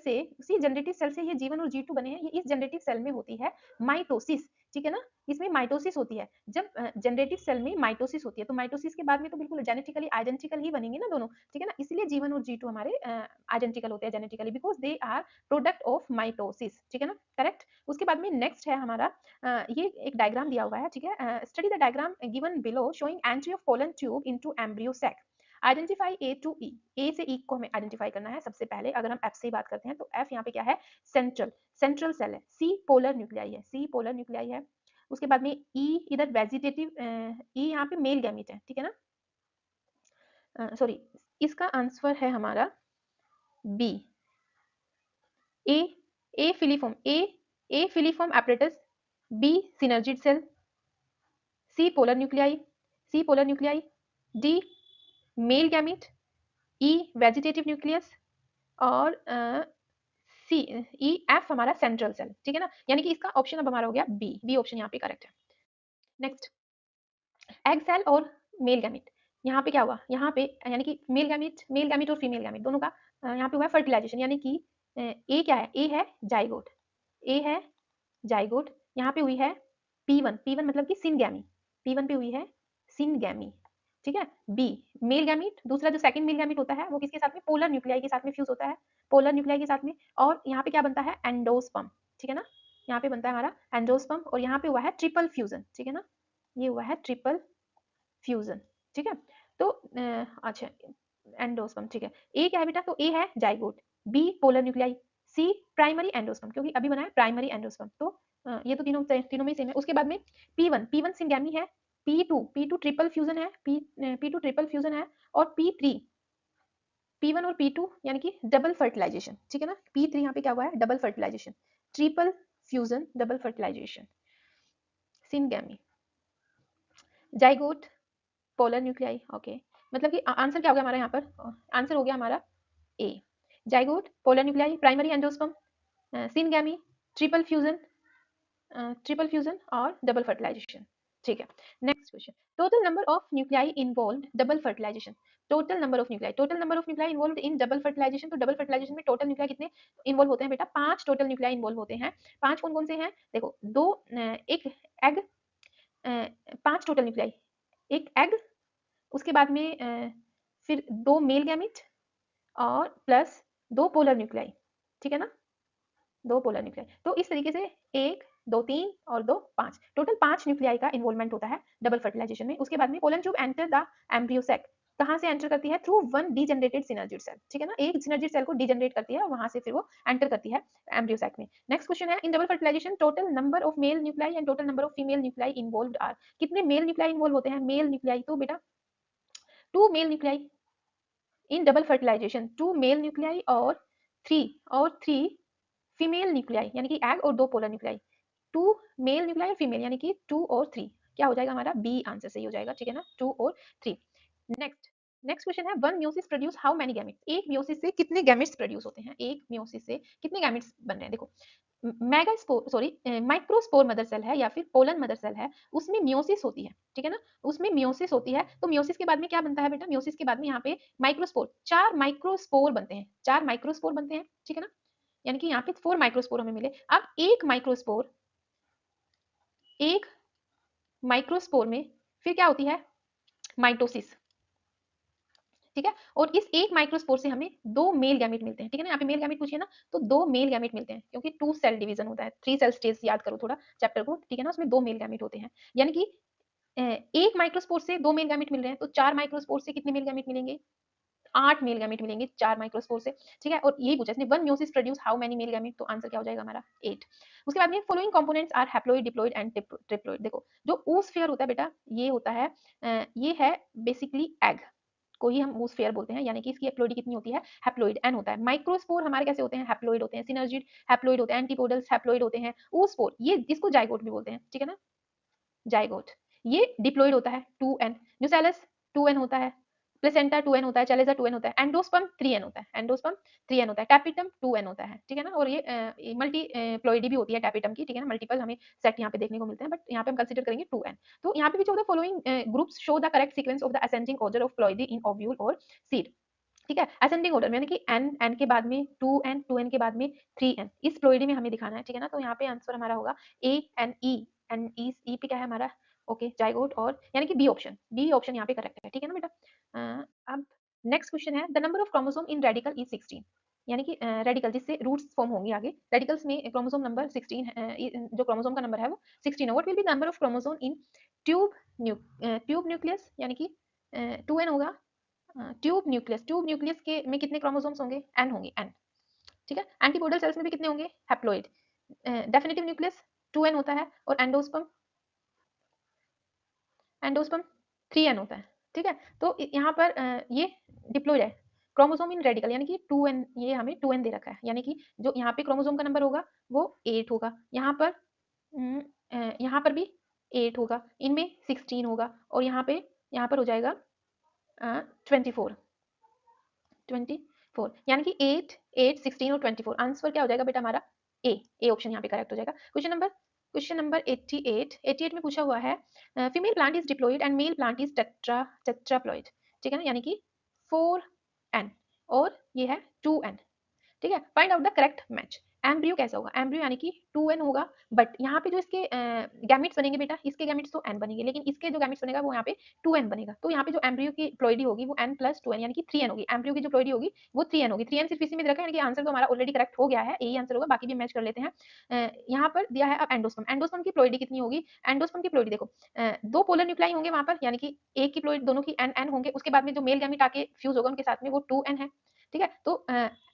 से ये G1 और G2 बने हैं, ये इस जनरेटिव सेल में होती है माइटोसिस, ठीक है ना, इसमें माइटोसिस होती है, जब जनरेटिव सेल में माइटोसिस होती है तो माइटोसिस के बाद में तो बिल्कुल जेनेटिकली आइडेंटिकल ही बनेंगे ना दोनों, ठीक है ना, इसलिए G1 और G2 हमारे आइडेंटिकल होते हैं genetically, because they are product of mitosis, ठीक है ना, करेक्ट। उसके बाद में नेक्स्ट है हमारा ये एक डायग्राम दिया हुआ है, ठीक है, study the diagram given below showing entry of pollen tube into embryo sac, identify A to E, A से ई को हमें आइडेंटिफाई करना है। सबसे पहले अगर हम एफ से बात करते हैं तो एफ यहाँ पे क्या है, सेंट्रल सेल है, सी पोलर न्यूक्लियाई है, सी पोलर न्यूक्लियाई है। उसके बाद में ई इधर वेजिटेटिव, ई यहाँ पे मेल गैमीट है, ठीक है ना, सॉरी इसका आंसर है हमारा B, A filiform, A filiform apparatus, B synergid cell, C polar nuclei, D male gamete, E vegetative nucleus, और सी ई एफ हमारा सेंट्रल सेल, ठीक है ना। यानी कि इसका ऑप्शन अब हमारा हो गया बी, बी ऑप्शन यहाँ पे करेक्ट है। नेक्स्ट, एग सेल और मेल गैमीट, यहाँ पे क्या हुआ, यहाँ पे यानी कि मेल गैमीट और फीमेल गैमीट दोनों का यहाँ पे हुआ फर्टिलाइजेशन, यानी कि ए क्या है, ए है जाइगोट, ए है जाइगोट, यहाँ पे हुई है P1, P1 मतलब कि सिनगैमी, P1 पे हुई है सिनगैमी, ठीक है। बी मेल गैमीट, दूसरा जो सेकंड मेल गैमीट होता है वो किसके साथ में, पोलर न्यूक्लियाई के साथ में फ्यूज होता है, पोलर न्यूक्लियाई के साथ में, और यहाँ पे क्या बनता है, एंडोस्पर्म, ठीक है ना। यहाँ पे बनता है हमारा एंडोस्पर्म, और यहाँ पे हुआ है ट्रिपल फ्यूजन, ठीक है ना, ये हुआ है ट्रिपल फ्यूजन, ठीक है। तो अच्छा, एंडोस्पर्म, ठीक है। ए क्या है बेटा, तो ए है zygote, B polar nuclei, C primary endosperm, क्योंकि अभी बना है प्राइमरी एंडोस्पर्म, तो ये तो तीनों में सेम है। उसके बाद में P1 सिंगैमी है, P2 ट्रिपल फ्यूजन है, P2 ट्रिपल फ्यूजन है, और P1 और P2 यानी कि डबल फर्टिलाइजेशन, ठीक है ना। P3 यहाँ पे क्या हुआ है, double fertilization, triple fusion, double fertilization, syngamy, zygote, polar nuclei, okay. मतलब कि आंसर क्या हो गया हमारा यहाँ पर, आंसर हो गया हमारा A, zygote, polar nuclei, primary endosperm, syngamy, triple fusion, और डबल फर्टिलाइजेशन, ठीक है। Next question, total number of nuclei involved double fertilization, total number of nuclei involved in double fertilization, तो डबल फर्टिलाइजेशन में total nuclei कितने involve होते हैं बेटा, 5 total nuclei involve होते हैं। 5 कौन कौन से हैं, देखो, दो एक एग, 5 टोटल न्यूक्लियाई, एक एग, उसके बाद में फिर 2 मेल गैमीट, और प्लस 2 पोलर न्यूक्लियाई, ठीक है ना, 2 पोलर न्यूक्लियाई। तो इस तरीके से 1 2 3 और 2 5, टोटल 5 न्यूक्लियाई का इन्वॉल्वमेंट होता है डबल फर्टिलाइजेशन में। उसके बाद में pollen tube enter the embryo sac, कहाँ से एंटर करती है, through one degenerated synergid cell, ठीक है ना, एक सिनर्जिड सेल को डीजनरेट करती है और वहां से फिर वो एंटर करती है एम्ब्रियो सैक में। नेक्स्ट क्वेश्चन है, in double fertilization total number of male nuclei and total number of female nuclei involved are, कितने मेल न्यूक्लियाई इन्वॉल्व होते हैं, मेल न्यूक्लियाई, तो बेटा 2 male nuclei in double fertilization, 2 male nuclei और 3 female nuclei, यानी कि egg और 2 polar nuclei, 2 male nuclei और फीमेल, यानी कि 2 और 3, क्या हो जाएगा हमारा, बी आंसर सही हो जाएगा, ठीक है ना, 2 और 3। नेक्स्ट, नेक्स्ट क्वेश्चन है, one meiosis produce how many gametes, एक म्योसिस से कितने गैमेट्स प्रोड्यूस होते हैं, एक म्योसिस से कितने गैमेट्स बन रहे हैं। देखो, megaspore sorry microspore mother cell है या फिर पोलन मदर सेल है, उसमें म्योसिस होती है, ठीक है ना, उसमें म्योसिस होती है। तो म्योसिस के बाद में क्या बनता है बेटा, म्योसिस के बाद में यहाँ पे माइक्रोस्पोर, 4 माइक्रोस्पोर बनते हैं, 4 माइक्रोस्पोर बनते हैं, ठीक है ना, यानी कि यहाँ पे 4 माइक्रोस्पोर हमें मिले। अब एक माइक्रोस्पोर में फिर क्या होती है, माइटोसिस, ठीक है, और इस एक माइक्रोस्पोर से हमें 2 मेल गैमेट मिलते हैं, ठीक है ना, यहाँ पे मेल गैमेट पूछिए ना, तो 2 मेल गैमेट मिलते हैं, क्योंकि 2 सेल डिवीजन होता है, 3 सेल स्टेज याद करो थोड़ा चैप्टर को, ठीक है ना, उसमें 2 मेल गैमेट होते हैं, यानी कि एक माइक्रोस्पोर से 2 मेल गैमेट मिल रहे हैं, तो 4 माइक्रोस्पोर से कितने मेल गैमेट मिलेंगे, 8 मेल गैमेट मिलेंगे 4 माइक्रोस्पोर से, ठीक है। और यही पूछा इसने, one meiosis produce how many male gamete, तो आंसर क्या हो जाएगा हमारा 8। उसके बाद में following components are haploid, diploid and triploid, देखो जो oosphere होता है बेटा, ये होता है ये है बेसिकली एग को ही हम oosphere बोलते हैं, यानी कि इसकी हैप्लॉइड कितनी होती है, हैप्लॉइड एन होता है। माइक्रोस्पोर हमारे कैसे होते हैं, हैप्लॉइड होते हैं, सिनर्जिड हैप्लॉइड होते हैं, एंटीपोडल्स हैप्लॉइड होते हैं, oospore ये इसको जाइगोट भी बोलते हैं, ठीक है ना, जाइगोट ये डिप्लॉइड होता है 2n, न्यूसेलस 2n होता है, प्लेसेंटा 2n होता है, चैलेजा 2n होता है, एंडोस्पर्म 3n होता है, एंडोस्पर्म 3n होता है, टैपिटम 2n होता है, ठीक है ना। और ये मल्टी प्लॉइडी भी होती है टैपिटम की, ठीक है ना, मल्टीपल हमें सेट यहाँ पे देखने को मिलते हैं, बट यहाँ पे हम कंसीडर करेंगे 2n। तो यहाँ पे भी जो होता है, following groups show the correct sequence of the ascending order of ploidy in ovule और सीड, ठीक है, असेंडिंग ऑर्डर में, यानी कि n के बाद में 2n, 2n के बाद में 3n, इस प्लॉइडी में हमें दिखाना है, ठीक है ना। तो यहाँ पे आंसर हमारा होगा a n e, N E पे क्या है हमारा, ओके जाइगोट, और यानी कि बी ऑप्शन यहाँ पे करेक्ट है, ठीक है ना बेटा। अब नेक्स्ट क्वेश्चन है, the number of chromosome in radical is 16, यानी कि रेडिकल जिससे रूट्स फॉर्म होंगी आगे, रेडिकल्स में क्रोमोसोम नंबर 16 जो क्रोमोसोम का नंबर है वो 16 है। What will B number of chromosome in tube nucleus, यानी कि 2n होगा, ट्यूब न्यूक्लियस के में कितने क्रोमोसोम्स होंगे, n होंगे, n, ठीक है। एंटीपोडल सेल्स में भी कितने होंगे, हैप्लॉइड, डेफिनेटिव न्यूक्लियस 2n होता है, और एंडोस्पर्म 3n होता है, ठीक है। तो यहाँ पर ये डिप्लॉइड है, क्रोमोसोम इन रेडिकल, यानी कि 2n, ये हमें 2n दे रखा है, यानी कि जो यहाँ पे क्रोमोसोम का नंबर होगा वो 8 होगा, यहाँ पर भी 8 होगा, इनमें 16 होगा, और यहाँ पर हो जाएगा 24 24 यानी कि 8 8 16 और 24 आंसर क्या हो जाएगा बेटा हमारा ए ऑप्शन यहाँ पे करेक्ट हो जाएगा। क्वेश्चन नंबर 88 में पूछा हुआ है female plant is diploid and male plant is tetraploid, ठीक है ना, यानी कि 4n और ये है 2n, ठीक है। Find out the correct match. Embryo कैसा होगा, एम्ब्रियो यानी कि 2n होगा, बट यहाँ पे जो इसके गैमेट्स बनेंगे बेटा, इसके गैमेट्स तो n बनेंगे, लेकिन इसके जो गैमेट्स बनेगा वो यहाँ पे 2n बनेगा। तो यहाँ पे जो एम्ब्रियो की प्लॉइडी होगी वो n प्लस 2n यानी कि 3n होगी। एम्ब्रियो की जो प्लॉइडी होगी वो 3n होगी। 3n सिर्फ इसी में रखा है, यानी कि आंसर तो हमारा ऑलरेडी करेक्ट हो गया है, यही आंसर होगा, बाकी भी मैच कर लेते हैं। यहाँ पर दिया है अब एंडोस्पर्म, एंडोस्पर्म की प्लॉइडी कितनी होगी, एंडोस्पर्म की प्लॉइडी देखो, दो पोलर न्यूक्लाई होंगे वहां पर, यानी कि एक की प्लॉइडी दोनों की n होंगे, उसके बाद में जो मेल गैमेट आके फ्यूज होगा उनके साथ में वो 2n है, ठीक है। तो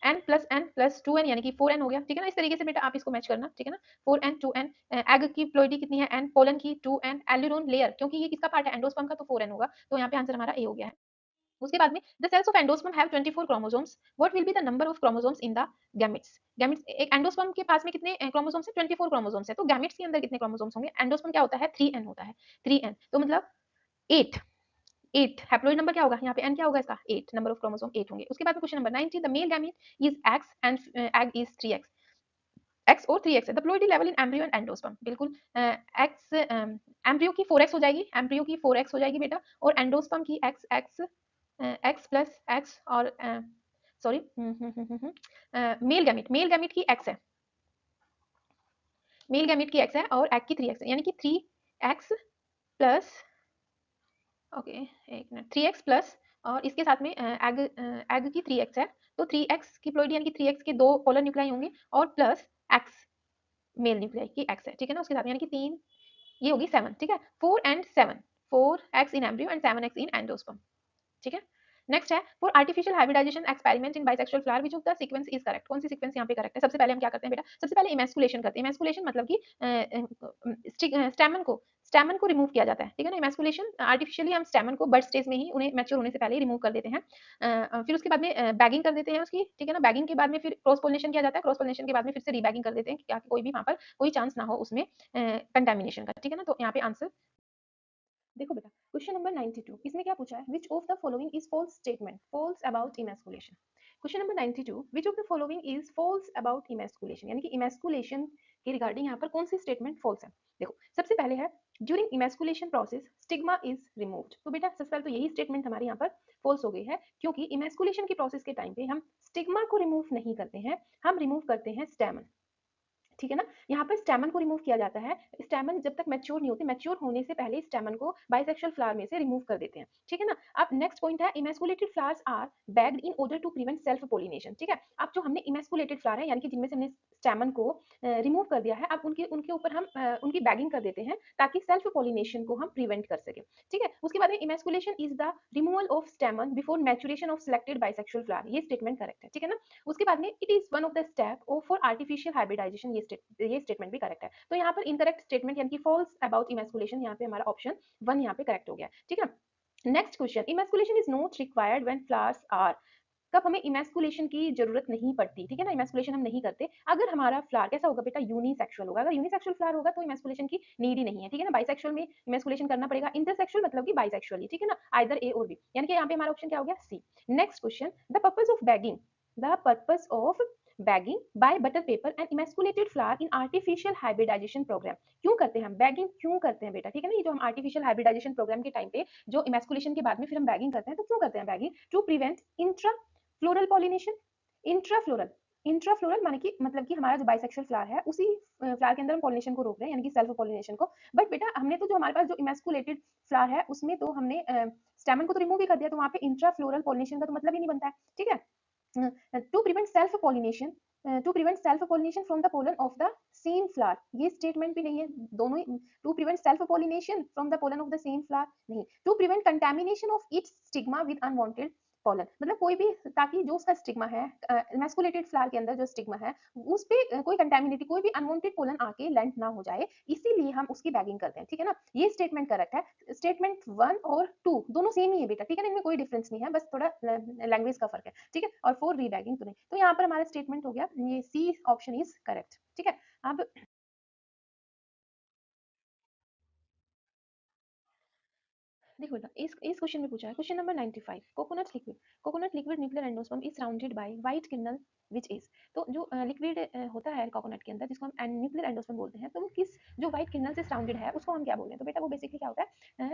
n प्लस 2n यानी कि 4n हो गया, ठीक है ना। इस तरीके से बेटा आप इसको मैच करना, ठीक है ना। 4n 2n, एग की प्लॉइडी कितनी है n, पोलन की 2n, एल्यूरोन लेयर क्योंकि ये किसका पार्ट है एंडोस्पर्म का, तो 4n होगा, तो यहाँ पे आंसर हमारा ए हो गया है। उसके बाद में the cells of endosperm have 24 chromosomes, what will be the number of chromosomes in the gametes. Gametes एक एंडोस्पर्म के पास में कितने क्रोमोसोम्स है, 24 क्रोमोसोम्स है, तो गैमेट्स के अंदर कितने क्रोमोसोम्स होंगे, एंडोस्पर्म क्या होता है 3n होता है, 3n तो मतलब 8 8 हैप्लोइड नंबर क्या होगा यहाँ पे n क्या होगा इसका 8, नंबर ऑफ क्रोमोसोम 8 होंगे। उसके बाद में question number 90, the male gamete is x and egg is 3x, x और 3x है, the ploidy level in embryo and endosperm, बिल्कुल x एम्ब्रियो की 4x हो जाएगी, एम्ब्रियो की 4x हो जाएगी बेटा, और एंडोस्पर्म की x x x plus x और सॉरी मेल गैमेट की x है, मेल गैमेट की x है और एग की 3x है, यानी कि 3x प्लस ओके एक मिनट 3x प्लस और इसके साथ में एग की 3x है, तो 3x की प्लॉइडी यानी कि 3x के दो पोलर न्यूक्लाई होंगे और प्लस x मेल न्यूक्लाई की x है, ठीक है ना। उसके साथ में यानी कि 3 ये होगी 7, ठीक है। 4 and 7 4x in embryo and 7x in endosperm, ठीक है। नेक्स्ट है for artificial hybridization experiment in bisexual flower which of the sequence is correct, कौन सी सीक्वेंस यहाँ पे करेक्ट है। सबसे पहले हम क्या करते हैं बेटा, सबसे पहले इमेस्कुलेशन करते हैं। इमेस्कुलेशन मतलब कि स्टैमन को रिमूव किया जाता है, ठीक है ना। इमेस्कुलेशन आर्टिफिशियली हम स्टैमन को बर्ड स्टेज में ही उन्हें मैच्योर होने से पहले ही रिमूव कर देते हैं। फिर उसके बाद में बैगिंग कर देते हैं उसकी, ठीक है ना। बैगिंग के बाद में फिर क्रॉस पोलिनेशन किया जाता है, क्रॉस पोलिनेशन के बाद में फिर से रीबैगिंग कर देते हैं ताकि कोई भी वहां पर कोई चांस ना हो उसमें कंटेमिनेशन का, ठीक है ना। तो यहाँ पे आंसर देखो बेटा क्वेश्चन नंबर 92 इसमें क्या पूछा है, which of the following is false statement, false about emasculation. Question number 92 which of the following is false about emasculation, यानी कि इमेस्कुलेशन के रिगार्डिंग यहाँ पर कौन सी स्टेटमेंट फॉल्स है। देखो सबसे पहले है during emasculation process stigma is removed, तो बेटा सबसे पहले तो यही स्टेटमेंट हमारी यहाँ पर फॉल्स हो गई है, क्योंकि इमेस्कुलेशन के प्रोसेस के टाइम पे हम स्टिग्मा को रिमूव नहीं करते हैं, हम रिमूव करते हैं स्टेमन, ठीक है ना। यहाँ पर स्टैमन को रिमूव किया जाता है, स्टैमन जब तक मैच्योर नहीं होते, मैच्योर होने से पहले स्टैमन को बाइसेक्सुअल फ्लावर में से रिमूव कर देते हैं, ठीक है ना। अब नेक्स्ट पॉइंट है emasculated flowers are bagged in order to prevent self pollination, ठीक है। अब जो हमने इमेस्कुलेटेड फ्लावर है यानी कि जिनमें से हमने स्टैमन को रिमूव कर दिया है, अब उनके उनके ऊपर हम उनकी बैगिंग कर देते हैं ताकि सेल्फ पोलिनेशन को हम प्रिवेंट कर सके, ठीक है। उसके बाद में emasculation is the removal of stamen before maturation of selected bisexual flower, ये स्टेटमेंट करेक्ट है, ठीक है ना। उसके बाद में it is one of the step for artificial hybridization, ये स्टेटमेंट भी करेक्ट है। तो यहाँ पर इनकरेक्ट स्टेटमेंट यानी कि फॉल्स अबाउट इमेस्कुलेशन, यहाँ पे हमारा ऑप्शन 1 यहाँ पे करेक्ट हो गया, ठीक है। Next question, emasculation is not required when flowers are, कब हमें इमेस्कुलेशन की जरूरत नहीं पड़ती, ठीक है ना। इमेस्कुलेशन हम नहीं करते अगर हमारा फ्लावर कैसा होगा बेटा, यूनिसेक्सुअल होगा। अगर यूनिसेक्सुअल फ्लावर होगा तो इमेस्कुलेशन की नीड ही नहीं है, ठीक है ना। बाइसेक्सुअल में इमेस्कुलेशन करना पड़ेगा, इंटरसेक्सुअल मतलब कि बाइसेक्सुअली, ठीक है ना, आइदर ए और बी, यानी कि यहाँ पे हमारा ऑप्शन क्या हो गया C. Next question, the purpose of bagging, the purpose of bagging by butter paper and emasculated flower in artificial hybridization program, क्यों करते हैं हम बैगिंग, क्यों करते हैं बेटा, ठीक है ना। ये जो हम आर्टिफिशियल हाइब्रिडाइजेशन प्रोग्राम के टाइम पे जो इमेस्कुलेशन के बाद में फिर हम बैगिंग करते हैं, तो क्यों करते हैं bagging, to prevent intra floral pollination, intrafloral, intrafloral माने कि मतलब कि हमारा जो बाइसेक्सुअल फ्लावर है उसी फ्लावर के अंदर हम पॉलिनेशन को रोक रहे हैं, यानी कि सेल्फ पॉलिनेशन को। बट बेटा हमने तो जो हमारे पास जो इमेस्कुलेटेड फ्लावर है उसमें तो हमने स्टेमन को तो रिमूव ही कर दिया, तो वहां पे इंट्राफ्लोरल पॉलिनेशन का तो मतलब ही नहीं बनता है, ठीक है। to prevent self pollination, to prevent self pollination from the pollen of the same flower, ये स्टेटमेंट भी नहीं है, दोनों ही to prevent self pollination from the pollen of the same flower नहीं, to prevent contamination of its stigma with unwanted pollen, मतलब कोई भी ताकि जो उसका स्टिग्मा है मैस्कुलेटेड फ्लावर के अंदर जो स्टिग्मा है उस पे कोई कंटेमिनेटेड कोई भी अनवांटेड पोलन आके लैंड ना हो जाए, इसीलिए हम उसकी बैगिंग करते हैं, ठीक है ना। ये स्टेटमेंट करेक्ट है। स्टेटमेंट 1 और 2 दोनों सेम ही है बेटा, ठीक है ना, इनमें कोई डिफरेंस नहीं है, बस थोड़ा लैंग्वेज का फर्क है, ठीक है। और 4 रीबैगिंग तो नहीं, तो यहाँ पर हमारा स्टेटमेंट हो गया ये सी ऑप्शन इज करेक्ट, ठीक है। अब देखो बेटा, इस क्वेश्चन में पूछा है, question number 95, coconut liquid nuclear endosperm is surrounded by white kernel which is. तो जो लिक्विड होता है कोकोनट के अंदर, जिसको हम न्यूक्लियर एंडोस्पर्म बोलते हैं, तो वो किस जो व्हाइट किरणल से सराउंडेड है उसको हम क्या बोलते हैं? तो बेटा वो बेसिकली क्या होता है?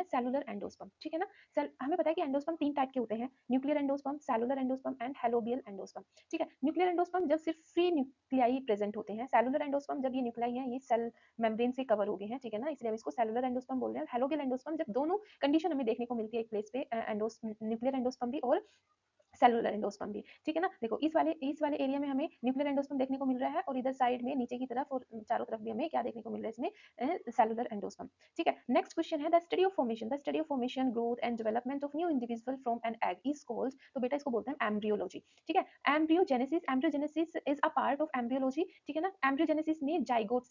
सेलुलर एंडोस्पर्म, ठीक है ना। हमें पता है कि एंडोस्पर्म 3 टाइप के होते हैं, nuclear endosperm, cellular endosperm and helobial endosperm, ठीक है। न्यूक्लियर एंडोस्पर्म जब सिर्फ फ्री न्यूक्लियाई प्रेजेंट होते हैं, सेलुलर एंडोस्पर्म जब ये न्यूक्लियाई है, ये सेल मेम्ब्रेन से कवर हो गए हैं, ठीक है ना, इसलिए हम इसको सेलुलर एंडोस्पर्म बोल रहे हैं। हेलोबियल एंडोस्पर्म जब दोनों कंडीशन हमें देखने को मिलती है एक प्लेस पे, न्यूक्लियर एंडोस्पर्म भी और सेलुलर एंडोस्पर्म भी, ठीक है ना। देखो इस वाले एरिया में हमें न्यूक्लियर एंडोस्पर्म देखने को मिल रहा है, और इधर साइड में नीचे की तरफ और चारों तरफ भी हमें क्या देखने को मिल रहा है इसमें? सेलुलर एंडोस्पर्म, ठीक है। नेक्स्ट क्वेश्चन है the study of formation growth and development of new individual from an egg is called. तो बेटा इसको बोलते हैं एम्ब्रियोलॉजी, ठीक है। Embryogenesis is a part of embryology, ठीक है ना। एम्ब्रियोजेनेसिस में जाइगोट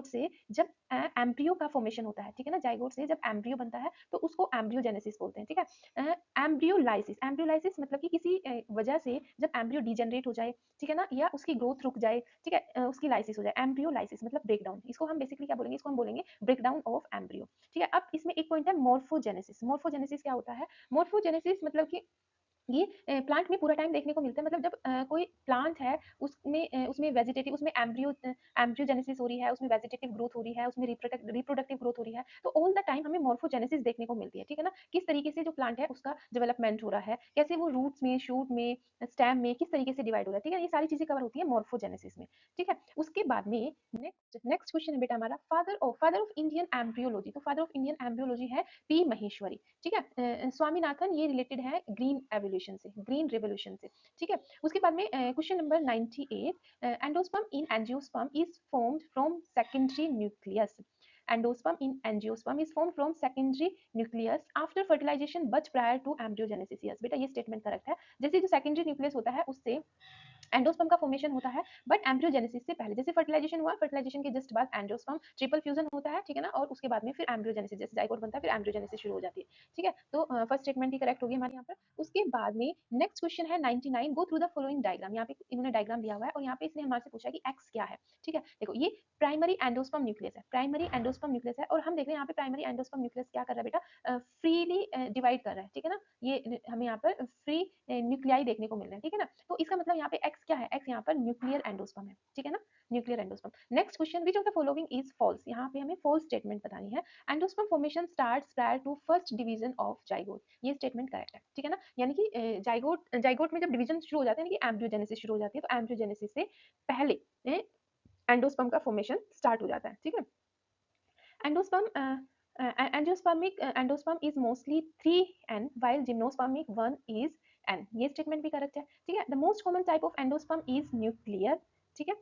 से जब एम्ब्रियो का फॉर्मेशन होता है, ठीक है ना, जाइगोट से जब एम्ब्रियो बनता है तो उसको एम्ब्रियोजेनेसिस बोलते हैं, ठीक है। एम्ब्रियोलाइसिस मतलब कि किसी वजह से जब एम्ब्रियो डिजेनरेट हो जाए, ठीक है ना, या उसकी ग्रोथ रुक जाए, ठीक है, उसकी लाइसिस हो जाए। एम्ब्रियोलाइसिस मतलब ब्रेकडाउन, इसको हम बेसिकली क्या बोलेंगे? इसको हम बोलेंगे ब्रेकडाउन ऑफ एम्ब्रियो, ठीक है। अब इसमें एक पॉइंट है मोर्फोजेनेसिस क्या होता है? मोर्फोजेनेसिस मतलब कि ये प्लांट में पूरा टाइम देखने को मिलता है, मतलब जब कोई प्लांट है उसमें वेजिटेटिव, उसमें एम्ब्रियोजेनेसिस हो रही है, उसमें वेजिटेटिव ग्रोथ हो रही है, उसमें रिप्रोडक्टिव ग्रोथ हो रही है, तो ऑल द टाइम हमें मॉर्फोजेनेसिस देखने को मिलती है, ठीक है ना। किस तरीके से जो प्लांट है उसका डेवलपमेंट हो रहा है, कैसे वो रूट्स में, शूट में, स्टेम में किस तरीके से डिवाइड हो रहा है, ठीक है, ये सारी चीजें कवर होती है मॉर्फोजेनेसिस में, ठीक है। उसके बाद में नेक्स्ट क्वेश्चन है बेटा हमारा फादर ऑफ इंडियन एम्ब्रियोलॉजी। तो फादर ऑफ इंडियन एम्ब्रियोलॉजी है पी महेश्वरी, ठीक है। स्वामीनाथन ये रिलेटेड है ग्रीन रेवोल्यूशन से, ठीक है। उसके बाद में question number 98, endosperm in angiosperm is formed from secondary nucleus. Endosperm in angiosperm is formed from secondary nucleus after fertilization but prior to embryogenesis. Yes, बेटा ये स्टेटमेंट करेक्ट है। जैसे जो सेकेंडरी न्यूक्लियस होता है उससे एंडोस्पर्म का फॉर्मेशन होता है, बट एम्ब्रियोजेनेसिस से पहले। जैसे फर्टिलाइजेशन हुआ, फर्टिलाइजेशन के जस्ट बाद एंडोस्पर्म ट्रिपल फ्यूजन होता है, ठीक है ना, और उसके बाद में फिर एम्ब्रियोजेनेसिस, जैसे जाइगोट बनता है फिर एम्ब्रियोजेनेसिस शुरू हो जाती है, ठीक है। तो फर्स्ट स्टेटमेंट ही करेक्ट होगी हमारे यहाँ पर। उसके बाद में नेक्स्ट क्वेश्चन है 99, गो थ्रू द फॉलोइंग डायग्राम। यहाँ पे इन्होंने डायग्राम दिया हुआ है और यहाँ पे इसने हमारे से पूछा कि एक्स क्या है, ठीक है। देखो ये प्राइमरी एंडोस्पर्म न्यूक्लियस है, और हम देख रहे हैं यहाँ पे प्राइमरी एंडोस्पर्म न्यूक्लियस क्या कर रहा है बेटा? फ्रीली डिवाइड कर रहा है, ठीक है ना। ये हमें यहाँ पर फ्री न्यूक्लियाई देखने को मिल रहे हैं, ठीक है ना। तो इसका मतलब यहाँ पे एक्स क्या है? एक्स यहाँ पर न्यूक्लियर एंडोस्पर्म है, ठीक है ना, nuclear endosperm. Next question, which of the following is false. यहाँ पे हमें फॉल्स स्टेटमेंट बतानी है। Endosperm formation starts prior to first division of zygote, ये स्टेटमेंट करेक्ट है, ठीक है ना। यानी कि जाइगोट में जब डिवीजन शुरू हो जाता है, यानी कि एम्ब्रियोजेनेसिस शुरू हो जाती है, तो एम्ब्रियोजेनेसिस से पहले एंडोस्पर्म का फॉर्मेशन स्टार्ट हो जाता है, ठीक है। Endosperm endosperm is mostly 3n while gymnospermic 1 is n, ये स्टेटमेंट भी करेक्ट है, ठीक है। The most common type of endosperm is nuclear, ठीक है।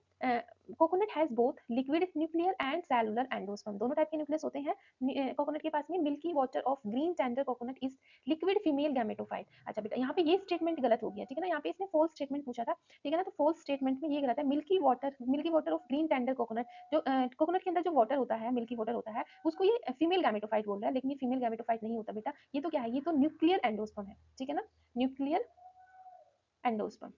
Coconut has both liquid nuclear and cellular endosperm, दोनों टाइप के न्यूक्लियस होते हैं कोकोनट के पास में। Milky water of green tender coconut is liquid female gametophyte. अच्छा बेटा यहाँ पे ये स्टेटमेंट गलत हो गया, ठीक है ना, यहाँ पे इसने फॉल्स स्टेटमेंट पूछा था, ठीक है ना, तो फॉल्स स्टेटमेंट में ये गलत है। Milky water of green tender coconut, जो कोकोनट के अंदर जो वाटर होता है, मिल्की वाटर होता है, उसको ये फीमेल गैमेटोफाइट बोल रहा है, लेकिन ये फीमेल गैमेटोफाइट नहीं होता बेटा, ये तो क्या है? ये तो न्यूक्लियर एंडोस्पर्म है, ठीक है ना, न्यूक्लियर एंडोस्पर्म,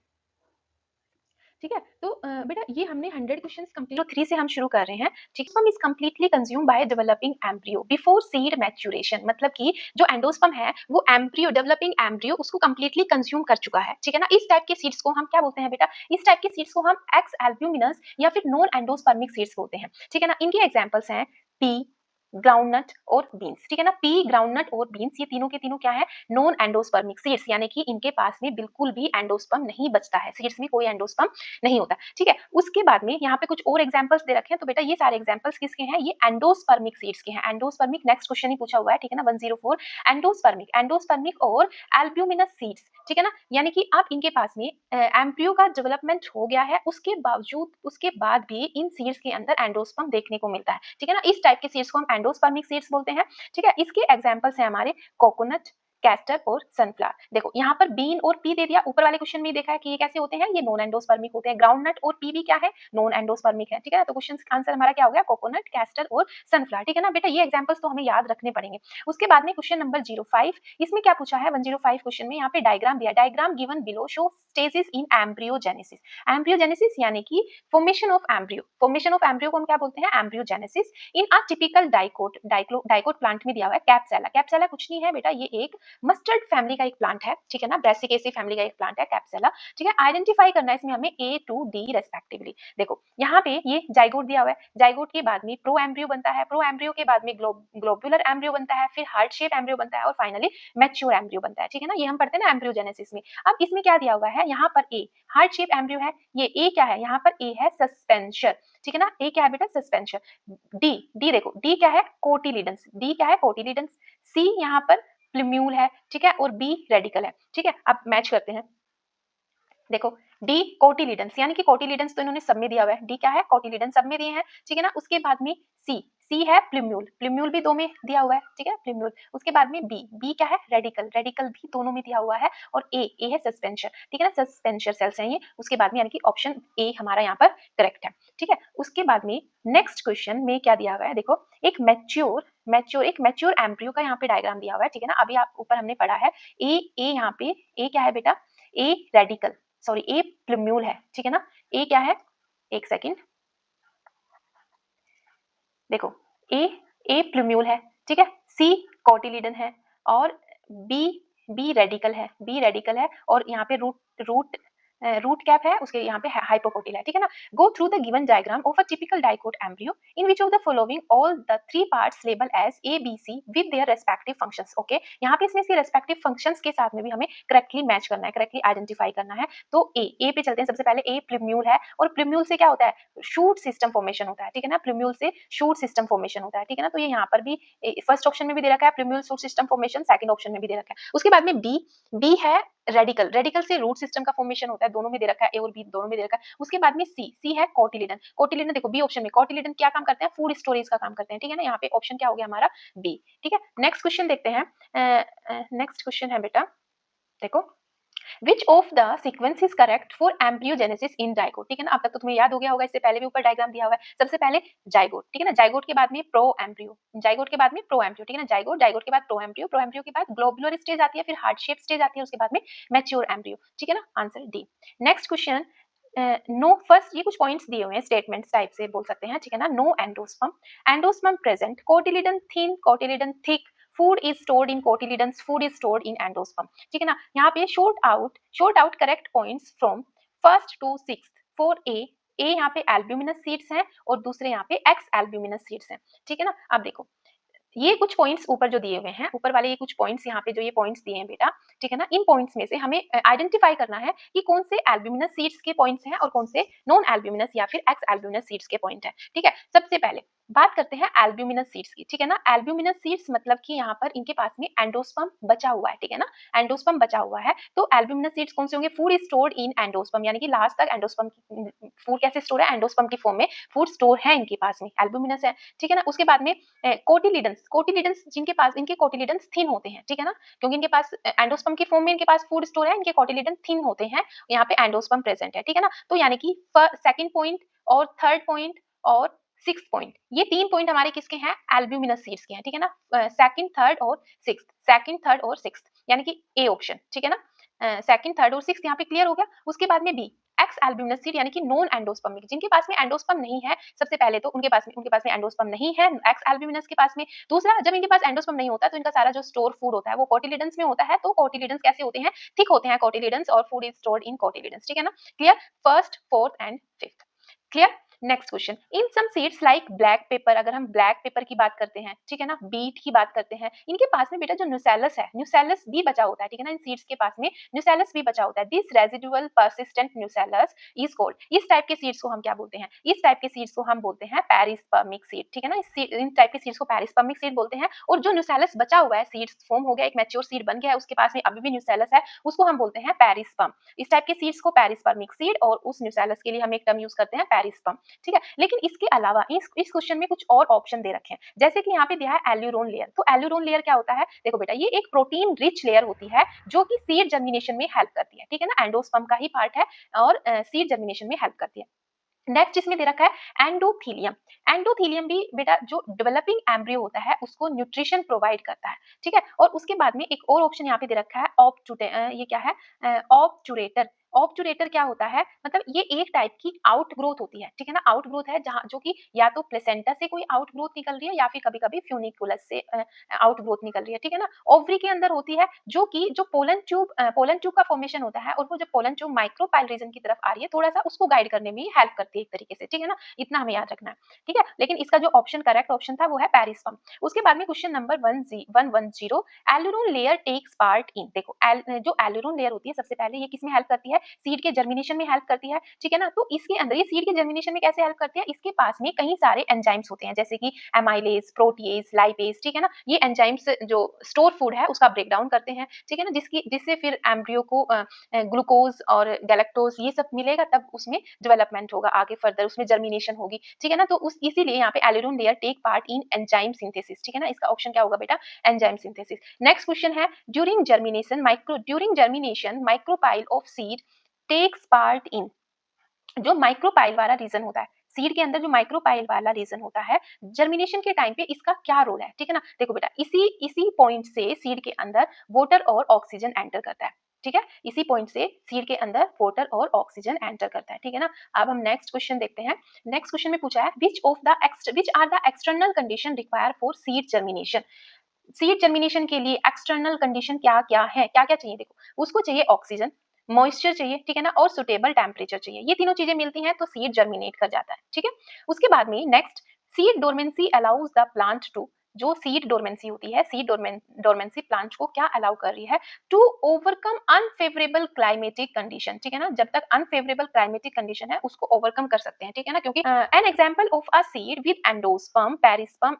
ठीक है। तो बेटा ये हमने 100 क्वेश्चंस कंप्लीट 3 से हम शुरू कर रहे हैं, ठीक है। Is completely consume by developing embryo before seed maturation, मतलब कि जो एंडोस्पर्म है वो एम्ब्रियो, डेवलपिंग एम्ब्रियो उसको कंप्लीटली कंज्यूम कर चुका है, ठीक है ना। इस टाइप के सीड्स को हम क्या बोलते हैं बेटा? इस टाइप के सीड्स को हम एक्स एल्ब्यूमिनस या फिर नॉन एंडोस्पर्मिक सीड्स बोलते हैं, ठीक है ना। इनके एग्जांपल्स हैं पी, ग्राउंडनट और बीन्स, ठीक है ना। पी, ग्राउंडनट और बीन्स ये तीनों के तीनों क्या है? नॉन एंडोस्पर्मिक सीड्स, यानी कि इनके पास में बिल्कुल भी एंडोस्पर्म नहीं बचता है, सीड्स में कोई एंडोस्पर्म नहीं होता, ठीक है। उसके बाद में यहाँ पे कुछ और एग्जांपल्स दे रखे हैं, तो बेटा ये सारे एग्जांपल्स किसके हैं? ये एंडोस्पर्मिक सीड्स के हैं। एंडोस्पर्मिक नेक्स्ट क्वेश्चन ही पूछा हुआ है, ठीक है ना, 104। एंडोस्पर्मिक और एल्ब्यूमिनस सीड्स, ठीक है ना, यानी कि अब इनके पास में एम्ब्रियो का डेवलपमेंट हो गया है, उसके बाद भी इन सीड्स के अंदर एंडोस्पर्म देखने को मिलता है, ठीक है ना। इस टाइप के सीड्स को हम एंडोस्पर्मिक सीड्स बोलते हैं, ठीक है। इसके एग्जांपल्स हैं हमारे कोकोनट, कैस्टर और सनफ्लावर। देखो यहाँ पर बीन और पी दे दिया, ऊपर वाले क्वेश्चन में देखा है कि ये कैसे होते हैं, ये नॉन एंडोस्पर्मिक होते हैं। ग्राउंडनट और पी भी क्या है, नॉन एंडोस्पर्मिक है, ठीक है। तो क्वेश्चन आंसर हमारा क्या हो गया, कोकोनट, कैस्टर और सनफ्लावर, ठीक है ना बेटा। ये एग्जांपल्स तो हमें याद रखने पड़ेंगे। उसके बाद में क्वेश्चन नंबर 05, इसमें क्या पूछा है 105 क्वेश्चन में, यहाँ पे डायग्राम दिया, diagram given below show stages in embryogenesis. Embryogenesis यानी कि formation of embryo, formation of embryo को हम क्या बोलते हैं, एम्ब्रियोजेनेसिस। इन अ टिपिकल डाइकोट प्लांट में दिया हुआ है कैप्सुला। कैप्सुला कुछ नहीं है बेटा, ये एक मस्टर्ड फैमिली का एक प्लांट है, ठीक है ना, ब्रेसिकेसी फैमिली का एक प्लांट है कैप्सुला, ठीक है। आइडेंटिफाई करना है इसमें हमें ए टू डी रेस्पेक्टिवली। देखो यहाँ पे ये जाइगोट दिया हुआ है, जाइगोट के बाद में प्रो एम्ब्रियो बनता है, प्रो एम्ब्रियो के बाद में ग्लोबुलर एम्ब्रियो बनता है, फिर हार्ट शेप एम्ब्रियो बनता है और फाइनली मैच्योर एम्ब्रियो बनता है, ठीक है ना। ये हम पढ़ते हैं ना एम्ब्रियोजेनेसिस में। अब इसमें क्या दिया हुआ है, यहाँ पर ए हार्ट शेप एम्ब्रियो है, ये ए क्या है, यहाँ पर ए है सस्पेंशन, ठीक है ना। ए क्या है बेटा, सस्पेंशन। डी, डी देखो, डी क्या है, कोटिलिडंस, डी क्या है, कोटिलिडंस। सी यहाँ पर प्लूम्यूल है, ठीक है, और बी रेडिकल है, ठीक है। अब मैच करते हैं, देखो डी कोटिलिडंस, यानी कि कोटिलिडंस तो इन्होंने सब में दिया हुआ है, डी क्या है, कोटिलिडंस सब में दिए हैं, ठीक है ना। उसके बाद में सी, सी है प्लूम्यूल, प्लूम्यूल भी दो में दिया हुआ है, ठीक है, प्लूम्यूल। उसके बाद में बी, बी क्या है, रेडिकल, रेडिकल भी दोनों में दिया हुआ है, और ए, ए है सस्पेंशन, ठीक है ना, सस्पेंशन सेल्स हैं ये। उसके बाद में यानी कि ऑप्शन ए हमारा यहाँ पर करेक्ट है, ठीक है। उसके बाद में नेक्स्ट क्वेश्चन में क्या दिया हुआ है, देखो एक मैच्योर एम्ब्रियो का यहाँ पे डायग्राम दिया हुआ है, ठीक है ना। अभी आप ऊपर हमने पढ़ा है ए, ए यहाँ पे ए क्या है बेटा, a radical, sorry A plumule है, ठीक है ना। ए क्या है, एक सेकंड, देखो ए, ए प्लूम्यूल है, ठीक है। सी कोटिलिडन है, और बी, बी रेडिकल है, बी रेडिकल है, और यहाँ पे रूट कैप है, उसके यहाँ पे हाइपोकोटिल है, ठीक है ना। Go through the given diagram of a typical dicot embryo in which of the following all the three parts label as A B C with their respective functions. Okay, यहाँ पे इसमें इसके रेस्पेक्टिव फंक्शंस के साथ में भी हमें correctly match करना है, करेक्टली आइडेंटिफाई करना है। तो ए पे चलते हैं। सबसे पहले ए प्लूम्यूल है, और प्लूम्यूल से क्या होता है, शूट सिस्टम फॉर्मेशन होता है, ठीक है ना। प्लूम्यूल से शूट सिस्टम फॉर्मेशन होता है, ठीक है ना। तो ये यहाँ पर भी फर्स्ट ऑप्शन में भी दे रखा है plumule shoot system formation, second option में भी दे रखा है। उसके बाद में बी, बी है रेडिकल, रेडिकल से रूट सिस्टम का फॉर्मेशन होता है, दोनों में दे रखा है, ए और बी दोनों में दे रखा है। उसके बाद में सी, सी है कोटिलिडन, कोटिलिडन देखो बी ऑप्शन में, कोटिलिडन क्या काम करते हैं, फूड स्टोरेज का काम करते हैं, ठीक है ना। यहाँ पे ऑप्शन क्या हो गया हमारा, बी, ठीक है। नेक्स्ट क्वेश्चन देखते हैं, नेक्स्ट क्वेश्चन है बेटा, देखो Which of the sequence is correct for embryogenesis in zygote, ठीक है ना। अब तक तो तुम्हें याद हो गया होगा, इससे पहले भी ऊपर डायग्राम दिया हुआ है। सबसे पहले जाइगोट, ठीक है ना, जाइगोट के बाद में प्रो एम्ब्रियो, जाइगोट के बाद में प्रो एम्ब्रियो, ठीक है ना। जाइगोट, जाइगोट के बाद प्रो एम्ब्रियो, प्रो एम्ब्रियो के बाद ग्लोबुलर स्टेज आती है, फिर हार्ट शेप स्टेज आती है, उसके बाद में मैच्योर एम्ब्रियो, ठीक है ना। Answer D. Next question, no first, ये कुछ पॉइंट्स दिए हुए हैं, स्टेटमेंट्स टाइप से बोल सकते हैं, ठीक है ना। No endosperm, endosperm present, cotyledon thin, cotyledon thick, food is stored in cotyledons, food is stored in endosperm, ठीक है ना। यहाँ पे short out correct points from first to sixth for A, A यहाँ पे एल्ब्यूमिनस सीड्स हैं, और दूसरे यहाँ पे एक्स एल्ब्यूमिनस सीड्स हैं, ठीक है ना। अब देखो ये कुछ पॉइंट्स ऊपर जो दिए हुए हैं, ऊपर वाले ये कुछ पॉइंट्स यहाँ पे जो ये पॉइंट्स दिए हैं बेटा, ठीक है ना, इन पॉइंट्स में से हमें आइडेंटिफाई करना है कि कौन से एल्ब्यूमिनस सीड्स के पॉइंट्स हैं और कौन से नॉन एल्ब्यूमिनस या फिर एक्स एल्ब्यूमिनस सीड्स के पॉइंट है, ठीक है। सबसे पहले बात करते हैं एल्ब्यूमिनस सीड्स की, ठीक है ना। एल्ब्यूमिनस सीड्स मतलब कि यहाँ पर इनके पास में एंडोस्पर्म बचा हुआ है, ठीक है ना, एंडोस्पर्म बचा हुआ है। तो एल्ब्यूमिनस सीड्स कौन से होंगे, फूड स्टोर्ड इन एंडोस्पर्म, यानी कि लास्ट तक एंडोस्पर्म, फूड कैसे स्टोर है, एंडोस्पर्म की फॉर्म में फूड स्टोर है इनके पास में, एल्ब्यूमिनस है, ठीक है ना। उसके बाद में कोटिलिडन्स, कोटिलिडन्स जिनके पास, इनके कोटिलिडन्स थिन होते हैं, ठीक है ना, क्योंकि इनके पास एंडोस्पर्म की फॉर्म में इनके पास फूड स्टोर है, इनके कोटिलिडन थिन होते हैं, यहाँ पे एंडोस्पर्म प्रेजेंट है, ठीक है ना। तो यानी कि सेकंड पॉइंट और थर्ड पॉइंट और सिक्स पॉइंट, ये तीन पॉइंट हमारे किसके हैं, एल्ब्यूमिनस सीड्स के हैं, ठीक है ना। सेकंड थर्ड और सिक्स, सेकंड थर्ड और सिक्स, यानी कि ए ऑप्शन, ठीक है ना। सेकंड थर्ड और सिक्स यहाँ पे क्लियर हो गया। उसके बाद में बी एक्स एल्ब्यूमिनस सीड, यानी कि नॉन एंडोस्पर्मिक, जिनके पास में एंडोस्पर्म नहीं है, सबसे पहले तो उनके पास में एंडोस्पर्म नहीं है एक्स एल्ब्यूमिनस के पास में। दूसरा, जब इनके पास एंडोस्पर्म नहीं होता तो इनका सारा जो स्टोर फूड होता है वो कोटिलिडन्स में होता है। तो कोटिलिडन्स कैसे होते हैं, थिक होते हैं कोटिलिडन्स, और food is stored in cotyledons, ठीक है ना। Clear, first fourth and fifth, clear. Next question, in some seeds like black pepper, अगर हम ब्लैक पेपर की बात करते हैं, ठीक है ना, बीट की बात करते हैं, इनके पास में बेटा जो न्यूसेलस है, न्यूसेलस भी बचा होता है, ठीक है ना। इन सीड्स के पास में न्यूसेलस भी बचा होता है। This residual persistent nucellus is called, इस टाइप के सीड्स को हम क्या बोलते हैं, इस टाइप के सीड्स को हम बोलते हैं पेरिस्पर्मिक सीड, ठीक है ना। इन टाइप के सीड्स को पेरिस्पर्मिक सीड बोलते हैं। और जो न्यूसेलस बचा हुआ है, सीड्स फॉर्म हो गया, एक मैच्योर सीड बन गया है, उसके पास में अभी भी न्यूसेलस है, उसको हम बोलते हैं पेरिस्पर्म। इस टाइप के सीड्स को पेरिस्पर्मिक सीड, और उस न्यूसेलस के लिए हम एक टर्म यूज करते हैं पेरिस्पर्म, ठीक है। लेकिन इसके अलावा इस क्वेश्चन में कुछ और ऑप्शन दे रखे हैं, जैसे कि यहाँ पे दिया है एल्यूरोन लेयर। तो एल्यूरोन लेयर क्या होता है, देखो बेटा ये एक प्रोटीन रिच लेयर होती है जो कि सीड जर्मिनेशन में हेल्प करती है, ठीक है ना, एंडोस्पर्म का ही पार्ट है और सीड जर्मिनेशन में हेल्प करती है। नेक्स्ट इसमें दे रखा है एंडोथीलियम। एंडोथीलियम भी बेटा जो डेवलपिंग एम्ब्रियो होता है उसको न्यूट्रिशन प्रोवाइड करता है, ठीक है। और उसके बाद में एक और ऑप्शन यहाँ पे दे रखा है ये क्या है, ऑब्चुरेटर। ऑब्चुरेटर क्या होता है, मतलब ये एक टाइप की आउट ग्रोथ होती है, ठीक है ना, आउट ग्रोथ है जहाँ जो कि या तो प्लेसेंटा से कोई आउट ग्रोथ निकल रही है या फिर कभी कभी फ्यूनिकुलस से आउट ग्रोथ निकल रही है, ठीक है ना। ओवरी के अंदर होती है जो कि जो पोलन ट्यूब का फॉर्मेशन होता है, और वो जब पोलन ट्यूब माइक्रोपाइल रीजन की तरफ आ रही है थोड़ा सा उसको गाइड करने में हेल्प करती है एक तरीके से, ठीक है ना, इतना हमें याद रखना है, ठीक है। लेकिन इसका जो ऑप्शन करेक्ट ऑप्शन था वो है पेरिस्पर्म। उसके बाद में question number 110, aleurone layer takes part in. देखो जो एल्यूरोन लेयर होती है सबसे पहले ये किसमें हेल्प करती है, सीड के जर्मिनेशन में हेल्प करती है, ठीक है ना। तो इसके अंदर ये सीड के जर्मिनेशन में कैसे हेल्प करती है, इसके पास में कई सारे एंजाइम्स होते हैं जैसे कि एमाइलेज, प्रोटीएज, लाइपेज, ठीक है ना। ये एंजाइम्स जो स्टोर फूड है उसका ब्रेक डाउन करते हैं, ठीक है ना, जिससे फिर एम्ब्रियो को ग्लूकोज और गैलेक्टोज ये सब मिलेगा, तब उसमें डेवलपमेंट होगा आगे फर्दर, उसमें जर्मिनेशन होगी, ठीक है ना। तो उस इसीलिए यहाँ पे aleurone layer take part in enzyme synthesis, ठीक है ना, इसका ऑप्शन क्या होगा बेटा, एंजाइम सिंथेसिस। नेक्स्ट क्वेश्चन है during germination micropyle of seed takes part in. जो माइक्रोपाइल वाला रीजन होता है सीड के अंदर, जो माइक्रोपाइल वाला रीजन होता है जर्मिनेशन के टाइम पे इसका क्या रोल है, ठीक है ना। देखो बेटा इसी पॉइंट से सीड के अंदर वाटर और ऑक्सीजन एंटर करता है, ठीक है, इसी पॉइंट से सीड के अंदर वाटर और ऑक्सीजन एंटर करता है, ठीक है ना। अब हम नेक्स्ट क्वेश्चन देखते हैं। नेक्स्ट क्वेश्चन में पूछा है which are the external condition require for seed germination. Seed germination के लिए एक्सटर्नल कंडीशन क्या क्या है, क्या क्या चाहिए, देखो उसको चाहिए ऑक्सीजन, मॉइस्चर चाहिए, ठीक है ना, और सुटेबल टेम्परेचर चाहिए। ये तीनों चीजें मिलती हैं तो सीड जर्मिनेट कर जाता है, ठीक है। उसके बाद में next seed dormancy allows the plant to. जो सीड डोरमेंसी होती है, सीड डोरमेंसी प्लांट को क्या अलाउ कर रही है, to overcome unfavourable climatic condition, ठीक है ना। जब तक अनफेवरेबल क्लाइमेटिक कंडीशन है उसको ओवरकम कर सकते हैं, ठीक है ना, क्योंकि an example of a seed with endosperm, perisperm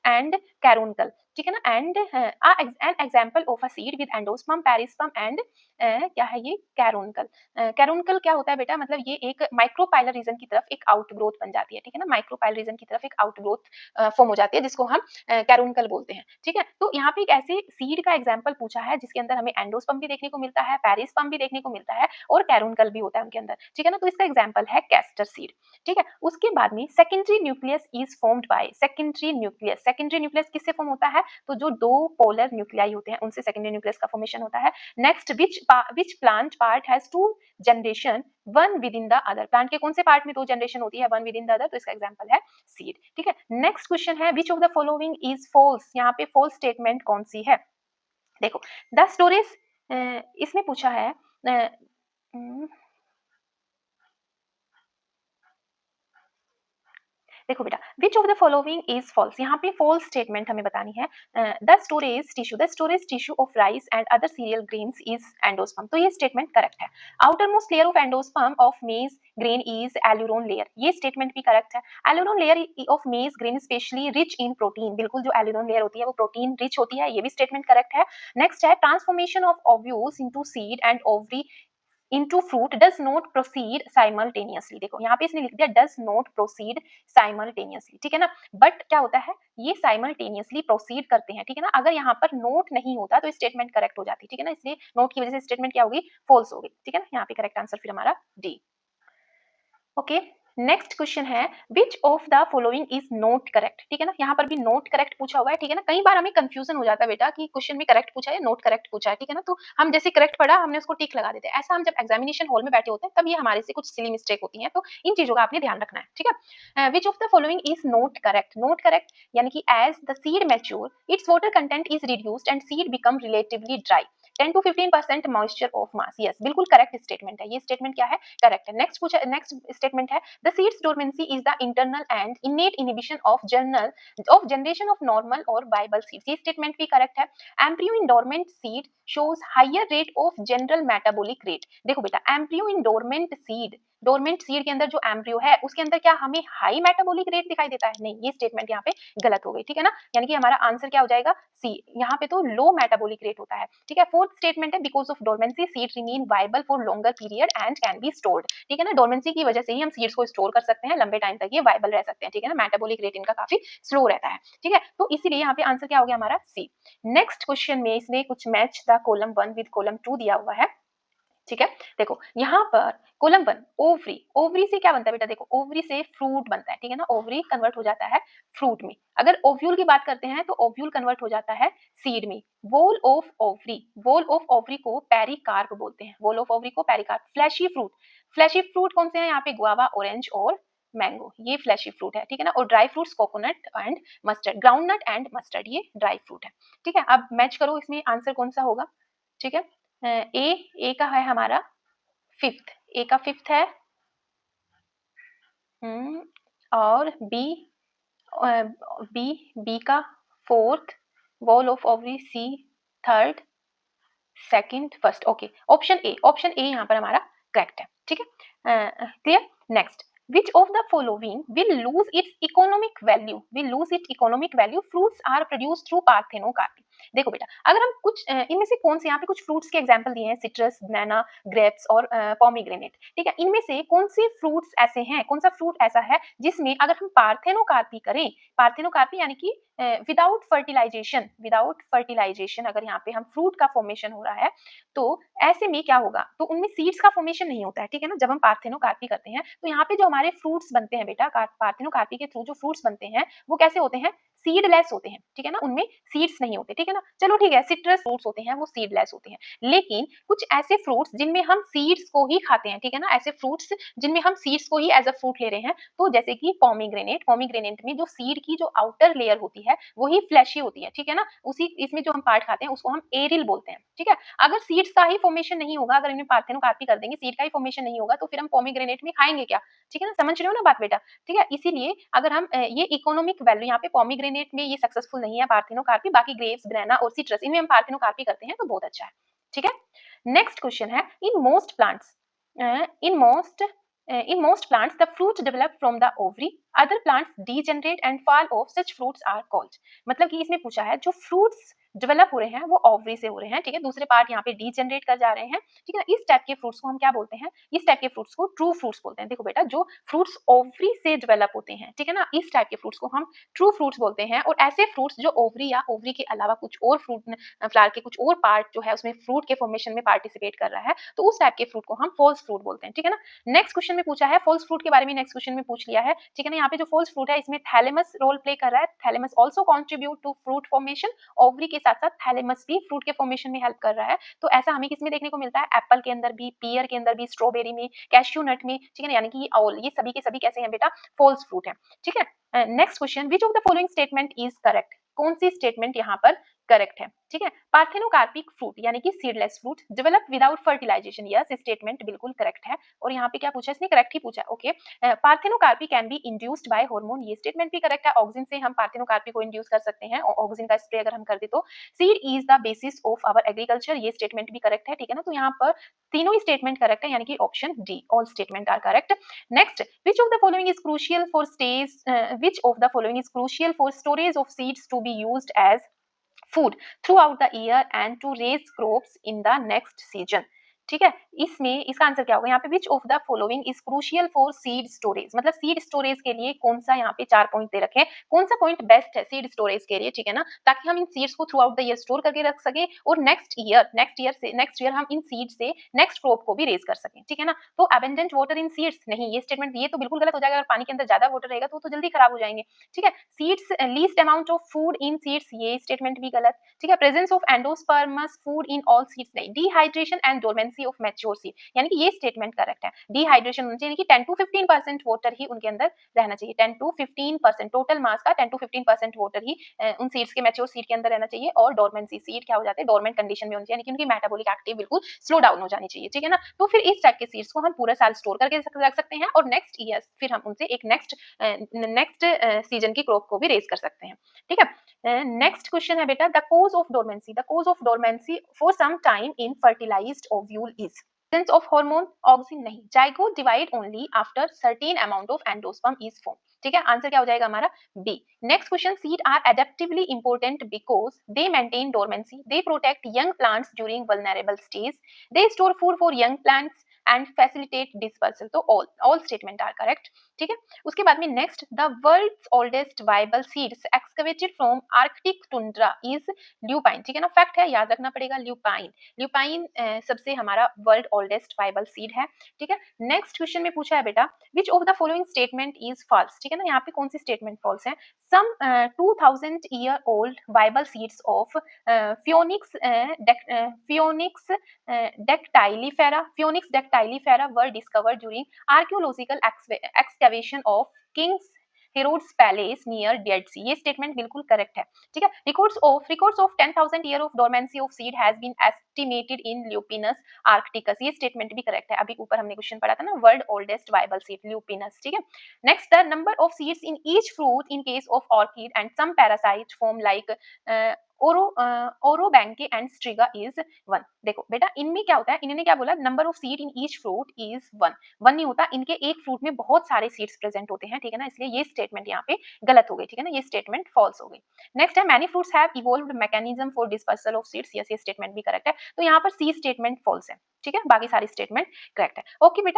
and caruncle, ठीक है ना, and an example of a seed with endosperm, perisperm and क्या है ये, कैरोनकल। कैरोनकल क्या होता है बेटा, मतलब ये एक माइक्रोपाइलर रीजन की तरफ एक आउटग्रोथ बन जाती है, ठीक है ना, माइक्रोपाइल रीजन की तरफ एक आउटग्रोथ फॉर्म हो जाती है जिसको हम कैरोनकल बोलते हैं, ठीक है। तो यहाँ पे एक ऐसे सीड का एग्जाम्पल पूछा है जिसके अंदर हमें एंडोस्पर्म भी देखने को मिलता है, पेरिस्पर्म भी देखने को मिलता है और कैरोनकल भी होता है उनके अंदर, ठीक है ना। तो इसका एग्जाम्पल है कैस्टर सीड, ठीक है। उसके बाद में secondary nucleus is formed by secondary nucleus. Secondary nucleus किससे फॉर्म होता है, तो जो दो पोलर न्यूक्लियाई होते हैं उनसे सेकेंडरी न्यूक्लियस का फॉर्मेशन होता है। Next which plant part has two generation one within the other. Plant के कौन से पार्ट में दो जनरेशन होती है, one within the other, तो इसका एग्जांपल है सीड, ठीक है। नेक्स्ट क्वेश्चन है which of the following is false. यहाँ पे फॉल्स स्टेटमेंट कौन सी है, देखो द स्टोरेज, इसमें पूछा है देखो बेटा which of the following is false, यहाँ पे फॉल्स स्टेटमेंट हमें बतानी है। The storage tissue of rice and other cereal grains is endosperm, तो ये स्टेटमेंट करेक्ट है। Outermost layer of endosperm of maize grain is aleurone layer, ये statement भी करेक्ट है। Aleurone layer of maize grain specially rich in protein, बिल्कुल जो aleurone layer होती है वो प्रोटीन रिच होती है, ये भी स्टेटमेंट करेक्ट है। नेक्स्ट है transformation of ovules into seed and ovary into fruit does not proceed simultaneously। देखो यहाँ पे इसने लिख दिया does not proceed simultaneously, ठीक है ना, बट क्या होता है ये simultaneously proceed करते हैं, ठीक है ना। अगर यहाँ पर नोट नहीं होता तो स्टेटमेंट करेक्ट हो जाती, ठीक है ना, इसलिए नोट की वजह से स्टेटमेंट क्या होगी, फॉल्स होगी, ठीक है ना। यहाँ पे करेक्ट आंसर फिर हमारा डी। ओके नेक्स्ट क्वेश्चन है which of the following is not correct, ठीक है ना, यहाँ पर भी नोट करेक्ट पूछा हुआ है, ठीक है ना। कई बार हमें कंफ्यूजन हो जाता है बेटा कि क्वेश्चन में करेक्ट पूछा है नोट करेक्ट पूछा है, ठीक है ना, तो हम जैसे करेक्ट पढ़ा हमने उसको टिक लगा देते हैं। ऐसा हम जब एग्जामिनेशन हॉल में बैठे होते हैं तब ये हमारे से कुछ सिली मिस्टेक होती है, तो इन चीजों का आपने ध्यान रखना है, ठीक है। Which of the following is not correct, not correct यानी कि as the seed mature its water content is reduced and seed become relatively dry 10 to 15% moisture of mass, yes बिल्कुल करेक्ट स्टेटमेंट है, ये स्टेटमेंट क्या है, correct है। Next statement है the seeds dormancy is the internal and innate inhibition of generation of normal और viable seeds, ये statement भी करेक्ट है। Embryo in dormant seed shows higher rate of general metabolic rate। देखो बेटा embryo in dormant seed dormant seed के अंदर जो embryo है उसके अंदर क्या हमें हाई मेटाबॉलिक रेट दिखाई देता है? नहीं, ये स्टेटमेंट यहाँ पे गलत हो गई, ठीक है ना, यानी कि हमारा आंसर क्या हो जाएगा सी, यहाँ पे तो लो मेटाबॉलिक रेट होता है, ठीक है। फोर्थ स्टेटमेंट है because of dormancy seed remain viable for longer period and can be stored, ठीक है ना, डोरमेंसी की वजह से ही हम सीड्स को स्टोर कर सकते हैं, लंबे टाइम तक ये वायबल रह सकते हैं, ठीक है ना, मेटाबॉलिक रेट इनका काफी स्लो रहता है, ठीक है, तो इसीलिए यहाँ पे आंसर क्या हो गया हमारा सी। नेक्स्ट क्वेश्चन में इसने कुछ match the column 1 with column 2 दिया हुआ है, ठीक है। देखो यहाँ पर कॉलम 1 ओवरी, ओवरी से क्या बनता है बेटा, देखो ओवरी से फ्रूट बनता है, ठीक है ना, ओवरी कन्वर्ट हो जाता है फ्रूट में। अगर ओव्यूल की बात करते हैं तो ओव्यूल कन्वर्ट हो जाता है सीड में। Wall of ovary, wall of ovary को पेरिकार्प बोलते हैं, वोल ऑफ ओवरी को pericarp. Fleshy fruit, fleshy fruit कौन से हैं यहाँ पे, गुआवा, ऑरेंज और मैंगो, ये फ्लैशी फ्रूट है, ठीक है ना। और dry fruits coconut and mustard, ground nut and mustard, ये ड्राई फ्रूट है, ठीक है। अब मैच करो इसमें आंसर कौन सा होगा, ठीक है। ए का है हमारा फिफ्थ, ए का फिफ्थ है, और बी का fourth, wall of ovary C third, second, first, okay, option A, option A यहाँ पर हमारा करेक्ट है, ठीक है, clear. Next, which of the following will lose its economic value, will lose its economic value, fruits are produced through parthenocarpy। देखो बेटा, अगर हम कुछ इनमें से कौन से, यहाँ पे कुछ फ्रूट्स के एग्जांपल दिए हैं, सिट्रस, बनाना, ग्रेप्स और पोमीग्रेनेट, ठीक है, इनमें से कौन से फ्रूट्स ऐसे हैं, कौन सा फ्रूट ऐसा है जिसमें अगर हम पार्थेनोकार्पी करें, पार्थेनोकार्पी यानी कि विदाउट फर्टिलाइजेशन, विदाउट फर्टिलाइजेशन अगर यहाँ पे हम फ्रूट का फॉर्मेशन हो रहा है, तो ऐसे में क्या होगा, तो उनमें सीड्स का फॉर्मेशन नहीं होता है, ठीक है ना, जब हम पार्थेनोकार्पी करते हैं तो यहाँ पे जो हमारे फ्रूट्स बनते हैं बेटा, पार्थेनोकार्पी के थ्रू जो फ्रूट्स बनते हैं वो कैसे होते हैं, सीडलेस होते हैं, ठीक है ना, उनमें सीड्स नहीं होते, ठीक है ना। चलो ठीक है, सिट्रस फ्रूट्स होते हैं वो सीडलेस होते हैं, लेकिन कुछ ऐसे फ्रूट्स जिनमें हम सीड्स को ही खाते हैं, ठीक है ना, ऐसे फ्रूट्स जिनमें हम सीड्स को ही एज अ फ्रूट ले रहे हैं, तो जैसे कि पोमीग्रेनेट, पोमीग्रेनेट में जो सीड की जो आउटर लेयर होती है वही फ्लैशी होती है, ठीक है ना, उसी इसमें जो हम पार्ट खाते हैं उसको हम एरिल बोलते हैं, ठीक है। अगर सीड्स का ही फॉर्मेशन नहीं होगा, अगर इन्हें पार्थेनोकार्पी कर देंगे, सीड का ही फॉर्मेशन नहीं होगा, तो फिर हम पोमीग्रेनेट में खाएंगे क्या, ठीक है ना, समझ रहे हो ना बात बेटा, ठीक है। इसीलिए अगर हम ये इकोनॉमिक वैल्यू, यहाँ पे पोमीग्रेनेट में ये सक्सेसफुल नहीं है पार्थेनोकार्पी, बाकी ग्रेप्स, बनाना और सिट्रस इनमें हम पार्थेनोकार्पी करते हैं तो बहुत अच्छा है, ठीक है। नेक्स्ट क्वेश्चन है, in most plants, in most plants the fruit develop from the ovary, other plants degenerate and fall off, such fruits are called। मतलब कि इसमें पूछा है जो फ्रूट्स डेवलप हो रहे हैं वो ओवरी से हो रहे हैं, ठीक है, दूसरे पार्ट यहाँ पे डीजनरेट कर जा रहे हैं, ठीक है ना, इस टाइप के फ्रूट्स को हम क्या बोलते हैं, इस टाइप के फ्रूट्स को ट्रू फ्रूट्स बोलते हैं। देखो बेटा, जो फ्रूट्स ओवरी से डेवलप होते हैं, ठीक है ना, इस टाइप के फ्रूट्स को हम ट्रू फ्रूट्स बोलते हैं, और ऐसे फ्रूट्स जो ओवरी या ओवरी के अलावा कुछ और फ्रूट, फ्लावर के कुछ और पार्ट जो है उसमें फ्रूट के फॉर्मेशन में पार्टिसिपेट कर रहा है, तो उस टाइप के फ्रूट को हम फॉल्स फ्रूट बोलते हैं, ठीक है ना। नेक्स्ट क्वेश्चन में पूछा है फॉल्स फ्रूट के बारे में, नेक्स्ट क्वेश्चन में पूछ लिया है, ठीक है ना, यहाँ पे जो फॉल्स फ्रूट है इसमें थैलेमस रोल प्ले कर रहा है, thalamus also contribute to fruit formation, ovary के साथ साथ थैलेमस भी फ्रूट के फॉर्मेशन में हेल्प कर रहा है, तो ऐसा हमें किसमें देखने को मिलता है, एप्पल के अंदर भी, पियर के अंदर भी, स्ट्रॉबेरी में, कैश्यू नट में, ठीक है ना, यानी कि ऑल ये सभी के सभी कैसे हैं बेटा, फॉल्स फ्रूट है, ठीक है। Next question, which of the following statement is correct, कौन सी स्टेटमेंट यहाँ पर करेक्ट है, ठीक है। पार्थेनोकार्पिक फ्रूट यानी कि seedless fruit develop without fertilization, yes statement बिल्कुल करेक्ट है, और यहाँ पे क्या पूछा, इसने करेक्ट ही पूछा, okay. Parthenocarpy can be induced by hormone, ये स्टेटमेंट भी करेक्ट है, ऑक्सिन से हम पार्थेनोकार्पी को इंड्यूस कर सकते हैं, और ऑक्सिन का स्प्रे अगर हम कर दे तो। Seed is the basis of our agriculture, ये स्टेटमेंट भी करेक्ट है, ठीक है ना, तो यहाँ पर तीनों ही स्टेटमेंट करेक्ट है, यानी कि option D, all statement are correct. Next, which of the following is crucial for stage which of the following is crucial for storage of seeds to be used as food throughout the year and to raise crops in the next season, ठीक है। इसमें इसका answer क्या होगा, यहाँ पे विच of the following is crucial for seed storage, मतलब seed storage के लिए कौन सा, यहाँ पे 4 पॉइंट दे रखे हैं, कौन सा पॉइंट बेस्ट है सीड स्टोरेज के लिए, ठीक है ना, ताकि हम इन सीड्स को through out the year store करके रख सके, और नेक्स्ट ईयर हम इन सीड से नेक्स्ट क्रॉप को भी रेज कर सकें, ठीक है ना। तो अबेंडेंट वाटर इन सीड्स, नहीं ये स्टेटमेंट, ये तो बिल्कुल गलत हो जाएगा, अगर पानी के अंदर ज्यादा वाटर रहेगा तो जल्दी खराब हो जाएंगे, ठीक है। Seeds least amount of food in seeds, ये स्टेटमेंट भी गलत, ठीक है। Presence of endosperms food in all seeds, नहीं। Dehydration and dormancy of mature seed, यानी कि ये स्टेटमेंट करेक्ट है, डिहाइड्रेशन होना चाहिए, यानी कि 10 to 15% वाटर ही उनके अंदर रहना चाहिए, 10 to 15% टोटल मास का 10 to 15% वाटर ही उन सीड्स के, मैच्योर सीड के अंदर रहना चाहिए, और डोरमेंसी सीड क्या हो जाते हैं, डोरमेंट कंडीशन में होनी चाहिए, यानी कि उनकी मेटाबॉलिक एक्टिव बिल्कुल स्लो डाउन हो जानी चाहिए, ठीक है ना। तो फिर इस टाइप के सीड्स को हम पूरा साल स्टोर करके रख सकते हैं, और नेक्स्ट ईयर फिर हम उनसे एक नेक्स्ट सीजन की क्रॉप को भी रेज कर सकते हैं, ठीक है। नेक्स्ट क्वेश्चन है बेटा, the cause of dormancy, the cause of dormancy for some time in fertilized ovule is, presence of hormone auxin नहीं, zygote divide only after certain amount of endosperm is formed. ठीक है, answer क्या हो जाएगा हमारा B. Next question, seed are adaptively important because they maintain dormancy, they protect young plants during vulnerable stage, they store food for young plants and facilitate dispersal. तो all statement are correct. ठीक है, उसके बाद में next, the world's oldest viable seeds excavated from Arctic tundra is lupine. ठीक है ना, fact है, याद रखना पड़ेगा, ल्यूपाइन. ल्यूपाइन सबसे हमारा वर्ल्ड ओल्डेस्ट वाइबल सीड है. ठीक है, नेक्स्ट क्वेश्चन में पूछा है बेटा, which of the following statement is false. ठीक है ना, यहाँ पे कौन सी स्टेटमेंट फॉल्स है. Some 2000 year old viable seeds of Phoenix dactylifera were discovered during archaeological excavation of King's Herod's Palace near Dead Sea. ये स्टेटमेंट बिल्कुल करेक्ट है. ठीक है, records of 10,000 year of dormancy of seed has been estimated in Lupinus arcticus. ये statement भी correct है. अभी ऊपर हमने क्वेश्चन पढ़ा था ना, world oldest viable seed Lupinus. ठीक है, next, the number of seeds in each fruit in case of orchid and some parasite form like Orobanche and Striga is 1. देखो बेटा, इनमें क्या होता है, इन्होंने क्या बोला, number of seed in each fruit is 1. 1 नहीं होता, इनके एक फ्रूट में बहुत सारे सीड्स प्रेजेंट होते हैं. ठीक है ना, इसलिए ये स्टेटमेंट यहाँ पे गलत हो गई. ठीक है ना, ये स्टेटमेंट फॉल्स हो गई. नेक्स्ट है, many fruits have evolved mechanism for dispersal of seeds. Yes, ये स्टेटमेंट भी करेक्ट है. तो यहाँ पर सी स्टेटमेंट फॉल्स है. ठीक है, बाकी सारी स्टेटमेंट करेक्ट है. ओके बेटा.